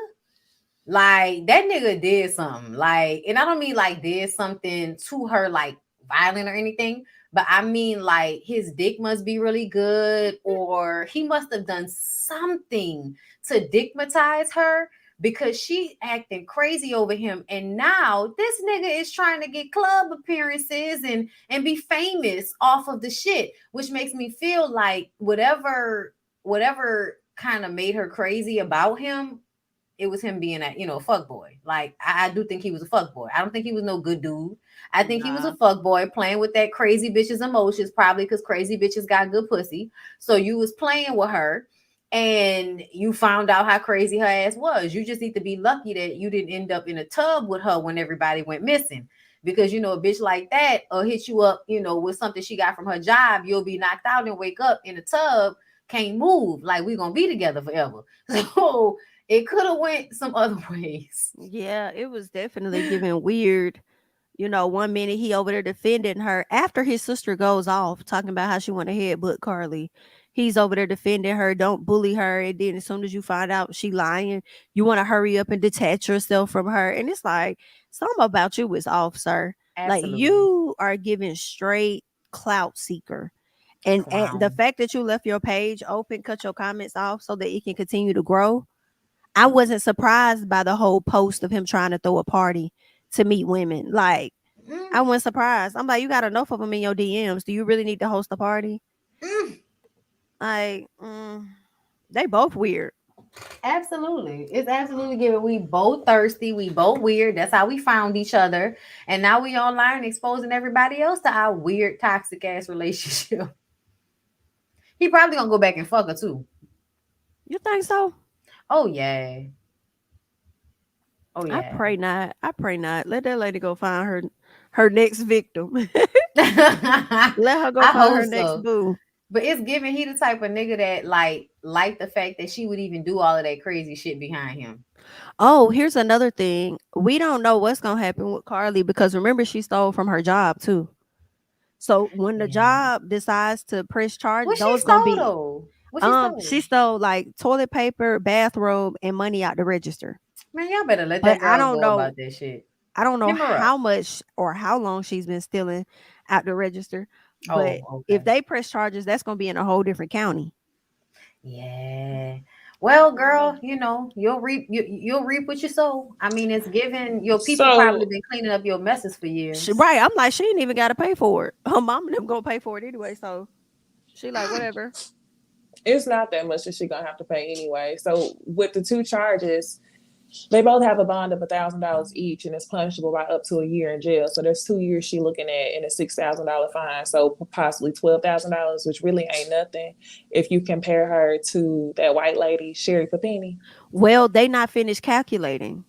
like that nigga did something. Like, and I don't mean like did something to her like violent or anything, but I mean like his dick must be really good, or he must have done something to digmatize her because she acting crazy over him. And now this nigga is trying to get club appearances and be famous off of the shit, which makes me feel like whatever kind of made her crazy about him, it was him being a fuck boy. Like I do think he was a fuck boy. I don't think he was no good dude. I think he was a Nah. fuck boy playing with that crazy bitch's emotions, probably because crazy bitches got good pussy. So you was playing with her, and you found out how crazy her ass was. You just need to be lucky that you didn't end up in a tub with her when everybody went missing. Because a bitch like that will hit you up, with something she got from her job. You'll be knocked out and wake up in a tub, can't move. Like we gonna be together forever. So it could have went some other ways. Yeah, it was definitely giving weird. One minute he over there defending her after his sister goes off talking about how she want to headbutt Carlee. He's over there defending her, don't bully her. And then as soon as you find out she lying, you want to hurry up and detach yourself from her. And it's like something about you is off, sir. Like Absolutely. you are giving straight clout seeker. And the Clown. fact that you left your page open, cut your comments off so that it can continue to grow. I wasn't surprised by the whole post of him trying to throw a party to meet women. Like, I Mm, wasn't surprised. I'm like, you got enough of them in your DMs. Do you really need to host a party? mm. Like, they both weird. Absolutely. It's absolutely given. We both thirsty. We both weird. That's how we found each other. And now we online exposing everybody else to our weird, toxic ass relationship. He probably gonna go back and fuck her too. You think so? Oh yeah. Oh I yeah. pray not. I pray not. Let that lady go find her next victim. I Let her go find hope her next so. boo. But it's given he the type of nigga that like the fact that she would even do all of that crazy shit behind him. Oh, here's another thing. We don't know what's gonna happen with Carlee because remember she stole from her job too. So when the Yeah. job decides to press charge, What she those gonna stole be though? What she she stole? stole like toilet paper, bathrobe, and money out the register. Man, y'all better let But that girl go about that shit. I don't know Hem her up. how much or how long she's been stealing out the register. But Oh, if okay. they press charges, that's gonna be in a whole different county. Yeah. Well, I don't know. girl, you'll reap what you sow. I mean, it's given your people probably So been cleaning up your messes for years. Right. I'm like, she ain't even gotta pay for it. Her mom and them gonna pay for it anyway. So she like, whatever. it's not that much that she gonna have to pay anyway. So with the two charges, they both have a bond of $1,000 each, and it's punishable by up to a year in jail. So there's 2 years she looking at and a $6,000 fine. So possibly $12,000, which really ain't nothing if you compare her to that white lady Sherry Papini. Well, they not finished calculating.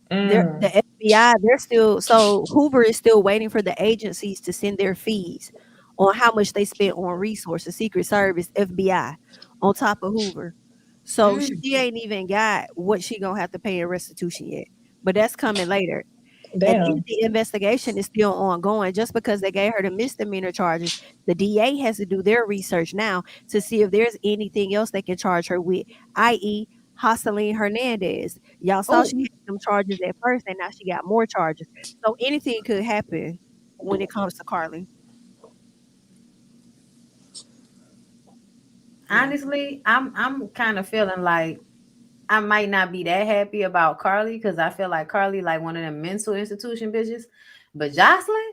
The Mm, FBI, they're still so Hoover is still waiting for the agencies to send their fees on how much they spent on resources, Secret Service, FBI, on top of Hoover. So Mm. she ain't even got what she gonna have to pay in restitution yet. But that's coming later. And then damn. the investigation is still ongoing. Just because they gave her the misdemeanor charges, the DA has to do their research now to see if there's anything else they can charge her with, i.e., Jocelyn Hernandez. Y'all saw Oh, she had some charges at first, and now she got more charges. So anything could happen when it comes to Carlee. Yeah. honestly, I'm kind of feeling like I might not be that happy about Carlee because I feel like Carlee like one of them mental institution bitches. But Jocelyn,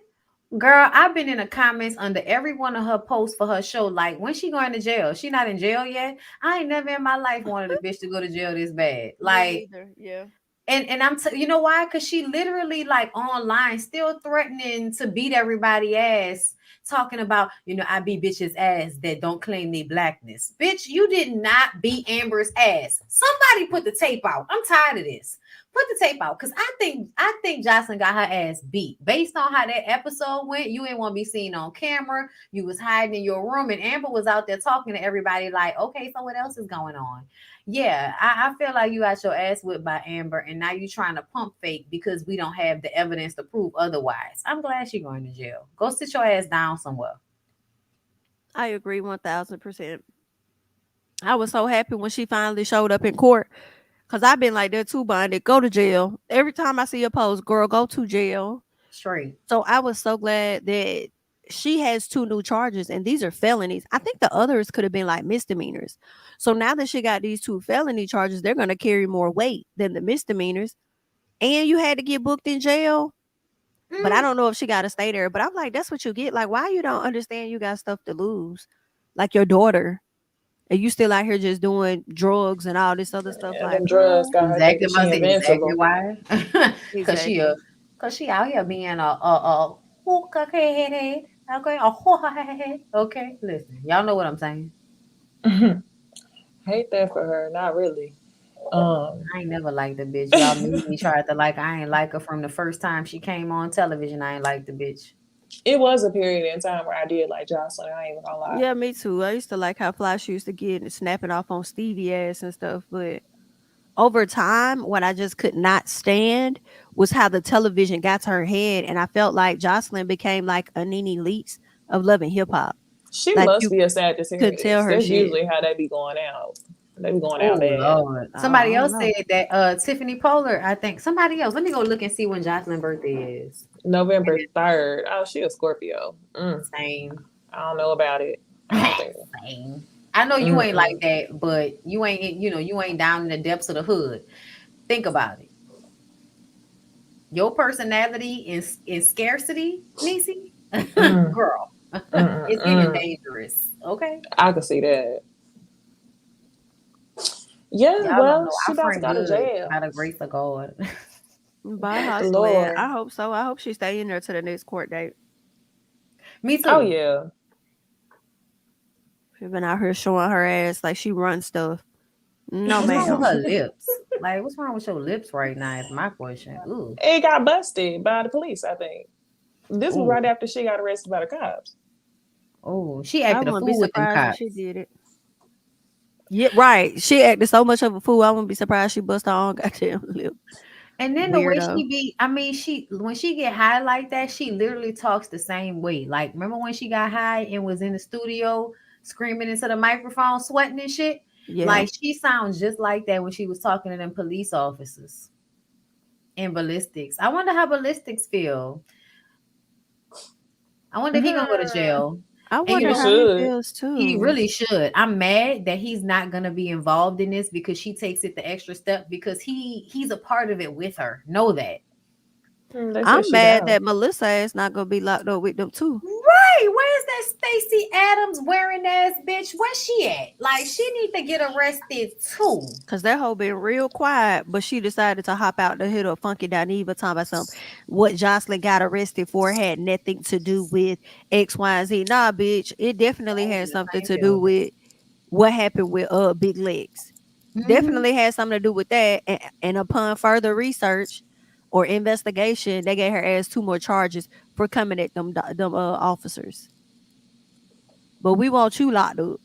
girl, I've been in the comments under every one of her posts for her show. Like, when she going to jail? She not in jail yet. I ain't never in my life wanted a bitch to go to jail this bad. Me Like, neither. Yeah. and you know why? Because she literally like online still threatening to beat everybody ass, talking about I beat bitches ass that don't claim their blackness. Bitch, you did not beat Amber's ass. Somebody put the tape out. I'm tired of this. Put the tape out because I think Jocelyn got her ass beat based on how that episode went. You ain't want to be seen on camera. You was hiding in your room, and Amber was out there talking to everybody like, okay, so what else is going on? Yeah, I feel like you got your ass whipped by Amber, and now you trying to pump fake because we don't have the evidence to prove otherwise. I'm glad she going to jail. Go sit your ass down somewhere. I agree 1000%. I was so happy when she finally showed up in court because I've been like that too, Bonded. Go to jail. Every time I see a post, girl, go to jail. Straight. So I was so glad that. she has 2 new charges, and these are felonies. I think the others could have been like misdemeanors. So now that she got these 2 felony charges, they're going to carry more weight than the misdemeanors. And you had to get booked in jail. But I Mm, don't know if she got to stay there. But I'm like, that's what you get. Like, why you don't understand you got stuff to lose? Like your daughter. And you still out here just doing drugs and all this other stuff. And Like, them drugs girl, got her exactly, thinking she Muzzy. Exactly invincible. why. Cause she exactly. cause she out here being a hookah head. Okay, a hookah head. Okay, listen, y'all know what I'm saying. Hate that for her. Not really. Um, I ain't never liked the bitch. Y'all made me try to like. I ain't like her from the first time she came on television. I ain't like the bitch. it was a period in time where I did like Jocelyn. I ain't even gonna lie. Yeah, me too. I used to like how fly she used to get and snapping off on Stevie ass and stuff. But over time, what I just could not stand was how the television got to her head. And I felt like Jocelyn became like a Nene Leakes of loving hip hop. She Like must you be a could tell Sagittarius. her That's shit. usually how they be going out. They be going out Oh bad. Lord. Oh, Somebody I don't else know. said that Tiffany Pollard, I think. Somebody else. Let me go look and see when Jocelyn's birthday is. November 3rd. Oh, she a Scorpio. Same. I don't know about it. I don't think. Same. I know you ain't like Mm-mm. that, but you ain't down in the depths of the hood. Think about it. Your personality in scarcity, Nisi, Mm, girl, it's giving mm. dangerous. Okay, I can see that. Yeah, y'all don't well, know she our about to friend go to good jail. by the grace of God. By hustling. Lord. I hope so. I hope she stay in there to the next court date. Me Oh too. yeah. She been out here showing her ass like she runs stuff. No, What's wrong with ma'am. her lips? Like, what's wrong with your lips right now? Is my question. Ooh, It got busted by the police, I think. This was ooh, right after she got arrested by the cops. ooh. She I acted a wouldn't be fool with them surprised if she cops. did it. Yeah, right. She acted so much of a fool. I wouldn't be surprised she bust her own goddamn lip. And then the way Weirdo. she be, I mean, she when she get high like that, she literally talks the same way. Like, remember when she got high and was in the studio screaming into the microphone, sweating and shit? Yeah. Like, she sounds just like that when she was talking to them police officers in ballistics. I wonder how ballistics feel. I wonder if he gonna go to jail. I And you wonder He know, how he should. feels he too. really should. I'm mad that he's not gonna be involved in this because she takes it the extra step because he's a part of it with her. Know that. They said I'm she mad down. that Melissa is not gonna be locked up with them too. Right. Where's that Stacey Adams wearing ass bitch? Where's she at? Like, she need to get arrested too. Cause that hoe been real quiet, but she decided to hop out to hit a funky Dineva talking about something. What Jocelyn got arrested for had nothing to do with X, Y, and Z. Nah, bitch. It definitely All in had the something same to do building. with what happened with Big Legs. Hmm. Definitely had something to do with that. And upon further research or investigation, they gave her ass 2 more charges for coming at them officers. But we want you locked up.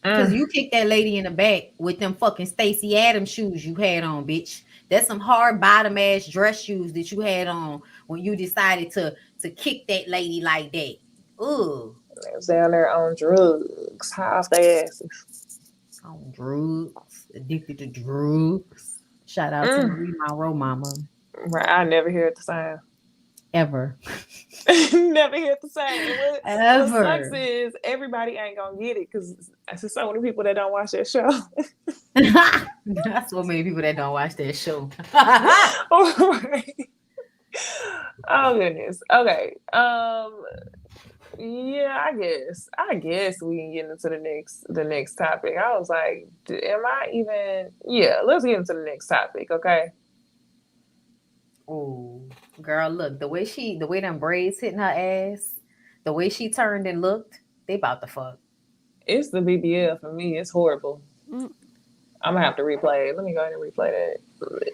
Cause Mm. you kicked that lady in the back with them fucking Stacey Adams shoes you had on, bitch. That's some hard bottom ass dress shoes that you had on when you decided to kick that lady like that. Ugh. They was down there on drugs, high off their asses. On drugs, addicted to drugs. Shout out to Mm. Marie Monroe mama. Right, I never hear it the same. Ever. Never hear it the same. And what sucks Ever. is everybody ain't gonna get it because there's so many people that don't watch that show. That's so many people that don't watch that show. Right. Oh goodness. Okay. Yeah, I guess we can get into the next topic. I was like, am I even? Yeah, let's get into the next topic. Okay. Oh, girl, look, the way them braids hitting her ass, the way she turned and looked, they about to fuck. It's the BBL for me. It's horrible. Mm. I'm gonna have to replay it. Let me go ahead and replay that.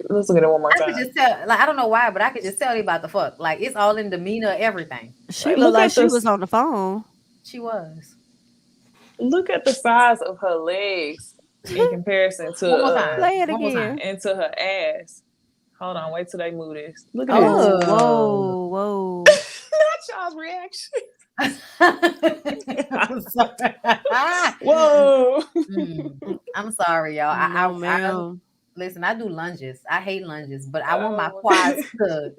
Let's look at it one more I could time. just tell, like, I don't know why, but I could just tell they about to fuck. Like, it's all in demeanor, everything. She Like, looked like she was on the phone. She was. look at the size of her legs in comparison to One more time. Play it One more again. time. into her ass. Hold on, wait till they move this. Look at this. Oh, Oh. whoa, whoa. Not y'all's reaction. I'm sorry. Whoa. Mm. Mm, I'm sorry, y'all. no, ma'am. Listen, I do lunges. I hate lunges, but I want my Oh. quads to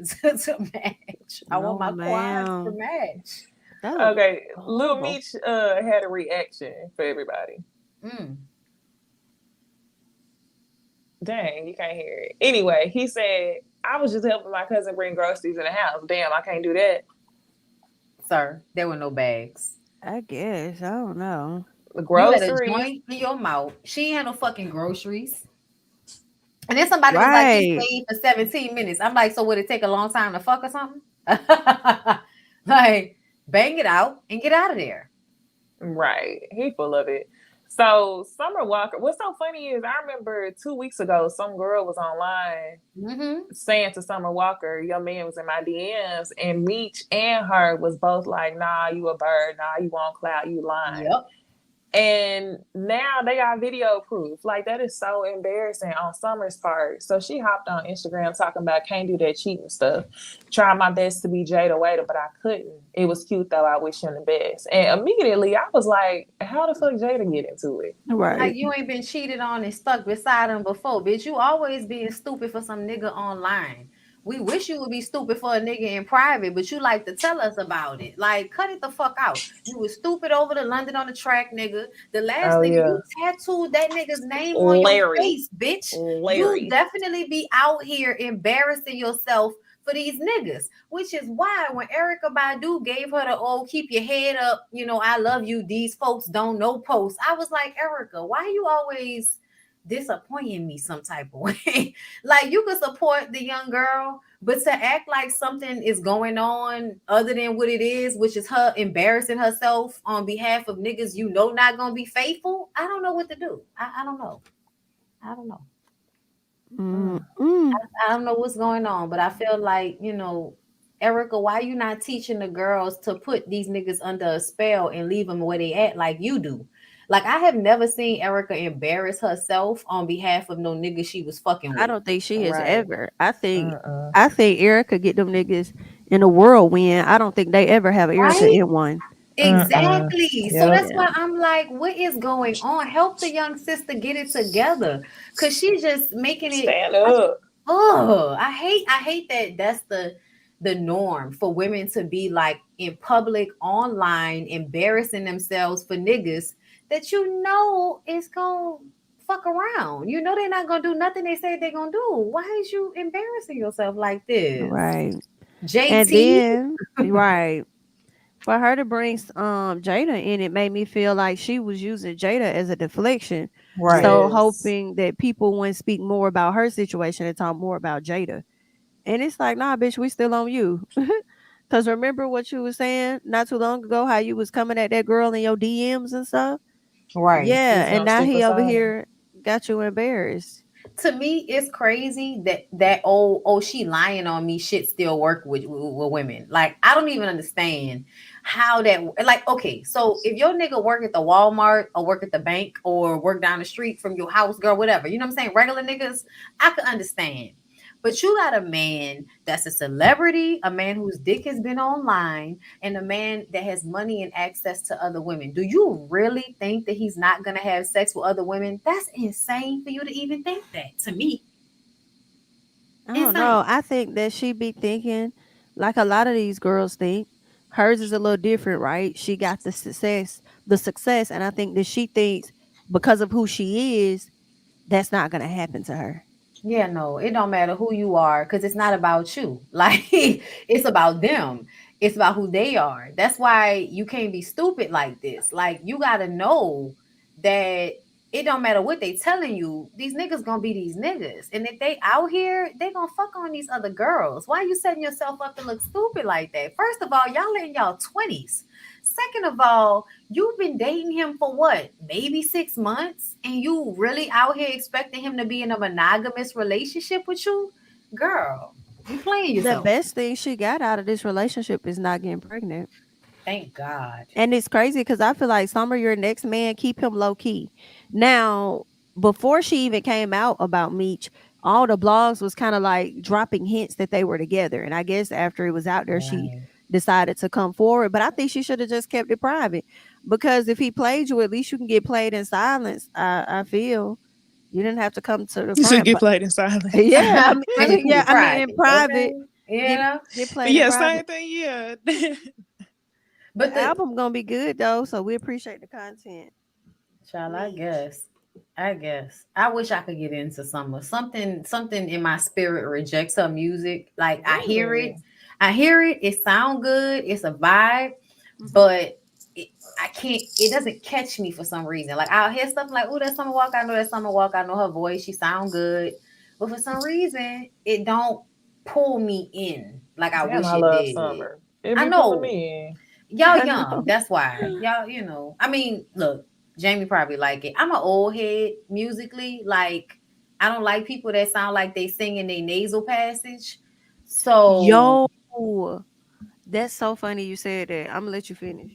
match. I want No, my quads to ma'am. match. That look Okay, Lil horrible. Meech had a reaction for everybody. Mm, Dang, you can't hear it. Anyway, he said, I was just helping my cousin bring groceries in the house. Damn, I can't do that. sir, there were no bags. I guess. I don't know. The You had a groceries. joint in your mouth. She ain't had no fucking groceries. And then somebody was like, he Right. stayed for 17 minutes. I'm like, so would it take a long time to fuck or something? Like, bang it out and get out of there. Right. He full of it. So Summer Walker, what's so funny is I remember 2 weeks ago, some girl was online Mm-hmm. saying to Summer Walker, your man was in my DMs, and Meech and her was both like, nah, you a bird, nah, you on cloud, you lying. Yep. And now they got video proof. Like that is so embarrassing on Summer's part. So she hopped on Instagram talking about can't do that cheating stuff. Try my best to be Jada Waiter, but I couldn't. It was cute though. I wish him the best. And immediately I was like, how the fuck Jada get into it? Like Right. you ain't been cheated on and stuck beside him before, bitch. You always being stupid for some nigga online. We wish you would be stupid for a nigga in private, but you like to tell us about it. Like, cut it the fuck out. You was stupid over the London on the track, nigga. The last Oh nigga, yeah. you tattooed that nigga's name on your Larry. face, bitch. You Larry. definitely be out here embarrassing yourself for these niggas, which is why when Erica Badu gave her the old keep your head up, I love you, these folks don't know post, I was like, Erica, why you always disappointing me some type of way? Like you could support the young girl, but to act like something is going on other than what it is, which is her embarrassing herself on behalf of niggas not gonna be faithful, I don't know what to do. I don't know. I don't know. Mm. Mm. I don't know what's going on, but I feel like, Erica, why you not teaching the girls to put these niggas under a spell and leave them where they at like you do? Like I have never seen Erica embarrass herself on behalf of no nigga she was fucking I with. don't think she has Right. ever. I think Uh-uh. I think Erica get them niggas in a whirlwind. I don't think they ever have Erica Right? in one. Uh-uh. Exactly. So Yep. that's Yeah. why I'm like, what is going on? Help the young sister get it together. Cause she's just making it. Stand up. Oh, I hate that that's the norm for women to be like in public online embarrassing themselves for niggas that is gonna fuck around. You know they're not gonna do nothing they say they're gonna do. Why is you embarrassing yourself like this? Right. And JT? then right. For her to bring Jada in, it made me feel like she was using Jada as a deflection. Right. So Yes. hoping that people wouldn't speak more about her situation and talk more about Jada. And it's like, nah, bitch, we still on you. Cause remember what you was saying not too long ago, how you was coming at that girl in your DMs and stuff? Right. Yeah. He's And gonna now stick he over beside him. here got you embarrassed. To me, it's crazy that oh she lying on me shit still work with women. Like I don't even understand how that like okay, so if your nigga work at the Walmart or work at the bank or work down the street from your house, girl, whatever, you know what I'm saying? Regular niggas, I could understand. But you got a man that's a celebrity, a man whose dick has been online, and a man that has money and access to other women. Do you really think that he's not going to have sex with other women? That's insane for you to even think that. To me, I don't insane. know. I think that she be thinking like a lot of these girls think. Hers is a little different, right? She got the success, and I think that she thinks because of who she is, that's not gonna happen to her. Yeah, no, it don't matter who you are because it's not about you. Like it's about them. It's about who they are. That's why you can't be stupid like this. Like you gotta know that it don't matter what they telling you. These niggas gonna be these niggas, and if they out here, they gonna fuck on these other girls. Why you setting yourself up to look stupid like that? First of all, y'all in y'all 20s. Second of all, you've been dating him for what, maybe 6 months, and you really out here expecting him to be in a monogamous relationship with you, girl. You playing The yourself. best thing she got out of this relationship is not getting pregnant. Thank God. And it's crazy because I feel like Summer, your next man, keep him low key. Now, before she even came out about Meech, all the blogs was kind of like dropping hints that they were together. And I guess after it was out there, she Right. decided to come forward. But I think she should have just kept it private because if he played you, at least you can get played in silence. I feel. You didn't have to come to the You should front, get but played in silence. yeah, Maybe keep yeah, it I mean, in private, okay? private, You get know. get played in Yeah, private. same thing. Yeah. The But the album gonna be good though, so we appreciate the content. child, I Neat. guess. I guess. I wish I could get into summer. Something in my spirit rejects her music. Like I hear it. Really? I hear it. It sound good. It's a vibe, Hmm. but I can't. It doesn't catch me for some reason. Like I'll hear stuff like, "Oh, that Summer Walk." I know that Summer Walk. I know her voice. She sound good, but for some reason, it don't pull me in like I Damn, wish I it love did. summer. It I be pulling know me in. y'all I young. know. That's why y'all. I mean, look, Jamie probably like it. I'm an old head musically. Like I don't like people that sound like they sing in their nasal passage. So Yo, that's so funny you said that. I'm gonna let you finish.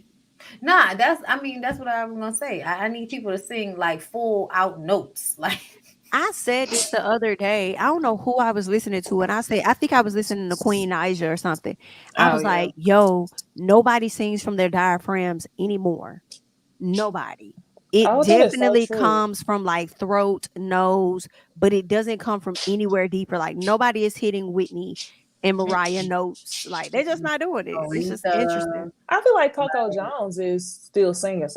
nah, that's. I mean, that's what I was gonna say. I need people to sing like full out notes. Like I said this the other day. I don't know who I was listening to, and I think I was listening to Queen Naija or something. I Oh was yeah. like, "Yo, nobody sings from their diaphragms anymore. Nobody. It Oh, that is so definitely true. comes from like throat, nose, but it doesn't come from anywhere deeper. Like nobody is hitting Whitney and Mariah notes. Like they're just not doing it. It's just Aretha. interesting. I feel like Coco Jones is still singing,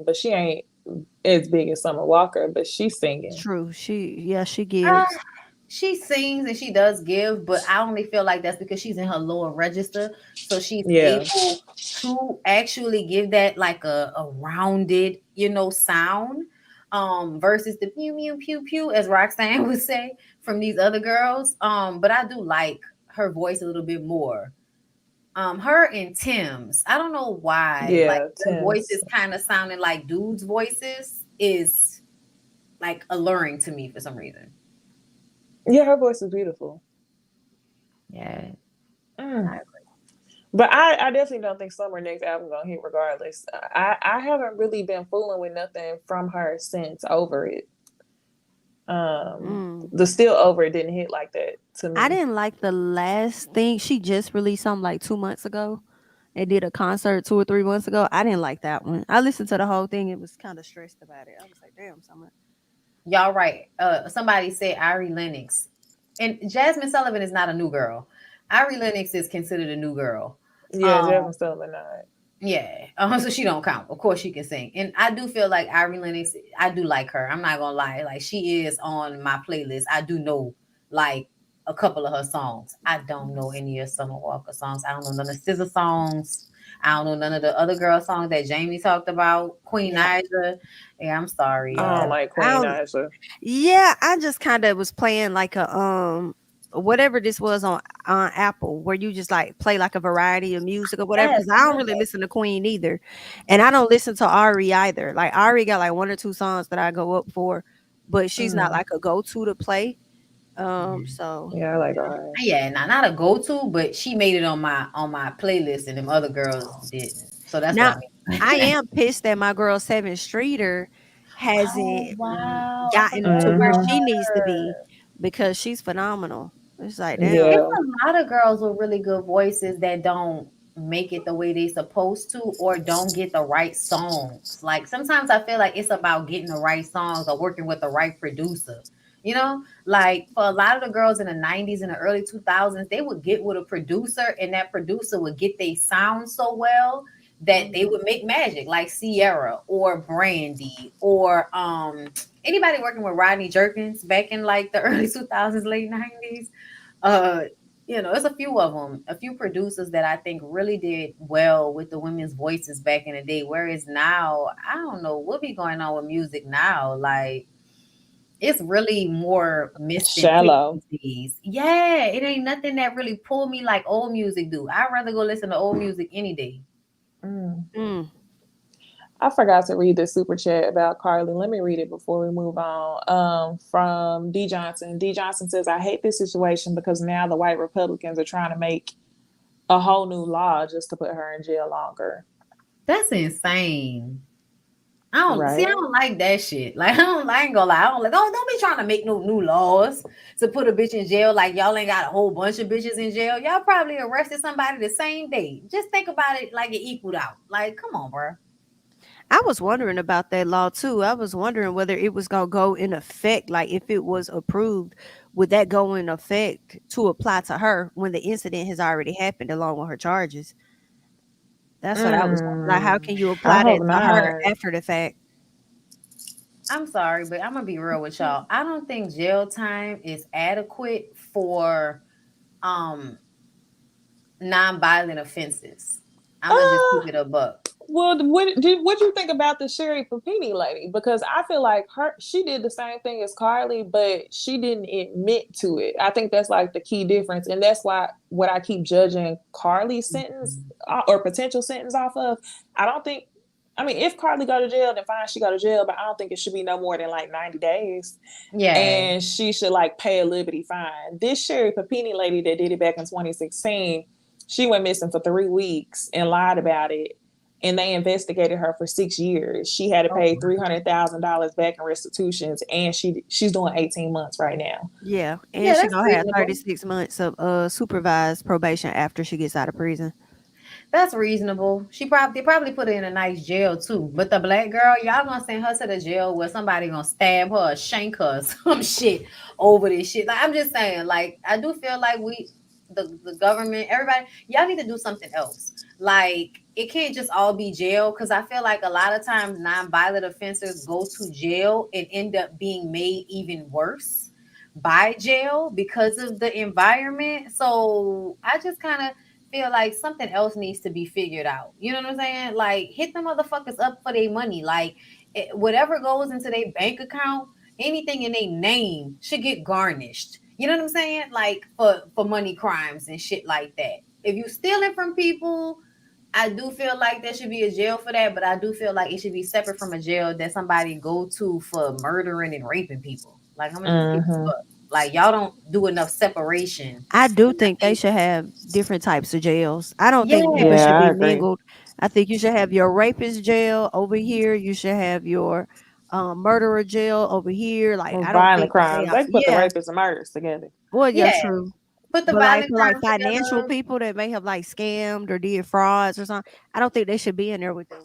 but she ain't as big as Summer Walker, but she's singing. True. She Ah, gives. she sings and she does give, but I only feel like that's because she's in her lower register, so she's Yeah. able to actually give that like a rounded, sound. Versus the pew pew pew pew, as Roxanne would say, from these other girls. But I do like her voice a little bit more. Her and Tim's, I don't know why, like Yeah, their Tim's. voices kind of sounding like dudes' voices is like alluring to me for some reason. Yeah, her voice is beautiful. Yeah. Mm. But I definitely don't think Summer next album gonna hit regardless. I haven't really been fooling with nothing from her since Over It. Mm. The Still Over It didn't hit like that to I me. didn't like the last thing. She just released something like 2 months ago and did a concert 2 or 3 months ago. I didn't like that one. I listened to the whole thing and was kind of stressed about it. I was like, damn, Summer. Y'all right. Somebody said Ari Lennox, and Jasmine Sullivan is not a new girl. Ari Lennox is considered a new girl. Yeah, Um, Jasmine Sullivan not. yeah. So she don't count. Of course, she can sing, and I do feel like Ari Lennox. I do like her. I'm not gonna lie. Like she is on my playlist. I do know like a couple of her songs. I don't know any of Summer Walker songs. I don't know none of Scissor songs. I don't know none of the other girl songs that Jamie talked about. Queen Yeah. Naija. Yeah, I'm sorry. I don't like I Queen don't Aja. Yeah, I just kind of was playing like a whatever this was on Apple where you just like play like a variety of music or whatever Yes, because I I don't know really that. listen to Queen either. And I don't listen to Ari either. Like Ari got like one or two songs that I go up for, but she's not Mm. like a go-to to play. So Yeah, I like her. Yeah, not a go to, but she made it on my playlist, and them other girls didn't. So that's what now I I mean. am pissed that my girl Seven Streeter Oh hasn't wow, I gotten forgot to where about Hmm. she needs to be her. because she's phenomenal. It's like, damn. It's Yeah. a lot of girls with really good voices that don't make it the way they supposed to or don't get the right songs. Like sometimes I feel like it's about getting the right songs or working with the right producer. Like for a lot of the girls in the 90s and the early 2000s, they would get with a producer and that producer would get they sound so well that they Mhm. would make magic, like Sierra or Brandy or anybody working with Rodney Jerkins back in like the early 2000s, late 90s. uh it's a few of them, a few producers that I think really did well with the women's voices back in the day. Whereas now, I don't know what be going on with music now. Like it's really more missed and picked Shallow. these days. Yeah, it ain't nothing that really pull me like old music do. I'd rather go listen to old music any day. Mm. Mm. I forgot to read the super chat about Carlee. Let me read it before we move on. From D Johnson. D Johnson says, "I hate this situation because now the white Republicans are trying to make a whole new law just to put her in jail longer." That's insane. I Right? don't like that shit. Like I ain't gonna lie. I don't like don't be trying to make no new laws to put a bitch in jail. Like y'all ain't got a whole bunch of bitches in jail. Y'all probably arrested somebody the same day. Just think about it like it equaled out. Like, come on, bro. I was wondering about that law too. I was wondering whether it was gonna go in effect, like if it was approved, would that go in effect to apply to her when the incident has already happened along with her charges? That's what I was like. How Mm, can you I apply hope that to her not. after the fact? I'm sorry, but I'm gonna be real with y'all. I don't think jail time is adequate for um non-violent offenses. I'm gonna just keep Uh, it a buck. well, what you think about the Sherry Papini lady? Because I feel like she did the same thing as Carlee, but she didn't admit to it. I think that's like the key difference, and that's why what I keep judging Carlee's sentence or potential sentence off of. I don't think. I mean, if Carlee go to jail, then fine, she go to jail, but I don't think it should be no more than like 90 days, Yeah. and she should like pay a liberty fine. This Sherry Papini lady that did it back in 2016, she went missing for 3 weeks and lied about it, and they investigated her for 6 years. She had to Oh, pay $300,000 back in restitutions, and she's doing 18 months right now. Yeah, and yeah, she that's gonna have reasonable. 36 months of supervised probation after she gets out of prison. That's reasonable. They probably put her in a nice jail too. But the black girl, y'all gonna send her to the jail where somebody gonna stab her or shank her or some shit over this shit. Like I'm just saying, like I do feel like the government, everybody, y'all need to do something else. Like it can't just all be jail because I feel like a lot of times non-violent offenders go to jail and end up being made even worse by jail because of the environment. So I just kind of feel like something else needs to be figured out. You know what I'm saying? Like hit the motherfuckers up for their money. Like whatever goes into their bank account, anything in their name should get garnished. You know what I'm saying? Like for money crimes and shit like that. If you stealing from people, I do feel like there should be a jail for that, but I do feel like it should be separate from a jail that somebody go to for murdering and raping people. Like I'm gonna just keep it Mm-hmm. up. Like y'all don't do enough separation. I do And I think they think should have different types of jails. I don't think people yeah, should Yeah, I be agree. mingled. I think you should have your rapist jail over here. You should have your murderer jail over here. Like Well, I don't violent think that they crimes. are. They put the Yeah, rapists and murders together. well, yeah, yeah. true. Put the But like violent for like crimes financial together. people that may have like scammed or did frauds or something, I don't think they should be in there with them.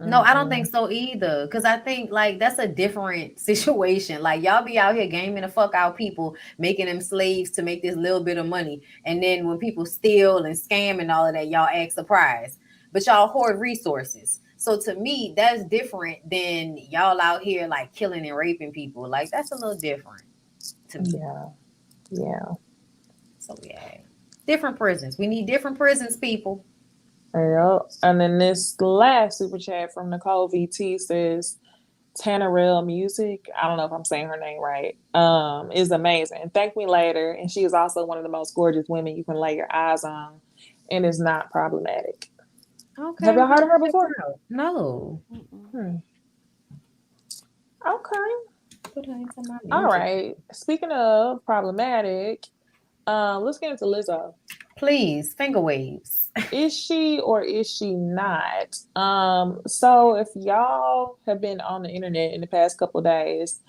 No, I don't think Mm-mm. so either. Cause I think like that's a different situation. Like y'all be out here gaming the fuck out people, making them slaves to make this little bit of money. And then when people steal and scam and all of that, y'all act surprised. But y'all hoard resources. So to me, that's different than y'all out here like killing and raping people. Like that's a little different to me. Yeah, yeah. So yeah. Different prisons. We need different prisons, people. Yep. And then this last super chat from Nicole VT says Tannerelle Music, I don't know if I'm saying her name right, is amazing. Thank me later. And she is also one of the most gorgeous women you can lay your eyes on and is not problematic. Okay, Have I'm y'all heard gonna of her check before? her out. No. Mm-mm. Hmm. Okay. Put her into my All music. right. Speaking of problematic, let's get into Lizzo. Please, finger waves. Is she or is she not? So if y'all have been on the internet in the past couple of days,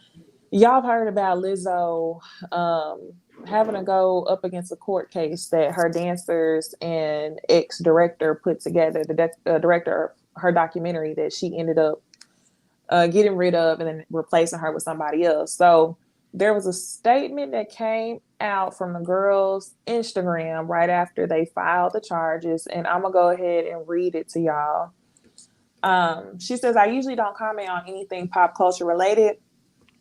y'all have heard about Lizzo um, having to go up against a court case that her dancers and ex-director put together, the director of her documentary that she ended up getting rid of and then replacing her with somebody else. So there was a statement that came out from the girls' Instagram right after they filed the charges, and I'm gonna go ahead and read it to y'all. She says, I usually don't comment on anything pop culture related,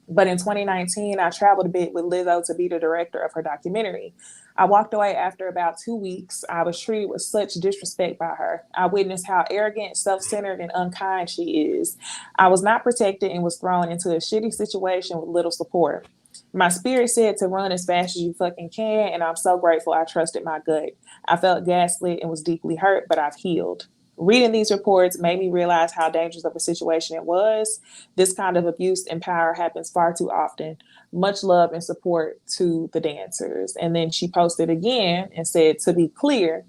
but in 2019, I traveled a bit with Lizzo to be the director of her documentary. I walked away after about 2 weeks. I was treated with such disrespect by her. I witnessed how arrogant, self centered, and unkind she is. I was not protected and was thrown into a shitty situation with little support. My spirit said to run as fast as you fucking can, and I'm so grateful I trusted my gut. I felt gaslit and was deeply hurt, but I've healed. Reading these reports made me realize how dangerous of a situation it was. This kind of abuse and power happens far too often. Much love and support to the dancers. And then she posted again and said, to be clear,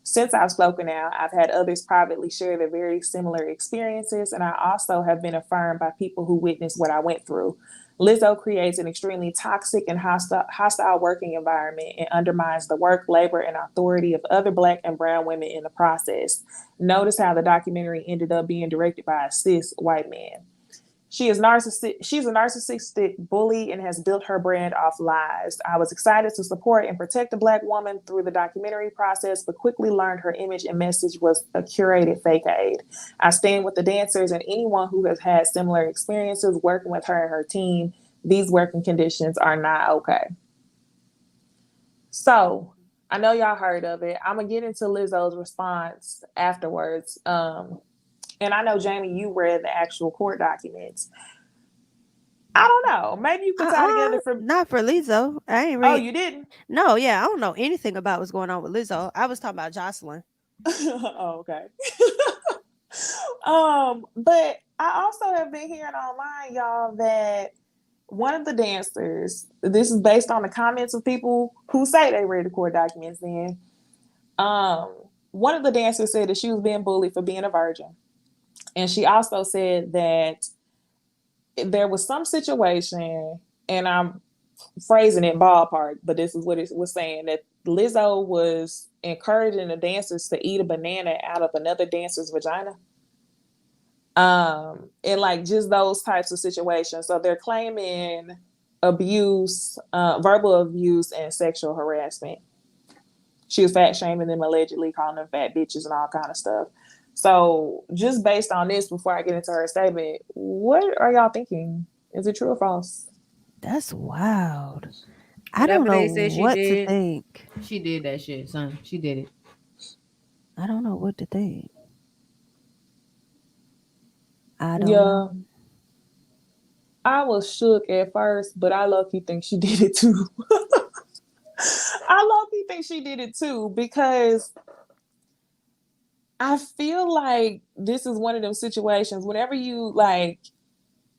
since I've spoken out, I've had others privately share their very similar experiences, and I also have been affirmed by people who witnessed what I went through. Lizzo creates an extremely toxic and hostile working environment and undermines the work, labor, and authority of other Black and brown women in the process. Notice how the documentary ended up being directed by a cis white man. She's a narcissistic bully and has built her brand off lies. I was excited to support and protect a Black woman through the documentary process, but quickly learned her image and message was a curated fake aid. I stand with the dancers and anyone who has had similar experiences working with her and her team. These working conditions are not okay. So I know y'all heard of it. I'm gonna get into Lizzo's response afterwards. And I know, Jamie, you read the actual court documents. I don't know. Maybe you could tie together for. Not for Lizzo. I ain't Oh, read. you didn't? No, yeah, I don't know anything about what's going on with Lizzo. I was talking about Jocelyn. Oh, okay. But I also have been hearing online, y'all, that one of the dancers, this is based on the comments of people who say they read the court documents then. Um, One of the dancers said that she was being bullied for being a virgin. And she also said that there was some situation, and I'm phrasing it ballpark, but this is what it was saying, that Lizzo was encouraging the dancers to eat a banana out of another dancer's vagina. And like just those types of situations. So they're claiming abuse, verbal abuse, and sexual harassment. She was fat shaming them, allegedly calling them fat bitches and all kind of stuff. So just based on this, before I get into her statement, what are y'all thinking? Is it true or false? That's wild. I don't Whatever know they said she what to did, think. she did that shit, son. She did it. I don't know what to think. I don't know. Yeah, I was shook at first, but I low key think she did it too. I low key think she did it too because I feel like this is one of them situations. Whenever you like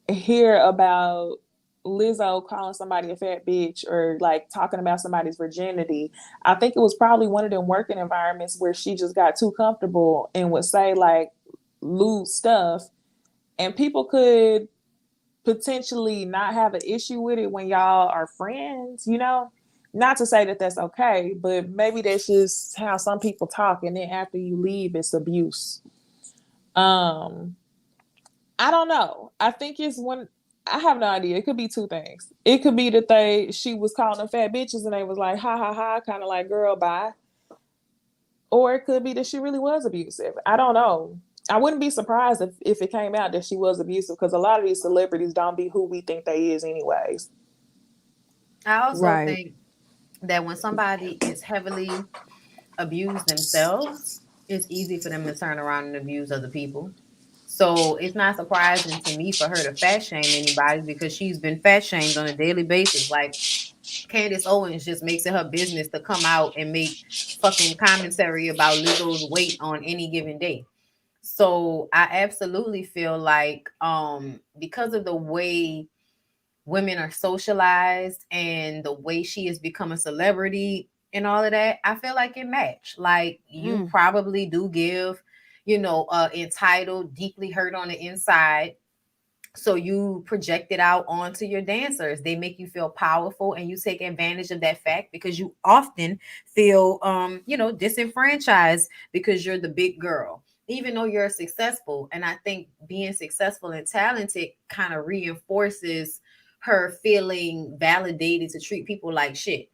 hear about Lizzo calling somebody a fat bitch or like talking about somebody's virginity, I think it was probably one of them working environments where she just got too comfortable and would say like lewd stuff, and people could potentially not have an issue with it when y'all are friends, you know? Not to say that that's okay, but maybe that's just how some people talk, and then after you leave, it's abuse. Um, I don't know. I think it's one. I have no idea. It could be two things. It could be that she was calling them fat bitches, and they was like, ha ha ha, kind of like girl, bye. Or it could be that she really was abusive. I don't know. I wouldn't be surprised if it came out that she was abusive, because a lot of these celebrities don't be who we think they is anyways. I also Right. think that when somebody is heavily abused themselves, it's easy for them to turn around and abuse other people. So it's not surprising to me for her to fat shame anybody because she's been fat shamed on a daily basis. Like Candace Owens just makes it her business to come out and make fucking commentary about Lizzo's weight on any given day. So I absolutely feel like because of the way women are socialized and the way she has become a celebrity and all of that, I feel like it matched. Like you Mm. probably do give, entitled, deeply hurt on the inside. So you project it out onto your dancers. They make you feel powerful and you take advantage of that fact because you often feel disenfranchised because you're the big girl. Even though you're successful. And I think being successful and talented kind of reinforces her feeling validated to treat people like shit.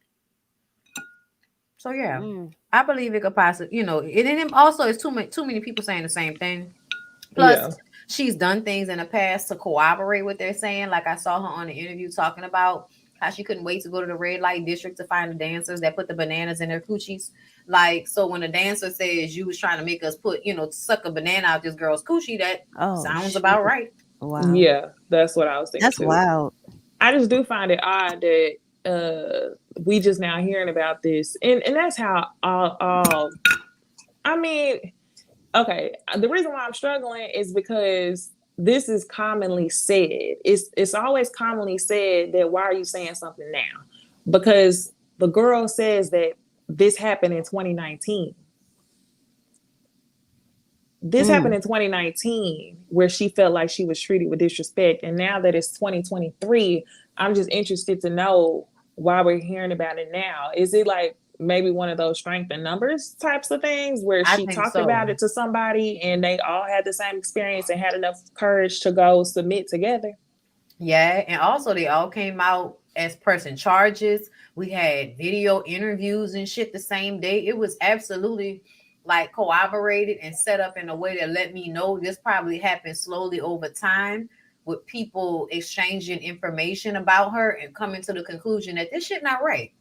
So yeah, Mm. I believe it could possibly, and also it's too many people saying the same thing. Plus, Yeah. she's done things in the past to corroborate what they're saying. Like I saw her on the interview talking about how she couldn't wait to go to the red light district to find the dancers that put the bananas in their coochies. Like, so when a dancer says you was trying to make us suck a banana out this girl's coochie, that Oh sounds shit. about right. Wow. Yeah, that's what I was thinking That's too. wild. I just do find it odd that we just now hearing about this, and that's how all I mean, okay, the reason why I'm struggling is because this is commonly said. It's always commonly said that why are you saying something now? Because the girl says that this happened in 2019. This happened Mm. in 2019 where she felt like she was treated with disrespect. And now that it's 2023, I'm just interested to know why we're hearing about it now. Is it like maybe one of those strength in numbers types of things where I she think talked about so. it to somebody and they all had the same experience and had enough courage to go submit together? Yeah, and also they all came out as pressing charges. We had video interviews and shit the same day. It was absolutely like corroborated and set up in a way that let me know this probably happened slowly over time with people exchanging information about her and coming to the conclusion that this shit not right.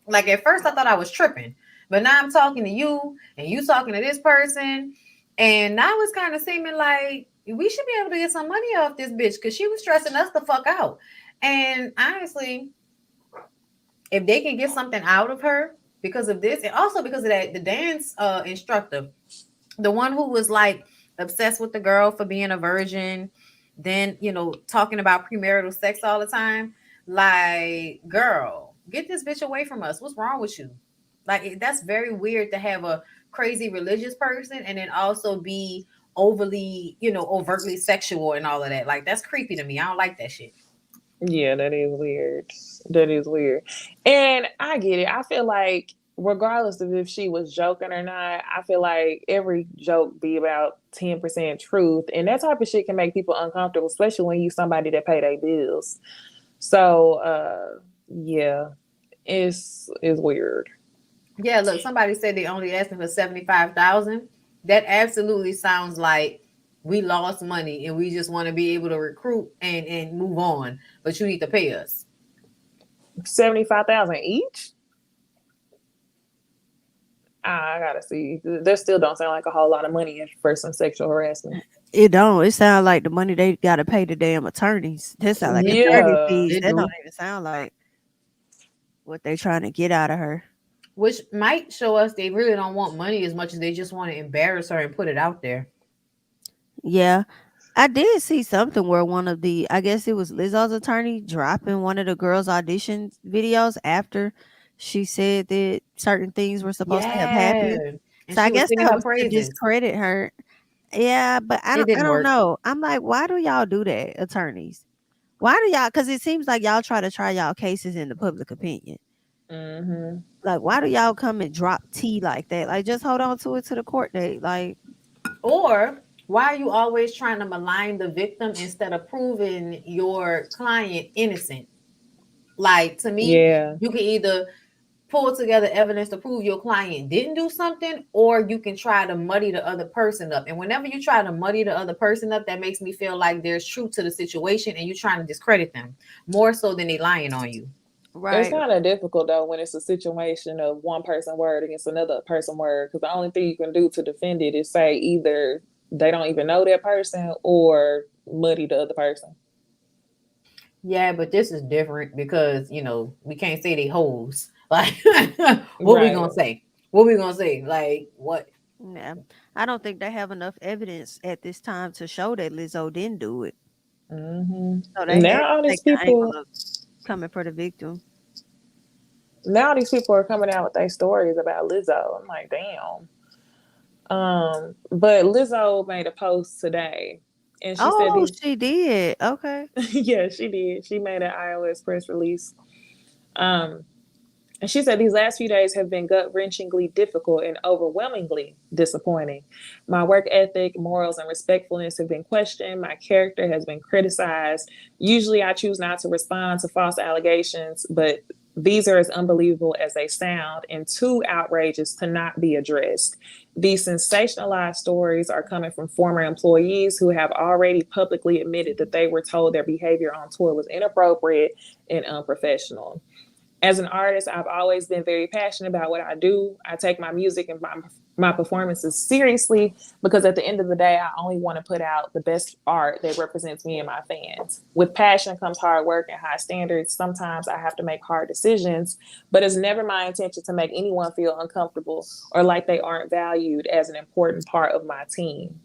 Like at first I thought I was tripping, but now I'm talking to you and you talking to this person, and now it's kind of seeming like we should be able to get some money off this bitch because she was stressing us the fuck out. And honestly, if they can get something out of her because of this, and also because of that, the dance instructor, the one who was like obsessed with the girl for being a virgin, then talking about premarital sex all the time. Like, girl, get this bitch away from us. What's wrong with you? Like, that's very weird to have a crazy religious person and then also be overly, overtly sexual and all of that. Like, that's creepy to me. I don't like that shit. Yeah, that is weird. That is weird. And I get it. I feel like regardless of if she was joking or not, I feel like every joke be about 10% truth. And that type of shit can make people uncomfortable, especially when you somebody that pay their bills. So yeah, it's weird. Yeah, look, somebody said they only asking for 75,000. That absolutely sounds like we lost money and we just want to be able to recruit and move on, but you need to pay us. 75,000 each? I gotta see. That still don't sound like a whole lot of money for some sexual harassment. It don't. It sound like the money they gotta pay the damn attorneys. That sound like It attorney do. Yeah. fees. It That don't do. even sound like what they trying to get out of her. Which might show us they really don't want money as much as they just want to embarrass her and put it out there. Yeah. I did see something where one of the I guess it was Lizzo's attorney dropping one of the girls' audition videos after she said that certain things were supposed to have happened. Yeah. And So I she was guess singing that her was to praises. discredit her. Yeah, but I It don't I didn't don't work. know. I'm like, why do y'all do that, attorneys? Why do y'all cuz it seems like y'all try y'all cases in the public opinion. Mm-hmm. Like why do y'all come and drop tea like that? Like just hold on to it to the court date. Like Or why are you always trying to malign the victim instead of proving your client innocent? Like, to me, Yeah. you can either pull together evidence to prove your client didn't do something, or you can try to muddy the other person up. And whenever you try to muddy the other person up, that makes me feel like there's truth to the situation and you're trying to discredit them more so than they lying on you. It's right. kind of difficult though when it's a situation of one person word against another person word, because the only thing you can do to defend it is say either they don't even know that person or muddy the other person. Yeah, but this is different because we can't say they hoes. Like, what we Right. gonna say? What we gonna say? Like, what? Yeah. I don't think they have enough evidence at this time to show that Lizzo didn't do it. Hmm. So they had Now to all take these the angle people, of coming for the victim. now these people are coming out with their stories about Lizzo. I'm like, damn. But Lizzo made a post today, and she said Oh, these. she did. Okay. Yeah, she did. She made an iOS press release. Um, And she said these last few days have been gut wrenchingly difficult and overwhelmingly disappointing. My work ethic, morals, and respectfulness have been questioned. My character has been criticized. Usually, I choose not to respond to false allegations, but these are as unbelievable as they sound and too outrageous to not be addressed. These sensationalized stories are coming from former employees who have already publicly admitted that they were told their behavior on tour was inappropriate and unprofessional. As an artist, I've always been very passionate about what I do. I take my music and my performances seriously because at the end of the day, I only want to put out the best art that represents me and my fans. With passion comes hard work and high standards. Sometimes I have to make hard decisions, but it's never my intention to make anyone feel uncomfortable or like they aren't valued as an important part of my team.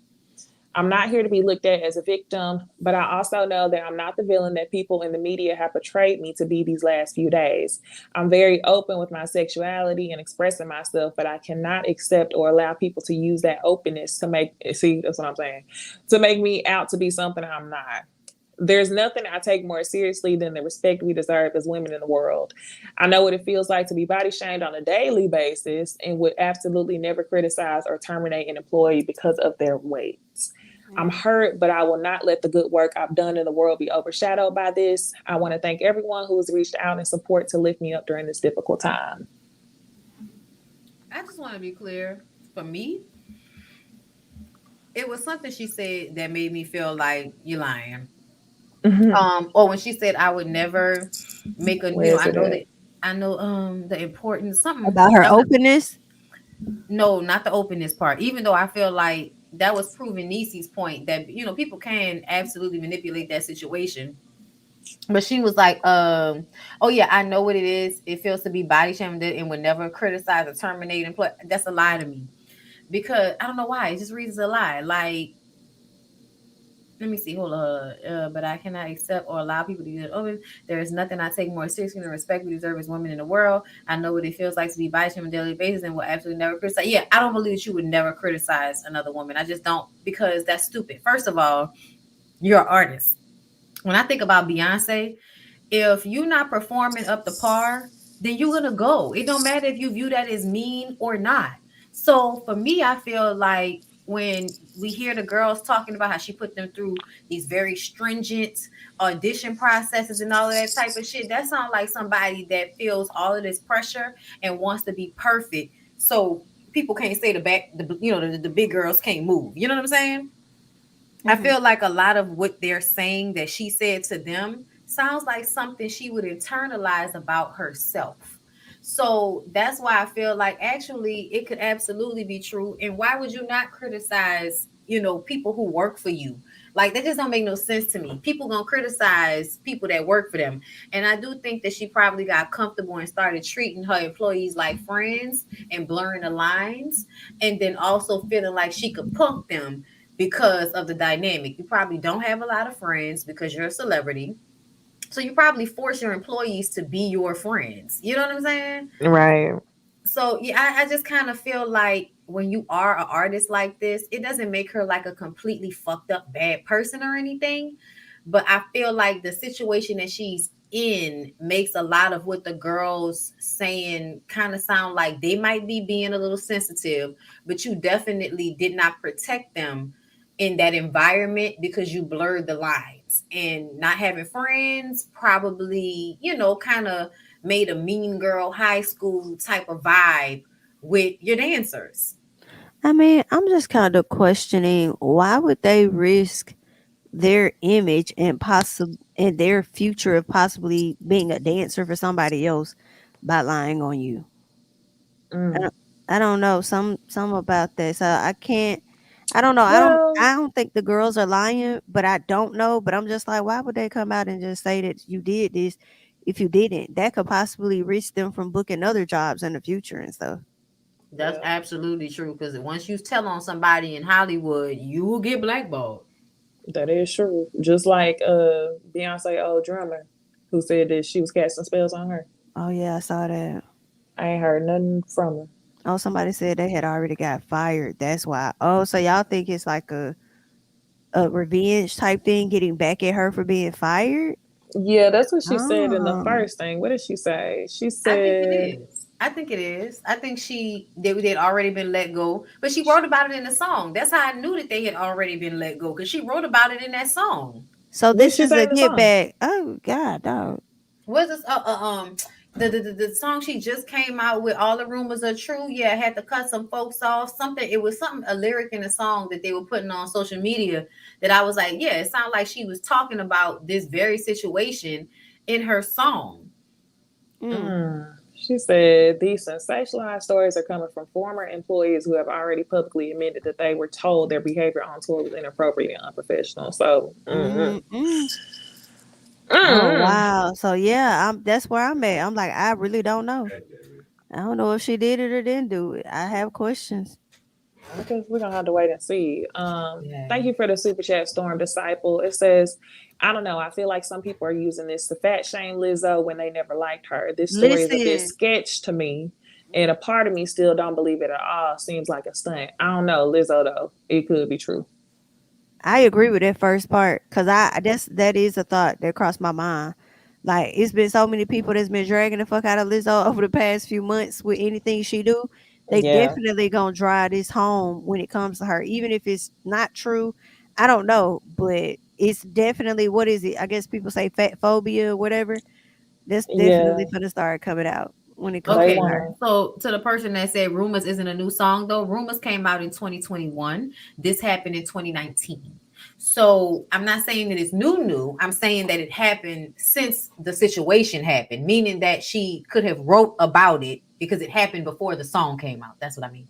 I'm not here to be looked at as a victim, but I also know that I'm not the villain that people in the media have portrayed me to be these last few days. I'm very open with my sexuality and expressing myself, but I cannot accept or allow people to use that openness to make, see, that's what I'm saying, to make me out to be something I'm not. There's nothing I take more seriously than the respect we deserve as women in the world. I know what it feels like to be body shamed on a daily basis and would absolutely never criticize or terminate an employee because of their weight. I'm Mm. hurt, but I will not let the good work I've done in the world be overshadowed by this. I want to thank everyone who has reached out in support to lift me up during this difficult time. I just want to be clear. For me, it was something she said that made me feel like you're lying. Mm-hmm. Or when she said I would never make a, Where is I it know at? that I know the importance something. About her I'm not, openness. no, not the openness part. Even though I feel like that was proving Niecy's point that people can absolutely manipulate that situation. But she was like, oh yeah, I know what it is. It feels to be body shamed and would never criticize or terminate employee. That's a lie to me because I don't know why. It just reads as a lie. Like, let me see. Hold on. But I cannot accept or allow people to use it open. There is nothing I take more seriously than the respect we deserve as women in the world. I know what it feels like to be body shamed on a daily basis and will absolutely never criticize. Yeah, I don't believe that you would never criticize another woman. I just don't because that's stupid. First of all, you're an artist. When I think about Beyonce, if you're not performing up to par, then you're gonna go. It don't matter if you view that as mean or not. So for me, I feel like when we hear the girls talking about how she put them through these very stringent audition processes and all of that type of shit, that sounds like somebody that feels all of this pressure and wants to be perfect. So people can't say the big girls can't move. You know what I'm saying? I Hmm. feel like a lot of what they're saying that she said to them sounds like something she would internalize about herself. So that's why I feel like actually it could absolutely be true. And why would you not criticize, people who work for you? Like that just don't make no sense to me. People gonna criticize people that work for them. And I do think that she probably got comfortable and started treating her employees like friends and blurring the lines, and then also feeling like she could punk them because of the dynamic. You probably don't have a lot of friends because you're a celebrity. So you probably force your employees to be your friends. You know what I'm saying? Right. So yeah, I just kind of feel like when you are an artist like this, it doesn't make her like a completely fucked up bad person or anything. But I feel like the situation that she's in makes a lot of what the girls saying kind of sound like they might be being a little sensitive, but you definitely did not protect them in that environment because you blurred the lines, and not having friends probably, kind of made a mean girl high school type of vibe with your dancers. I mean, I'm just kind of questioning why would they risk their image and their future of possibly being a dancer for somebody else by lying on you. I Mm. don't, I don't know some about that. So I can't. I don't know. I don't. Well, I don't think the girls are lying, but I don't know. But I'm just like, why would they come out and just say that you did this? If you didn't, that could possibly risk them from booking other jobs in the future and stuff. That's yeah, absolutely true because once you tell on somebody in Hollywood, you will get blackballed. that is true. Just like Beyonce old drummer who said that she was casting spells on her. Oh yeah, I saw that. I ain't heard nothing from her. Oh, somebody said they had already got fired. That's why. Oh, so y'all think it's like a revenge type thing, getting back at her for being fired? Yeah, that's what she said in the Oh, first thing. What did she say? She I think it said, is. I think it is. I think they'd already been let go, but she wrote about it in the song. That's how I knew that they had already been let go because she wrote about it in that song. so what did this she is say a in the get song? back. Oh God, dog. Was this the song she just came out with? All the rumors are true. Yeah, I had to cut some folks off. Something, it was something, a lyric in a song that they were putting on social media that I was like, yeah, it sounded like she was talking about this very situation in her song. Mm. Mm. She said these sensationalized stories are coming from former employees who have already publicly admitted that they were told their behavior on tour was inappropriate and unprofessional. So, Mm-mm. Oh mm. wow. So yeah, that's where I'm at. I'm like, I really don't know. I don't know if she did it or didn't do it. I have questions. I guess we're gonna have to wait and see. Yeah. Thank you for the super chat, Storm Disciple. It says, I don't know. I feel like some people are using this to fat shame Lizzo when they never liked her. This story is a bit Listen, sketch to me, and a part of me still don't believe it at all. Seems like a stunt. I don't know, Lizzo though. It could be true. I agree with that first part because that is a thought that crossed my mind. Like it's been so many people that's been dragging the fuck out of Lizzo over the past few months with anything she do. They Yeah, definitely gonna drive this home when it comes to her, even if it's not true. I don't know, but it's definitely what is it? I guess people say fat phobia or whatever. That's definitely yeah. gonna start coming out when it comes They to Okay, her. wanna. so to the person that said Rumors isn't a new song, though, Rumors came out in 2021. This happened in 2019. So I'm not saying that it's new. I'm saying that it happened since the situation happened, meaning that she could have wrote about it because it happened before the song came out. That's what I mean.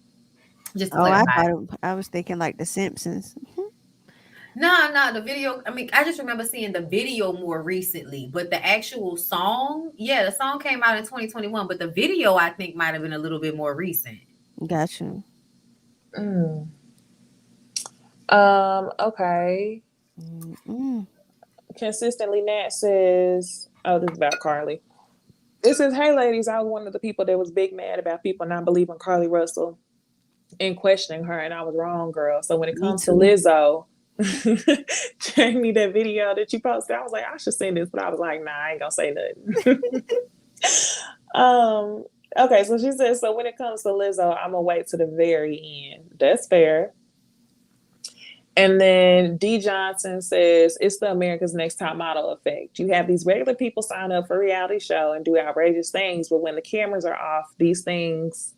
Just to Oh, I clarify. thought I was thinking like The Simpsons. No, no, the video. I mean, I just remember seeing the video more recently, but the actual song, yeah, the song came out in 2021, but the video I think might have been a little bit more recent. Got you. Mm. Okay. Mm-mm. Consistently, Nat says, "Oh, this is about Carlee." It says, "Hey, ladies, I was one of the people that was big mad about people not believing Carlee Russell and questioning her, and I was wrong, girl. So when it Me comes to too. Lizzo, Jamie, that video that you posted, I was like, I should send this, but I was like, nah, I ain't gonna say nothing." um, okay, so she says, so when it comes to Lizzo, I'm gonna wait to the very end. That's fair. And then D Johnson says it's the America's Next Top Model effect. You have these regular people sign up for a reality show and do outrageous things, but when the cameras are off, these things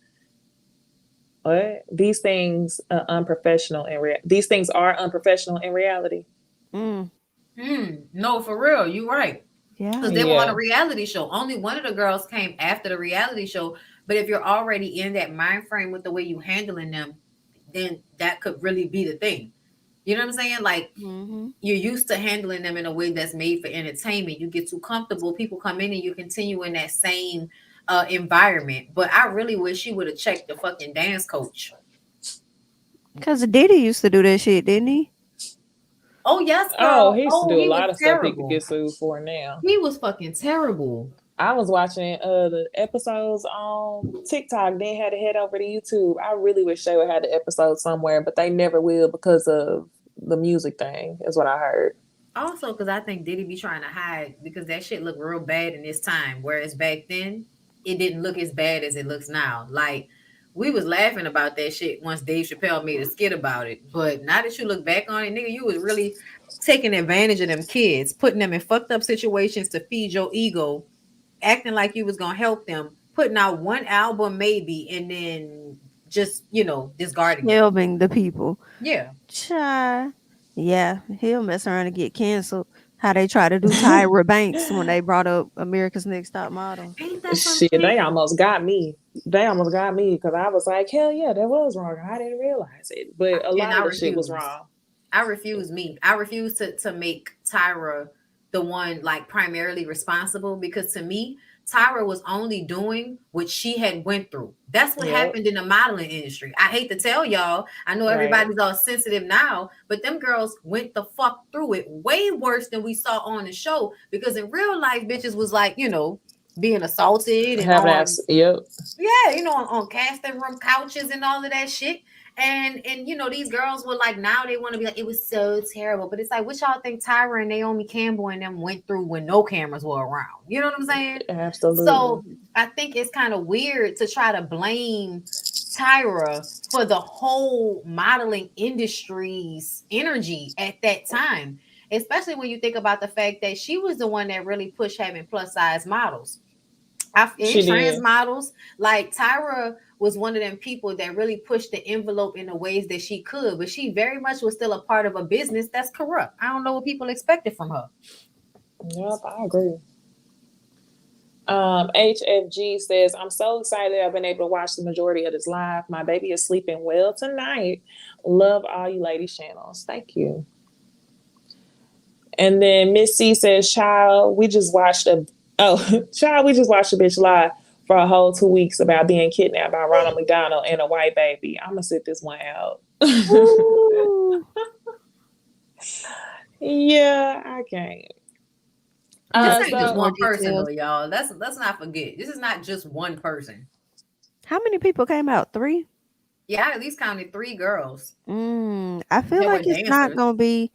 unprofessional these things are unprofessional in reality. Mm. No, for real, you're right. Yeah. Because they were on a Yeah, reality show. Only one of the girls came after the reality show. But if you're already in that mind frame with the way you handling them, then that could really be the thing. You know what I'm saying? Like Mhm. you're used to handling them in a way that's made for entertainment. You get too comfortable. People come in and you continue in that same environment. But I really wish she would have checked the fucking dance coach. Cause Diddy used to do that shit, didn't he? Oh yes, oh, girl. he used to Oh, do a he was lot of stuff he could terrible. get sued for now. He was fucking terrible. I was watching the episodes on TikTok, then had to head over to YouTube. I really wish they would have the episode somewhere, but they never will because of the music thing, is what I heard. Also, because I think Diddy be trying to hide because that shit looked real bad in this time. Whereas back then, it didn't look as bad as it looks now. Like we was laughing about that shit once Dave Chappelle made a skit about it. But now that you look back on it, nigga, you was really taking advantage of them kids, putting them in fucked up situations to feed your ego, acting like you was gonna help them, putting out one album maybe, and then just discarding them. Helping the people. Yeah, Child. Yeah, he'll mess around and get canceled. How they try to do Tyra Banks when they brought up America's Next Top Model. ain't that some Shit, shit? they almost got me. They almost got me because I was like, hell yeah, that was wrong. I didn't realize it, but a And lot I of the shit was refuse. wrong. I refuse to make Tyra the one like primarily responsible because to me, Tyra was only doing what she had went through. That's what Yep. happened in the modeling industry. I hate to tell y'all. I know Right. everybody's all sensitive now, but them girls went the fuck through it way worse than we saw on the show because in real life, bitches was like, being assaulted and Having on abs. Yep. yeah, on casting room couches and all of that shit. And these girls were like, now they want to be like, it was so terrible. But it's like, what y'all think Tyra and Naomi Campbell and them went through when no cameras were around? You know what I'm saying? Absolutely. So I think it's kind of weird to try to blame Tyra for the whole modeling industry's energy at that time, especially when you think about the fact that she was the one that really pushed having plus size models She and trans did. models. Like Tyra was one of them people that really pushed the envelope in the ways that she could, but she very much was still a part of a business that's corrupt. I don't know what people expected from her. Yep, I agree. HFG says, I'm so excited I've been able to watch the majority of this live. My baby is sleeping well tonight. Love all you ladies channels. Thank you. And then Miss C says, child, we just watched a child, we just watched a bitch live. for a whole 2 weeks about being kidnapped by Ronald McDonald and a white baby. I'm gonna sit this one out. Ooh. Yeah, I can't. This Gotta ain't see just So more one person though, details. y'all. Let's not forget. This is not just one person. How many people came out? 3? Yeah, I at least counted 3 girls I feel that were like it's not dancers. gonna be.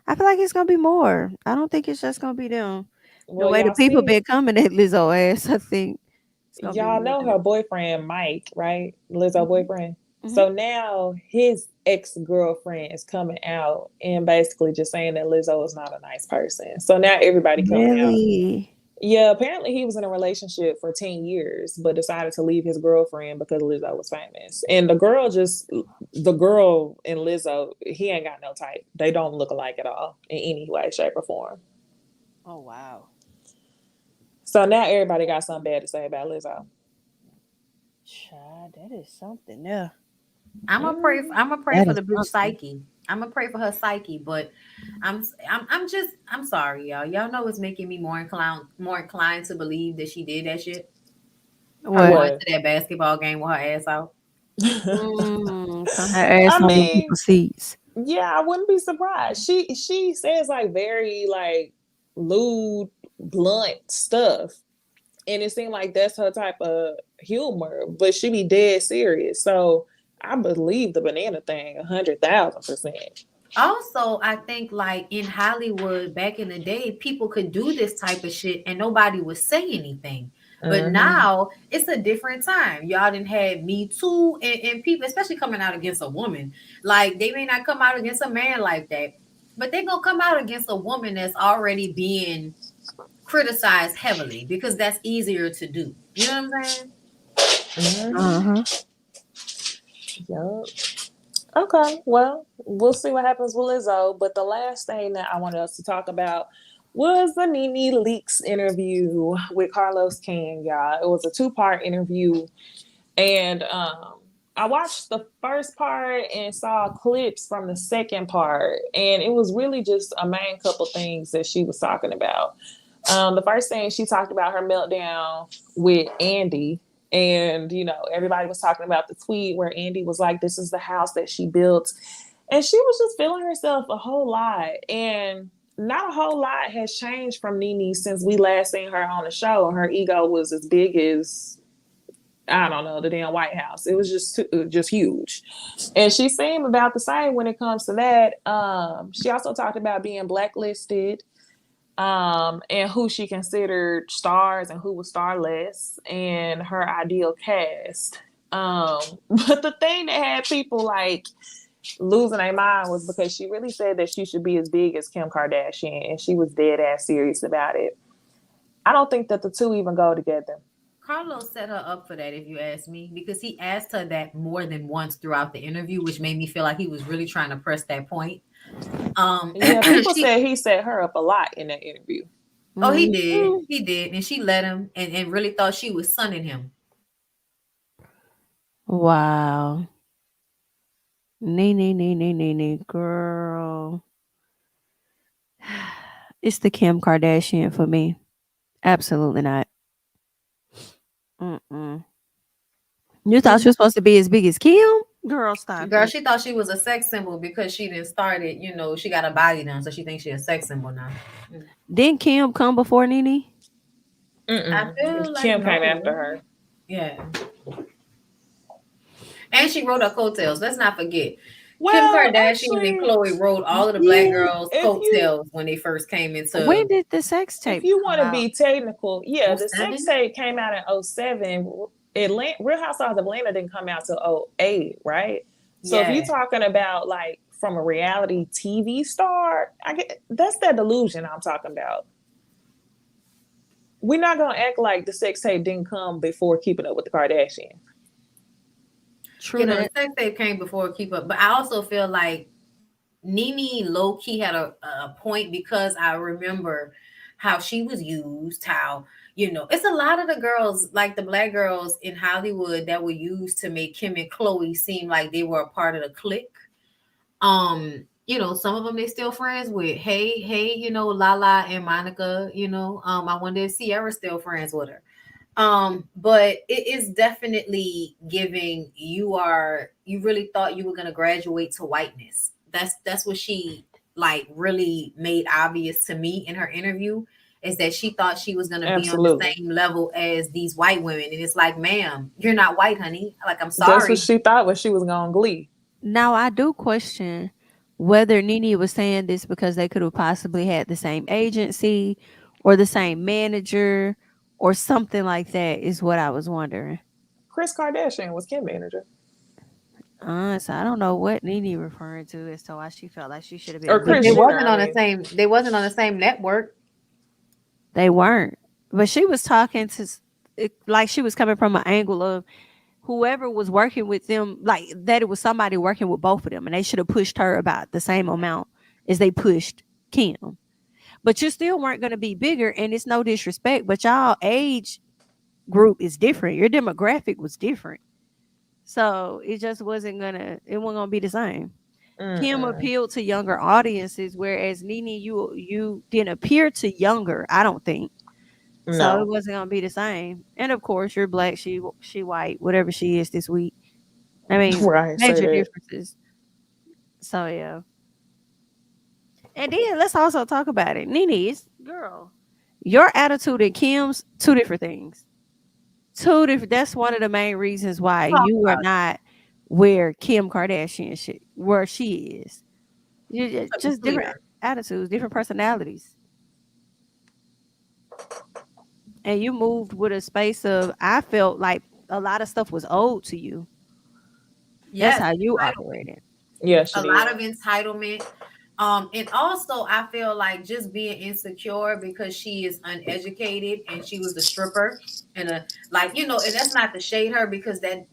I feel like it's gonna be more. I don't think it's just gonna be them. The well, way the y'all people see, been coming at Lizzo ass, I think it's gonna be y'all more know than her boyfriend Mike, right? Lizzo that. boyfriend. Hmm. So now his ex girlfriend is coming out and basically just saying that Lizzo is not a nice person. So now everybody coming out. Really? Yeah, apparently he was in a relationship for 10 years, but decided to leave his girlfriend because Lizzo was famous. And the girl and Lizzo, he ain't got no type. They don't look alike at all in any way, shape, or form. Oh wow. So now everybody got something bad to say about Lizzo. Child, that is something. Yeah, Mm. I'm gonna pray that for is the bitch something. psyche. I'm gonna pray for her psyche, but I'm sorry, y'all. Y'all know it's making me more inclined to believe that she did that shit. Her What? going What? to that basketball game with her ass out. Put her ass I on them mean, people's seats. yeah, I wouldn't be surprised. She says like very like lewd, blunt stuff. And it seemed like that's her type of humor, but she be dead serious. So I believe the banana thing 100,000%. Also, I think like in Hollywood back in the day, people could do this type of shit and nobody would say anything. But Hmm. now it's a different time. Y'all didn't have Me Too and people, especially coming out against a woman. Like they may not come out against a man like that, but they're gonna come out against a woman that's already being criticized heavily because that's easier to do. You know what I'm saying? Uh Hmm. huh. Yup. Okay. Well, we'll see what happens with Lizzo. But the last thing that I wanted us to talk about was the Nene Leaks interview with Carlos King, y'all. It was a two-part interview. And I watched the first part and saw clips from the second part, and it was really just a main couple things that she was talking about. The first thing she talked about her meltdown with Andy, and everybody was talking about the tweet where Andy was like, "This is the house that she built," and she was just feeling herself a whole lot, and not a whole lot has changed from Nene since we last seen her on the show. Her ego was as big as, I don't know, the damn White House. It was just huge, and she seemed about the same when it comes to that. She also talked about being blacklisted, and who she considered stars and who was starless, and her ideal cast. But the thing that had people like losing their mind was because she really said that she should be as big as Kim Kardashian, and she was dead ass serious about it. I don't think that the two even go together. Carlos set her up for that, if you ask me, because he asked her that more than once throughout the interview, which made me feel like he was really trying to press that point. Yeah, people She, said he set her up a lot in that interview. oh, Hmm. he did, and she let him, and really thought she was sunning him. Wow. Nee, girl. It's the Kim Kardashian for me. Absolutely not. Mm-mm. You thought she was supposed to be as big as Kim? Girl, stop Girl, it. she thought she was a sex symbol because she didn't start it. You know, she got a body done, so she thinks she's a sex symbol now. Didn't Kim come before Nene? I Mm-mm. feel like Kim came after no. her. Yeah. And she wrote her coattails. Let's not forget. Kim Well, Kardashian and actually, Chloe wrote all of the black yeah. girls' coattails when they first came When into did the sex If tape you come want to out? be technical, yeah, oh the sex 07. tape came out in '07. Atlanta, Real Housewives of Atlanta didn't come out till '08, right? So if you're Yeah. talking about like from a reality TV star, I get that's that delusion I'm talking about. We're not gonna act like the sex tape didn't come before Keeping Up with the Kardashians. True You know, the that. sex tape came before Keep Up, but I also feel like Nene low key had a point because I remember how she was used, how it's a lot of the girls, like the black girls in Hollywood, that were used to make Kim and Chloe seem like they were a part of the clique. Some of them they still friends with. Hey, Lala and Monica. I wonder if Sierra's still friends with her. But it is definitely giving you really thought you were gonna graduate to whiteness. That's what she like really made obvious to me in her interview, is that she thought she was gonna be on the Absolutely. same level as these white women. And it's like, ma'am, you're not white, honey. Like, I'm That's what sorry. she thought when she was going Glee. Now I do question whether Nene was saying this because they could have possibly had the same agency or the same manager or something like that is what I was wondering. Chris Kardashian was Kim manager. So I don't know what Nene referring to as to why she felt like she should have Or been But Chris they leaving. Jenner, wasn't I on the mean. same they wasn't on the same network. They weren't. But she was talking to like she was coming from an angle of whoever was working with them, like that it was somebody working with both of them, and they should have pushed her about the same amount as they pushed Kim. But you still weren't going to be bigger, and it's no disrespect, but y'all age group is different. Your demographic was different, so it just wasn't gonna. It wasn't gonna be the same. Kim Mm-mm. appealed to younger audiences, whereas Nene, you didn't appear to younger. I don't think so. It No. wasn't gonna be the same. And of course, you're black. She white. Whatever she is this week. I mean, Right, say major that. differences. So yeah. And then let's also talk about it. Nene's girl, your attitude and Kim's two different things. Two different. That's one of the main reasons why Talk you are about not where Kim Kardashian shit where she is. You it. just different Sweetheart. attitudes, different personalities, and you moved with a space of. I felt like a lot of stuff was owed to you. That's Yes, how you entitlement. operated. Yeah, she A did. lot of entitlement. And also I feel like just being insecure because she is uneducated and she was a stripper and a like, and that's not to shade her, because that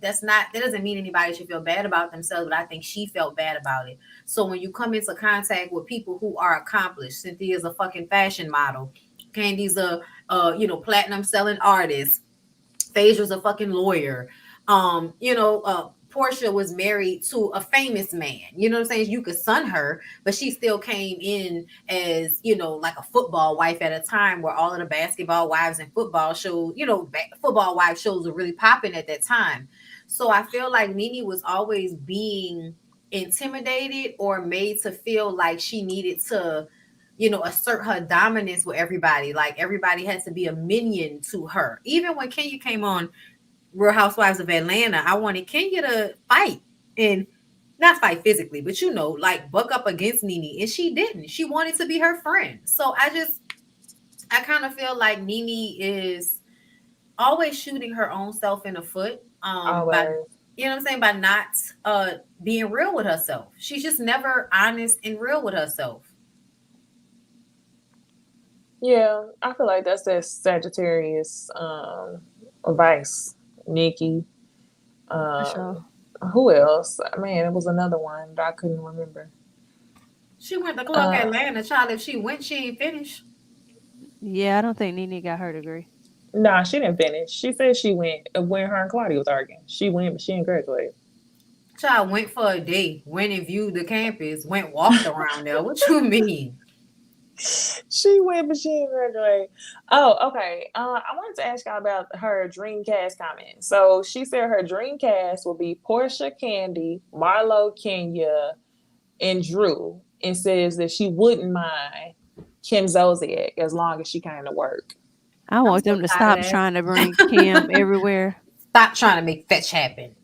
doesn't mean anybody should feel bad about themselves, but I think she felt bad about it. So when you come into contact with people who are accomplished, Cynthia's a fucking fashion model, Candy's a platinum selling artist, Phaedra's a fucking lawyer. Portia was married to a famous man. You know what I'm saying? You could son her, but she still came in as, like a football wife at a time where all of the basketball wives and football shows, football wife shows were really popping at that time. So I feel like Nene was always being intimidated or made to feel like she needed to assert her dominance with everybody. Like everybody has to be a minion to her. Even when Kenya came on Real Housewives of Atlanta, I wanted Kenya to fight and not fight physically, but like buck up against Nene, and she didn't. She wanted to be her friend. So I kind of feel like Nene is always shooting her own self in the foot. By Always. what I'm saying, by not being real with herself. She's just never honest and real with herself. Yeah, I feel like that's that Sagittarius vice. Nikki. For Um, sure. who else? Man, it was another one that I couldn't remember. She went to Clark Uh, Atlanta, child. If she went, she ain't finished. Yeah, I don't think Nene got her degree. nah, she didn't finish. She said she went when her and Claudia was arguing. She went, but she didn't graduate. Child went for a day, went and viewed the campus, went walked around there. What you mean? She went, but she didn't graduate. Oh, okay. I wanted to ask y'all about her dream cast comment. So she said her dream cast will be Portia, Candy, Marlo, Kenya, and Drew, and says that she wouldn't mind Kim Zolciak as long as she came to work. I I'm want so them to tired of stop that. trying to bring Kim everywhere. Stop trying to make fetch happen.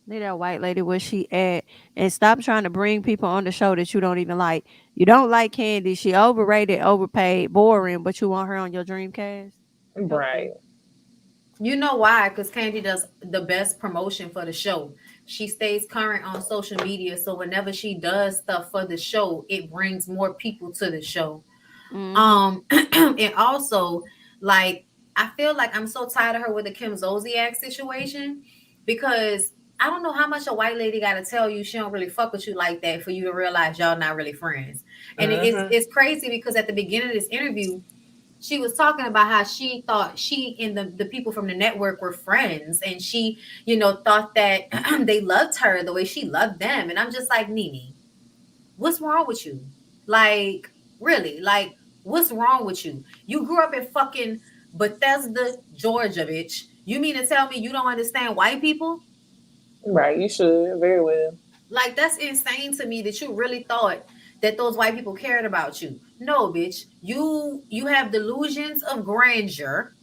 Leave that white lady where she at, and stop trying to bring people on the show that you don't even like. You don't like Candy. She overrated, overpaid, boring, but you want her on your dream cast. Help Right. me. You know why? Because Candy does the best promotion for the show. She stays current on social media, so whenever she does stuff for the show, it brings more people to the show. Hmm. And also, like, I feel like I'm so tired of her with the Kim Zolciak situation, because I don't know how much a white lady got to tell you she don't really fuck with you like that for you to realize y'all not really friends. And Mm-hmm. it's crazy because at the beginning of this interview, she was talking about how she thought she and the people from the network were friends, and she thought that they loved her the way she loved them. And I'm just like, Nene, what's wrong with you? Like, really, like, what's wrong with you? You grew up in fucking Bethesda, Georgia, bitch. You mean to tell me you don't understand white people? Right, you should very well. Like that's insane to me that you really thought that those white people cared about you. No, bitch. You have delusions of grandeur,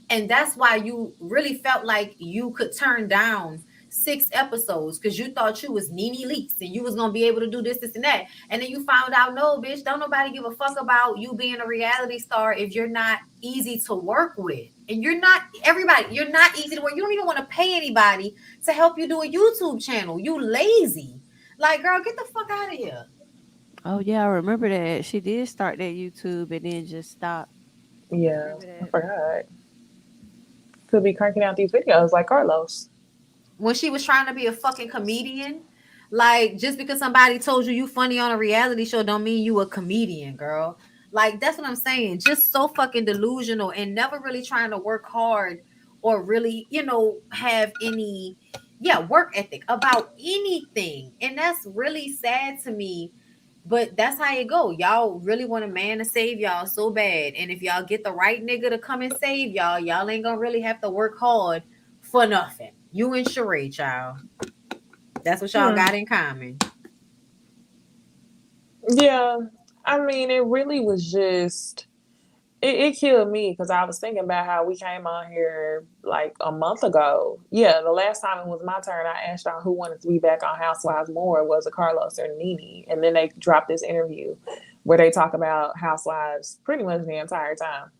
and that's why you really felt like you could turn down 6 episodes because you thought you was Nene Leaks and you was gonna be able to do this, this, and that. And then you found out, no, bitch, don't nobody give a fuck about you being a reality star if you're not easy to work with. And you're not everybody, you're not easy to work. You don't even want to pay anybody to help you do a YouTube channel. You lazy. Like, girl, get the fuck out of here. Oh yeah, I remember that. She did start that YouTube and then just stopped. I Yeah, remember I that. forgot. Could be cranking out these videos like Carlos. When she was trying to be a fucking comedian. Like, just because somebody told you funny on a reality show don't mean you a comedian, girl. Like, that's what I'm saying. Just so fucking delusional and never really trying to work hard or really, have any work ethic about anything. And that's really sad to me. But that's how it go. Y'all really want a man to save y'all so bad. And if y'all get the right nigga to come and save y'all, y'all ain't gonna really have to work hard for nothing. You and Sheree, child. That's what y'all Hmm. got in common. Yeah, I mean, it really was just it killed me because I was thinking about how we came on here like a month ago. Yeah, the last time it was my turn, I asked y'all who wanted to be back on Housewives more, was it Carlos or Nene? And then they dropped this interview where they talk about Housewives pretty much the entire time.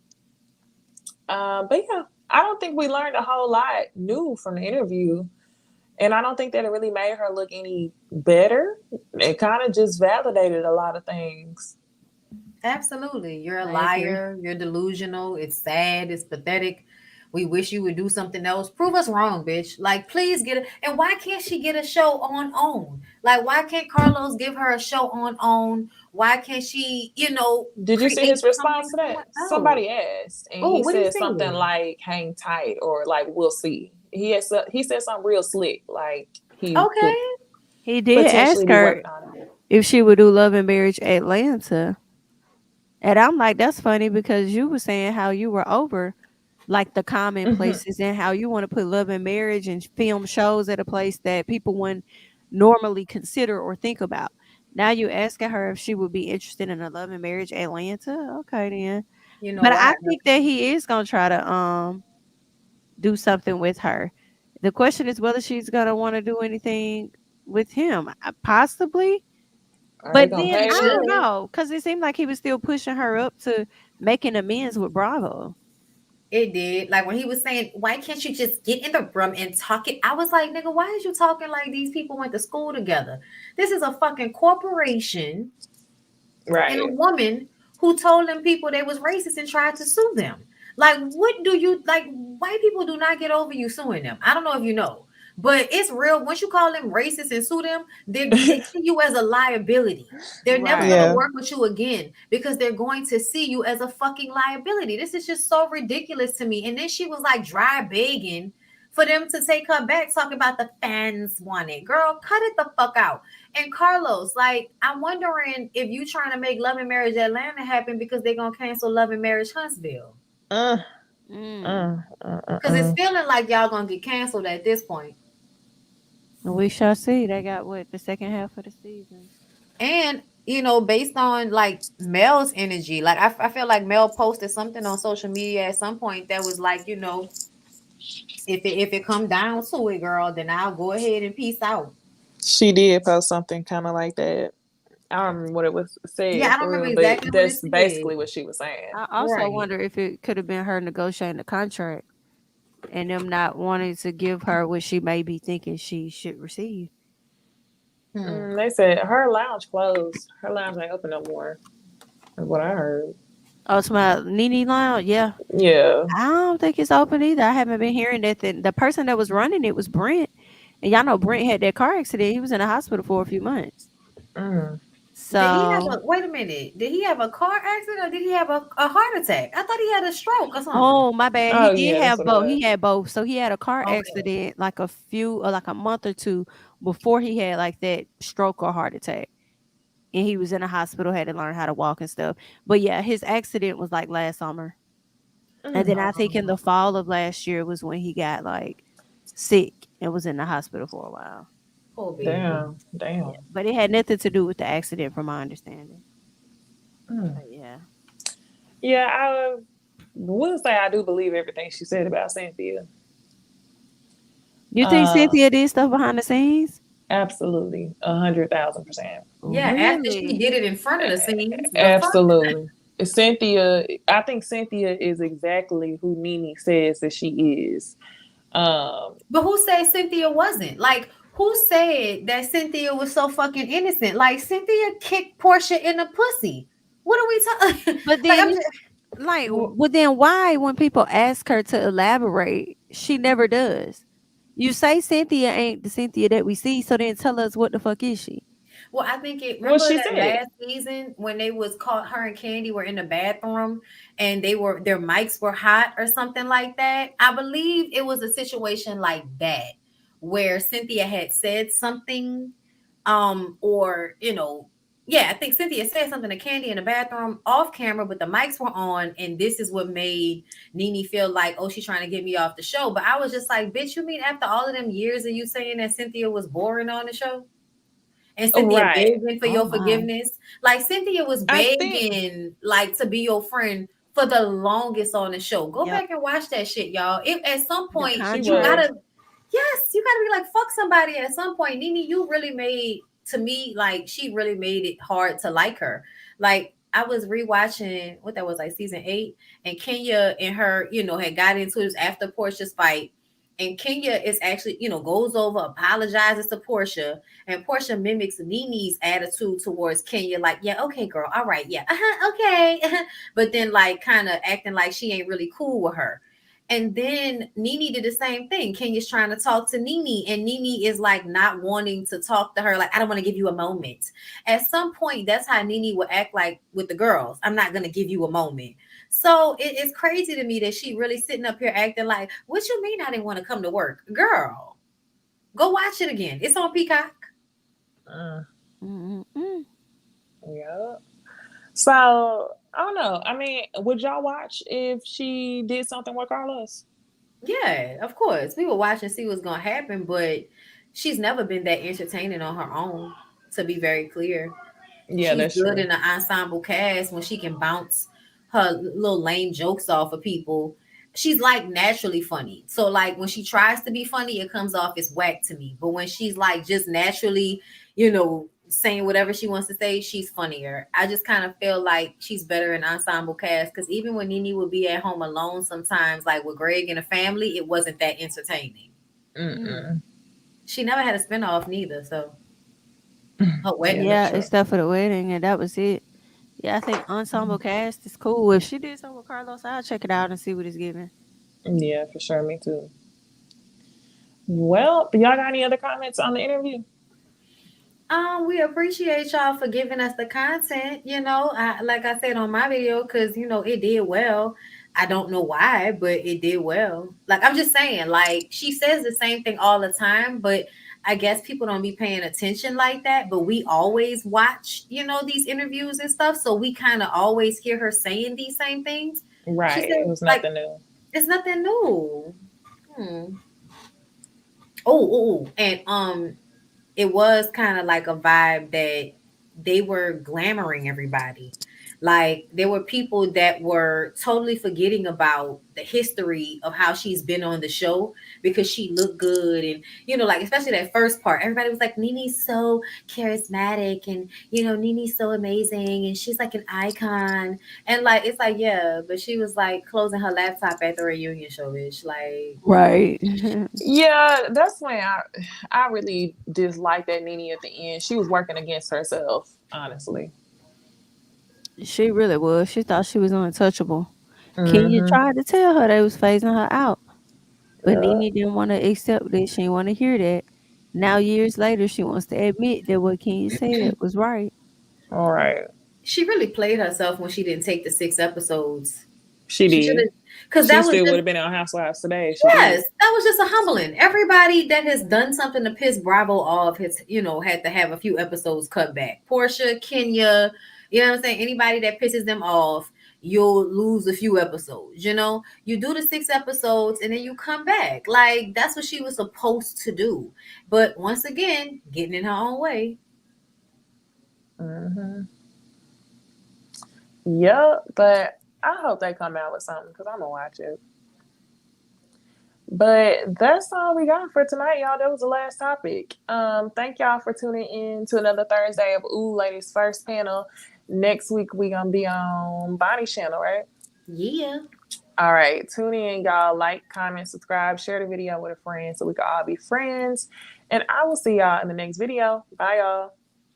But yeah, I don't think we learned a whole lot new from the interview. And I don't think that it really made her look any better. It kind of just validated a lot of things. Absolutely. You're a I agree. liar. You're delusional. It's sad. It's pathetic. We wish you would do something else. Prove us wrong, bitch. Like, please get it. And why can't she get a show on OWN? Like, why can't Carlos give her a show on OWN? Why can't she, Did you see create his response something to for that? what? Oh, Somebody asked, and oh, he what do you said something say? like "hang tight" or like "we'll see." He said something real slick, like he could Okay. He did potentially ask be her working on it. if she would do Love and Marriage Atlanta. And I'm like, that's funny because you were saying how you were over like the Hmm. commonplaces and how you want to put love and marriage and film shows at a place that people wouldn't normally consider or think about. Now you asking her if she would be interested in a love and marriage Atlanta. Okay then. You know But I what? think that he is gonna try to do something with her. The question is whether she's gonna want to do anything with him. Possibly. Are they But gonna then He pay I her? don't should. know, because it seemed like he was still pushing her up to making amends with Bravo. It did. Like when he was saying, why can't you just get in the room and talk it? I was like, nigga, why is you talking like these people went to school together? This is a fucking corporation and a Right. woman who told them people they was racist and tried to sue them. Like, what do you like? White people do not get over you suing them. I don't know if you know, but it's real. Once you call them racist and sue them, they see you as a liability. They're never Right. gonna Yeah. work with you again because they're going to see you as a fucking liability. This is just so ridiculous to me. And then she was like dry begging for them to take her back, talking about the fans want it. Girl, cut it the fuck out. And Carlos, like, I'm wondering if you trying to make Love and Marriage Atlanta happen because they're gonna cancel Love and Marriage Huntsville. Uh, Mm. Because it's uh. feeling like y'all gonna get canceled at this point. We shall see. They got what, the second half of the season. And based on like Mel's energy, like I feel like Mel posted something on social media at some point that was like, if it come down to it, girl, then I'll go ahead and peace out. She did post something kind of like that. I don't remember what it was Yeah, said I don't for remember real, but exactly what it that's said. basically what she was saying. I also Right. wonder if it could have been her negotiating the contract and them not wanting to give her what she may be thinking she should receive. They said her lounge closed. Her lounge ain't open no more. Is what I heard. Oh, it's my Nene Lounge. Yeah. Yeah. I don't think it's open either. I haven't been hearing that. The person that was running it was Brent. And y'all know Brent had that car accident. He was in the hospital for a few months. Mm. Did he have So, a wait a minute? Did he have a car accident or did he have a heart attack? I thought he had a stroke or something. oh, my bad. He Oh did yeah, that's have what it both. was. He had both. So he had a car Okay. accident like a few, or like a month or two before he had like that stroke or heart attack. And he was in a hospital, had to learn how to walk and stuff. But yeah, his accident was like last summer. And then I think in Mm. the fall of last year was when he got like sick and was in the hospital for a while. Poor baby. Damn, Yeah, damn. but it had nothing to do with the accident, from my understanding. Mm. But yeah, Yeah, I would say I do believe everything she said about Cynthia. you think Um, Cynthia did stuff behind the scenes? Absolutely, 100,000%. Yeah, after she Really? did it in front of the scenes, the fuck. Absolutely. Cynthia, I think Cynthia is exactly who Nene says that she is. Um, But who said Cynthia wasn't? Like, who said that Cynthia was so fucking innocent? Like, Cynthia kicked Portia in the pussy. What are we talking? But Like, then I'm you just, like, well, well, then why, when people ask her to elaborate, she never does? You say Cynthia ain't the Cynthia that we see, so then tell us what the fuck is she? well, I think it. well, Remember she that said it. last season when they was caught, her and Candy were in the bathroom, and their mics were hot or something like that. I believe it was a situation like that where Cynthia had said something, or yeah, I think Cynthia said something to Candy in the bathroom off camera, but the mics were on, and this is what made Nene feel like, oh, she's trying to get me off the show. But I was just like, bitch, you mean after all of them years of you saying that Cynthia was boring on the show? And Cynthia Right. begging for Oh your my. forgiveness. Like Cynthia was I think, begging like to be your friend for the longest on the show. Go Yep. back and watch that shit, y'all. If at some The point she you contract. was. gotta, yes, you gotta be like fuck somebody at some point. Nene, you really made, to me, like she really made it hard to like her. Like I was rewatching what that was, like season 8, and Kenya and her, had got into this after Portia's fight. And Kenya is actually, goes over, apologizes to Portia, and Portia mimics Nene's attitude towards Kenya, like, yeah, okay, girl, all right, yeah, okay, but then like kind of acting like she ain't really cool with her. And then Nene did the same thing. Kenya's trying to talk to Nene, and Nene is like not wanting to talk to her. Like, I don't want to give you a moment. At some point, that's how Nene would act like with the girls. I'm not going to give you a moment. So it's crazy to me that she really sitting up here acting like, what you mean I didn't want to come to work? Girl, go watch it again. It's on Peacock. Mm, Mm-mm-mm. yeah. So I don't know. I mean, would y'all watch if she did something with Carlos? Yeah, of course. We will watch and see what's gonna happen, but she's never been that entertaining on her own, to be very clear. Yeah, She's that's good true. in an ensemble cast when she can bounce her little lame jokes off of people. She's like naturally funny. So like when she tries to be funny, it comes off as whack to me. But when she's like just naturally, saying whatever she wants to say, she's funnier. I just kind of feel like she's better in ensemble cast, because even when Nene would be at home alone sometimes, like with Greg and the family, it wasn't that entertaining. Mm. Mm-mm. She never had a spinoff neither, so her Yeah, wedding. that's Yeah, true. except for the wedding, and that was it. Yeah, I think ensemble cast is cool. If she did something with Carlos, I'll check it out and see what it's giving. Yeah, for sure. Me too. Well, y'all got any other comments on the interview? We appreciate y'all for giving us the content. Like I said on my video, because it did well. I don't know why, but it did well. Like I'm just saying, like she says the same thing all the time, but I guess people don't be paying attention like that. But we always watch, these interviews and stuff, so we kind of always hear her saying these same things. She Right. It said, was like, nothing new. it's nothing new. Hmm. And it was kind of like a vibe that they were glamoring everybody. Like there were people that were totally forgetting about the history of how she's been on the show because she looked good. And, like, especially that first part, everybody was like, Nene's so charismatic, and, Nene's so amazing, and she's like an icon. And like, it's like, yeah, but she was like closing her laptop at the reunion show, bitch. Like, Right. Yeah, that's when I really disliked that Nene at the end. She was working against herself, honestly. She really was. She thought she was untouchable. Kenya Mm-hmm. tried to tell her they was phasing her out, but Yeah. Nene didn't want to accept it. She didn't want to hear that. Now, years later, she wants to admit that what Kenya said was right. All right. she really played herself when she didn't take the 6 episodes. She She should did. have, because She that was still would just, have been on Housewives today. She yes, did. that was just a humbling. Everybody that has done something to piss Bravo off has, had to have a few episodes cut back. Portia, Kenya, you know what I'm saying? Anybody that pisses them off, you'll lose a few episodes. You do the 6 episodes and then you come back. Like, that's what she was supposed to do. But once again, getting in her own way. Mm-hmm. Yep, but I hope they come out with something because I'm gonna watch it. But that's all we got for tonight, y'all. That was the last topic. Thank y'all for tuning in to another Thursday of Ooh Ladies First Panel. Next week we gonna be on Bonnie's channel, right? Yeah. All right, tune in, y'all. Like, comment, subscribe, share the video with a friend so we can all be friends. And I will see y'all in the next video. Bye, y'all.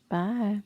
Bye.